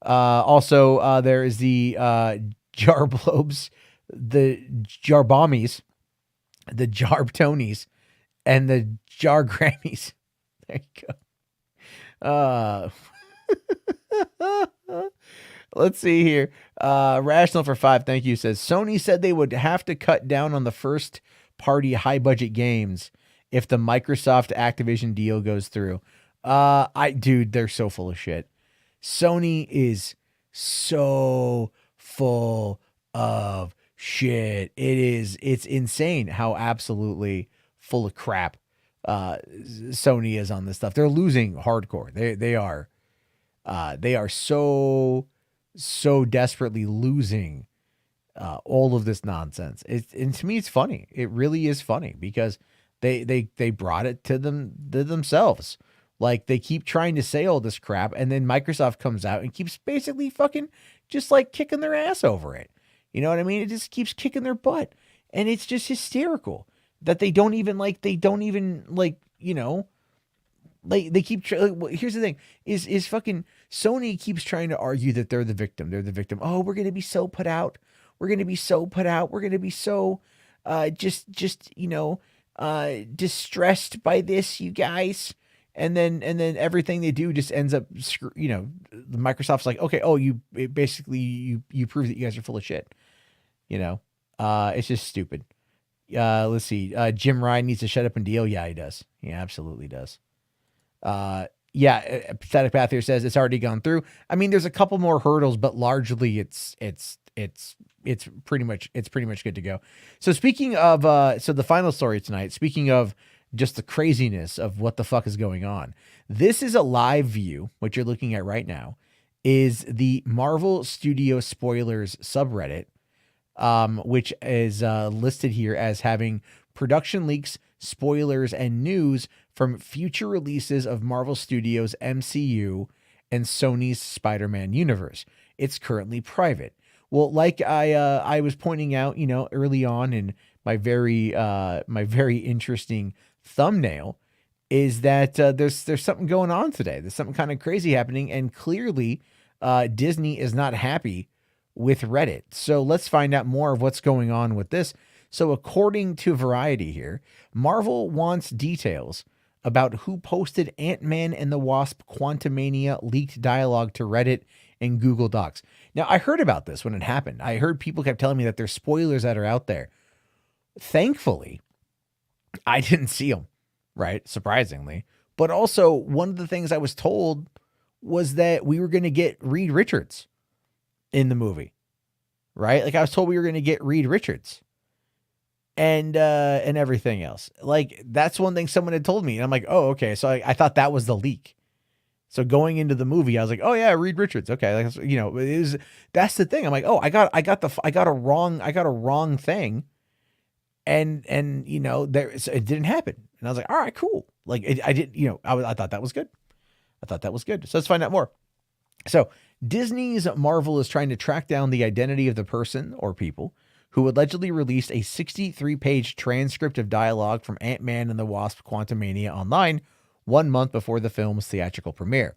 Also, there is the Jarblobes, the Jarbomies, the Jarbtonies, and the Jargrammys. There you go. Let's see here. Rational for 5, thank you, says Sony said they would have to cut down on the first party high budget games if the Microsoft Activision deal goes through. Dude, they're so full of shit. Sony is so full of shit. It's insane how absolutely full of crap Sony is on this stuff. They're losing hardcore. They are so desperately losing all of this nonsense. And to me, it's funny. It really is funny because they brought it to themselves. Like, they keep trying to say all this crap, and then Microsoft comes out and keeps basically fucking just like kicking their ass over it. You know what I mean? It just keeps kicking their butt. And it's just hysterical that they don't even you know, like they keep here's the thing is fucking Sony keeps trying to argue that they're the victim. They're the victim. Oh, we're going to be so put out. We're going to be so put out. We're going to be so just you know, distressed by this, you guys. And then everything they do just ends up, you know, Microsoft's like, okay, oh, you prove that you guys are full of shit. You know, it's just stupid. Let's see. Jim Ryan needs to shut up and deal. Yeah, he does. He absolutely does. Yeah. Pathetic Path here says it's already gone through. I mean, there's a couple more hurdles, but largely it's pretty much good to go. So speaking of, so the final story tonight, speaking of just the craziness of what the fuck is going on. This is a live view. What you're looking at right now is the Marvel Studio Spoilers subreddit, which is listed here as having production leaks, spoilers, and news from future releases of Marvel Studios' MCU and Sony's Spider-Man universe. It's currently private. Well, like I was pointing out, you know, early on in my very interesting thumbnail, is that there's something going on today. There's something kind of crazy happening, and clearly Disney is not happy with Reddit. So let's find out more of what's going on with this. So according to Variety here, Marvel wants details about who posted Ant-Man and the Wasp Quantumania leaked dialogue to Reddit and Google Docs. Now, I heard about this when it happened. I heard people kept telling me that there's spoilers that are out there. Thankfully, I didn't see them, right? Surprisingly. But also, one of the things I was told was that we were going to get Reed Richards in the movie, right? Like, I was told we were going to get Reed Richards and everything else. Like, that's one thing someone had told me. And I'm like, oh, okay. So I thought that was the leak. So going into the movie, I was like, oh yeah, Reed Richards. Okay. Like, you know, that's the thing. I'm like, oh, I got a wrong thing. And you know, it didn't happen. And I was like, all right, cool. Like I did, you know, I thought that was good. So let's find out more. So Disney's Marvel is trying to track down the identity of the person or people who allegedly released a 63-page transcript of dialogue from Ant-Man and the Wasp: Quantumania online 1 month before the film's theatrical premiere.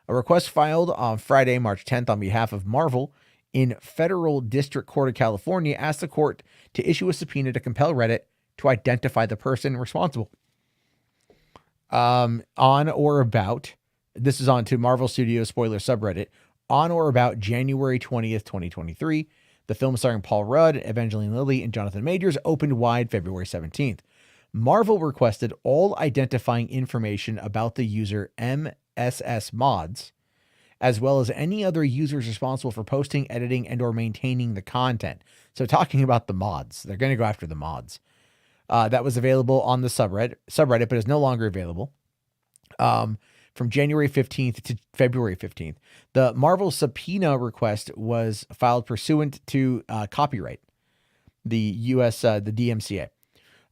A request filed on Friday, March 10th on behalf of Marvel in Federal District Court of California asked the court to issue a subpoena to compel Reddit to identify the person responsible. On or about, this is on to Marvel Studios spoiler subreddit, on or about January 20th, 2023, the film starring Paul Rudd, Evangeline Lilly, and Jonathan Majors opened wide February 17th. Marvel requested all identifying information about the user MSS Mods, as well as any other users responsible for posting, editing, and or maintaining the content. So talking about the mods, they're going to go after the mods. That was available on the subreddit, but is no longer available. From January 15th to February 15th. The Marvel subpoena request was filed pursuant to copyright, the U.S., the DMCA.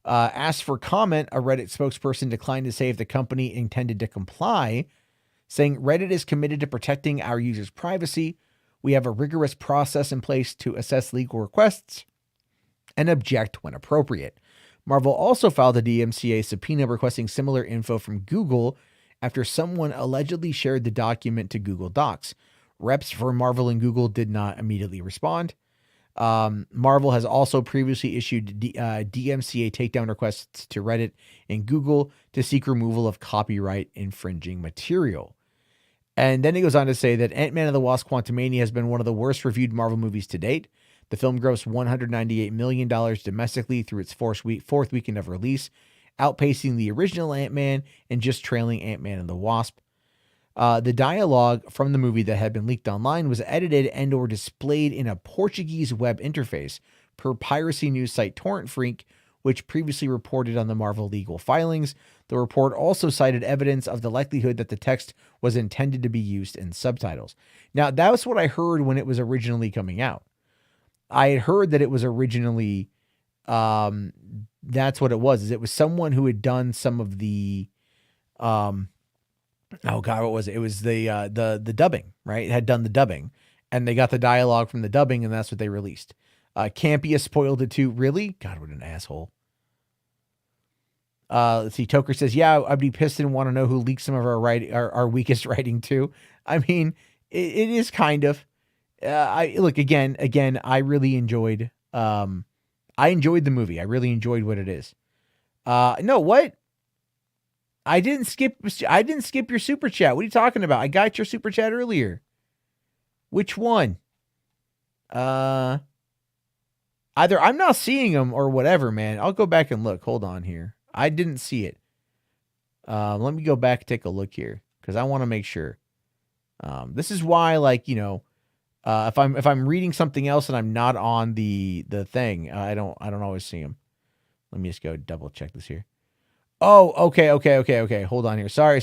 Asked for comment, a Reddit spokesperson declined to say if the company intended to comply, saying Reddit is committed to protecting our users' privacy. We have a rigorous process in place to assess legal requests and object when appropriate. Marvel also filed a DMCA subpoena requesting similar info from Google after someone allegedly shared the document to Google Docs. Reps for Marvel and Google did not immediately respond. Marvel has also previously issued DMCA takedown requests to Reddit and Google to seek removal of copyright infringing material. And then he goes on to say that Ant-Man and the Wasp: Quantumania has been one of the worst reviewed Marvel movies to date. The film grossed $198 million domestically through its fourth weekend of release, outpacing the original Ant-Man and just trailing Ant-Man and the Wasp. The dialogue from the movie that had been leaked online was edited and or displayed in a Portuguese web interface per piracy news site Torrent Freak, which previously reported on the Marvel legal filings. The report also cited evidence of the likelihood that the text was intended to be used in subtitles. Now, that was what I heard when it was originally coming out. I had heard that it was originally, that's what it was. Is it was someone who had done some of the, oh God, what was it? It was the dubbing, right? It had done the dubbing, and they got the dialogue from the dubbing, and that's what they released. Campia spoiled it too. Really? God, what an asshole. Let's see. Toker says, yeah, I'd be pissed and want to know who leaked some of our weakest writing too. I mean, it is kind of, I really enjoyed, I enjoyed the movie. I really enjoyed what it is. No, what? I didn't skip your super chat. What are you talking about? I got your super chat earlier. Which one? Either I'm not seeing them or whatever, man. I'll go back and look. Hold on here. I didn't see it. Let me go back and take a look here because I want to make sure. This is why, like, you know, if I'm reading something else and I'm not on the thing, I don't always see them. Let me just go double check this here. Oh, okay. Hold on here. Sorry.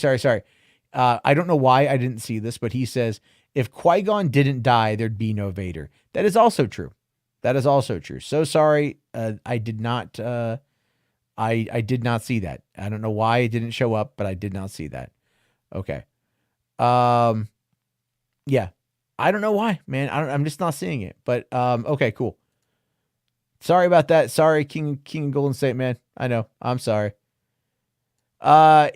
I don't know why I didn't see this, but he says if Qui-Gon didn't die, there'd be no Vader. That is also true. So sorry. I did not. I did not see that. I don't know why it didn't show up, but I did not see that. Okay. Yeah. I don't know why, man. I'm just not seeing it. But okay, cool. Sorry about that. Sorry, King of Golden State, man. I know. I'm sorry. I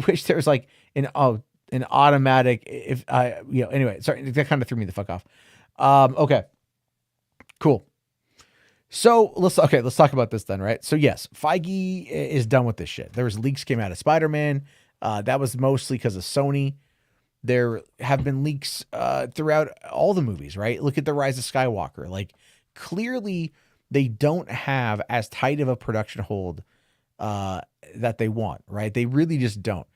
wish there was like an automatic anyway, sorry, that kind of threw me the fuck off. Okay. Cool. So let's talk about this then, right? So yes, Feige is done with this shit. There was leaks came out of Spider-Man. That was mostly because of Sony. There have been leaks throughout all the movies, right? Look at The Rise of Skywalker. Like, clearly they don't have as tight of a production hold that they want, right? They really just don't.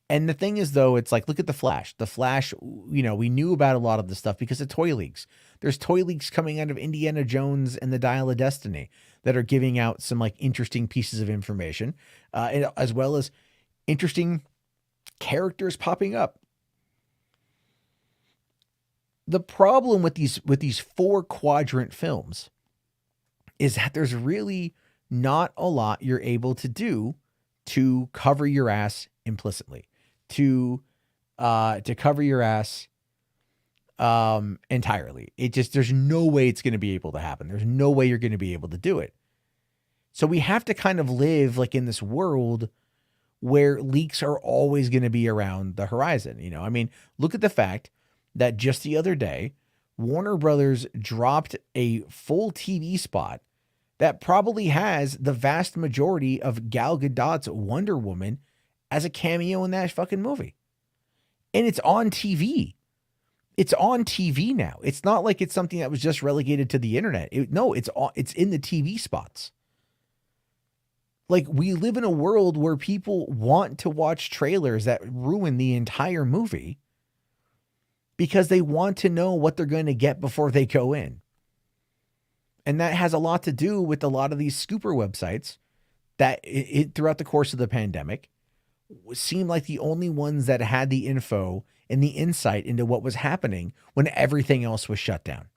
And the thing is, though, it's like, look at The Flash. The Flash, you know, we knew about a lot of this stuff because of toy leaks. There's toy leaks coming out of Indiana Jones and the Dial of Destiny that are giving out some like interesting pieces of information, as well as interesting characters popping up. The problem with these 4-quadrant films is that there's really not a lot you're able to do to cover your ass implicitly, to cover your ass entirely. There's no way it's going to be able to happen. There's no way you're going to be able to do it. So we have to kind of live like in this world where leaks are always going to be around the horizon. I mean, look at the fact that just the other day, Warner Brothers dropped a full TV spot that probably has the vast majority of Gal Gadot's Wonder Woman as a cameo in that fucking movie. And it's on TV. It's on TV now. It's not like it's something that was just relegated to the internet. It's in the TV spots. Like, we live in a world where people want to watch trailers that ruin the entire movie because they want to know what they're going to get before they go in. And that has a lot to do with a lot of these scooper websites that throughout the course of the pandemic seemed like the only ones that had the info and the insight into what was happening when everything else was shut down.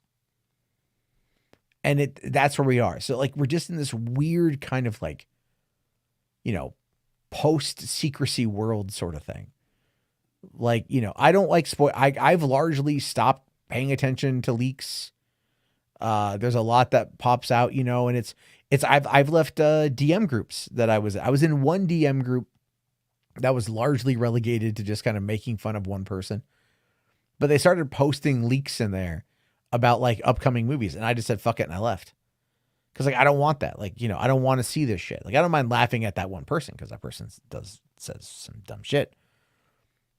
And that's where we are. So like, we're just in this weird kind of like, post-secrecy world sort of thing. Like, I don't like I've largely stopped paying attention to leaks. There's a lot that pops out, and I've left DM groups that I was in one DM group that was largely relegated to just kind of making fun of one person, but they started posting leaks in there about like upcoming movies. And I just said, fuck it. And I left. Cause like, I don't want that. Like, I don't want to see this shit. Like, I don't mind laughing at that one person, cause that person says some dumb shit,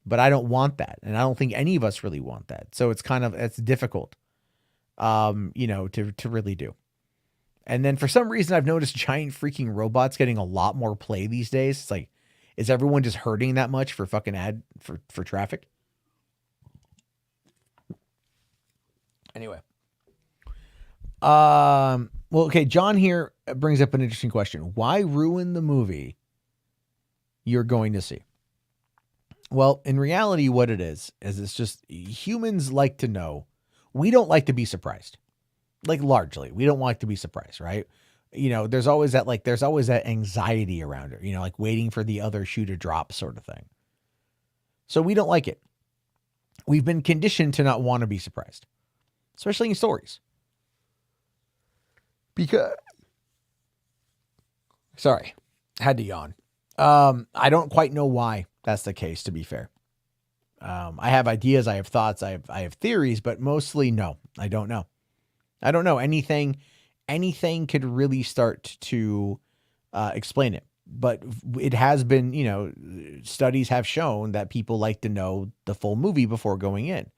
but I don't want that. And I don't think any of us really want that. So it's difficult, to really do. And then for some reason, I've noticed giant freaking robots getting a lot more play these days. It's like, is everyone just hurting that much for fucking for traffic? Anyway. Well, okay. John here brings up an interesting question. Why ruin the movie you're going to see? Well, in reality, what it is it's just humans like to know. We don't like to be surprised. Like, largely, we don't like to be surprised, right? There's always that anxiety around it, like waiting for the other shoe to drop sort of thing. So we don't like it. We've been conditioned to not want to be surprised, especially in stories. Sorry, had to yawn. I don't quite know why that's the case, to be fair. I have ideas, I have thoughts, I have theories, but mostly no, I don't know. I don't know anything could really start to explain it, but it has been, studies have shown that people like to know the full movie before going in.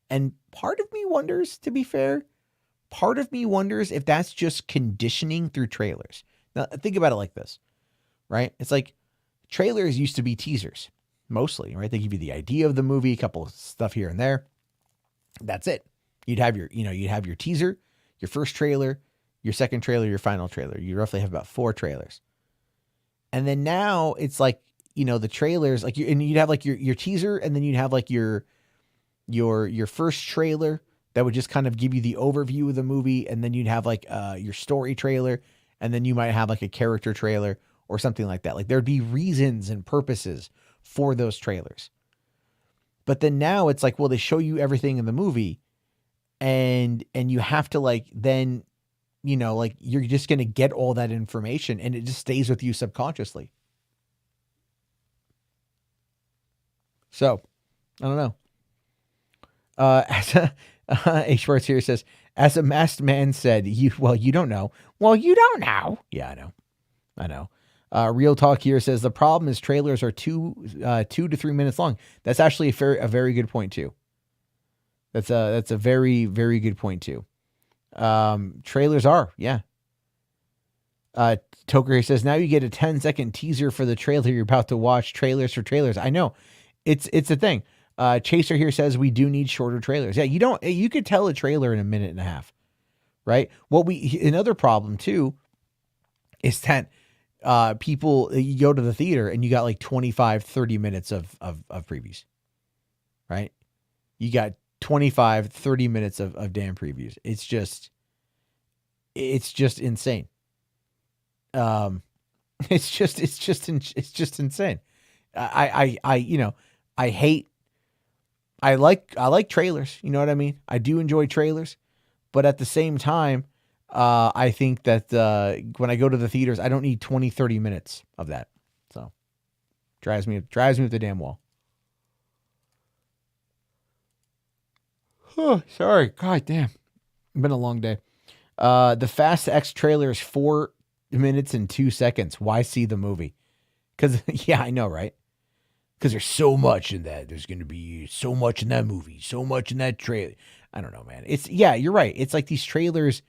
And part of me wonders, to be fair, if that's just conditioning through trailers. Now, think about it like this, right? It's like trailers used to be teasers, mostly, right? They give you the idea of the movie, a couple of stuff here and there. That's it. You'd have your teaser, your first trailer, your second trailer, your final trailer. You roughly have about 4 trailers. And then now it's like, the trailers, like you'd have like your teaser, and then you'd have like your first trailer that would just kind of give you the overview of the movie. And then you'd have like your story trailer, and then you might have like a character trailer or something like that. Like, there'd be reasons and purposes for those trailers. But then now it's like, well, they show you everything in the movie, and you have to like, then, like, you're just going to get all that information, and it just stays with you subconsciously. So I don't know. A Schwartz here says, as a masked man said, you don't know. Well, you don't know. Yeah, I know. Real Talk here says the problem is trailers are 2 to 3 minutes long. That's actually a very good point too. That's a very, very good point too. Trailers are, yeah. Toker here says, now you get a 10-second teaser for the trailer you're about to watch. Trailers for trailers. I know. It's a thing. Chaser here says we do need shorter trailers. Yeah, you could tell a trailer in a minute and a half, right? Another problem too is that people, you go to the theater and you got like 25, 30 minutes of previews, right? You got 25, 30 minutes of damn previews. It's just insane. It's just insane. I hate I like trailers. You know what I mean? I do enjoy trailers, but at the same time, I think that when I go to the theaters, I don't need 20, 30 minutes of that. So drives me up the damn wall. Oh, sorry. God damn. It's been a long day. The Fast X trailer is 4 minutes and 2 seconds. Why see the movie? Because, yeah, I know, right? Because there's so much in that. There's going to be so much in that movie, so much in that trailer. I don't know, man. Yeah, you're right. It's like these trailers,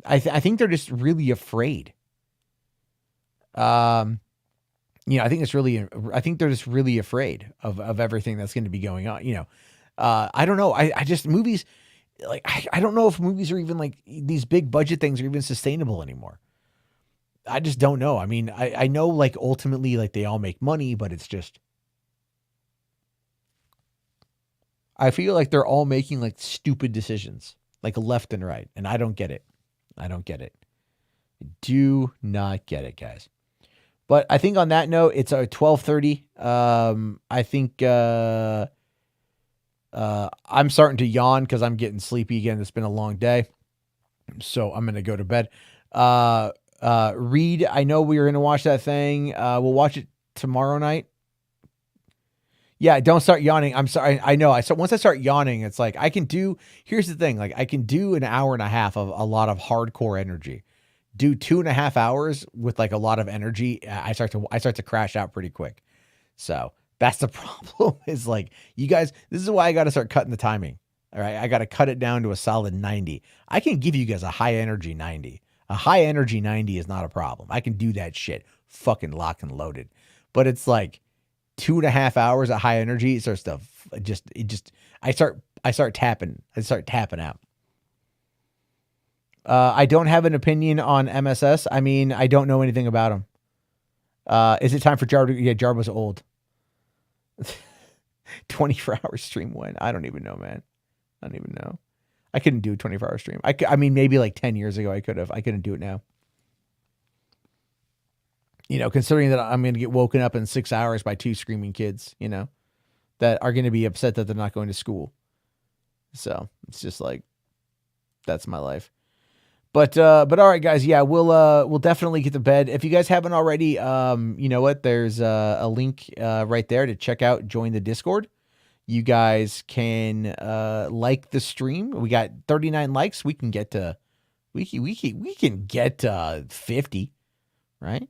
I think they're just really afraid. I think they're just really afraid of everything that's going to be going on. I don't know. I just movies, like, I don't know if movies are even like these big budget things are even sustainable anymore. I just don't know. I mean, I know like ultimately like they all make money, but it's just, I feel like they're all making like stupid decisions, like left and right. And I don't get it. I do not get it, guys. But I think on that note, it's 12:30. I think I'm starting to yawn because I'm getting sleepy again. It's been a long day. So I'm going to go to bed. Reed, I know we were going to watch that thing. We'll watch it tomorrow night. Yeah, don't start yawning. I'm sorry. I know. Once I start yawning, it's like here's the thing. Like I can do an hour and a half of a lot of hardcore energy. Do 2.5 hours with like a lot of energy. I start to crash out pretty quick. So that's the problem is like you guys, this is why I got to start cutting the timing. All right. I got to cut it down to a solid 90. I can give you guys a high energy 90. A high energy 90 is not a problem. I can do that shit fucking lock and loaded, but it's like 2.5 hours at high energy. It starts to I start tapping out. I don't have an opinion on MSS. I mean, I don't know anything about him. Is it time for Jar? Yeah, Jar was old. 24-hour stream when? I don't even know, man. I don't even know. I couldn't do a 24-hour stream. I mean, maybe like 10 years ago I could have. I couldn't do it now. Considering that I'm going to get woken up in 6 hours by 2 screaming kids, that are going to be upset that they're not going to school. So it's just like, that's my life. But all right, guys. Yeah, we'll definitely get to bed. If you guys haven't already, you know what? There's a link right there to check out, join the Discord. You guys can like the stream. We got 39 likes. We can get to, we can get 50, right?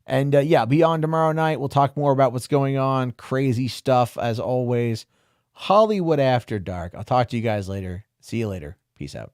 And yeah, be on tomorrow night. We'll talk more about what's going on. Crazy stuff as always. Hollywood After Dark. I'll talk to you guys later. See you later. Peace out.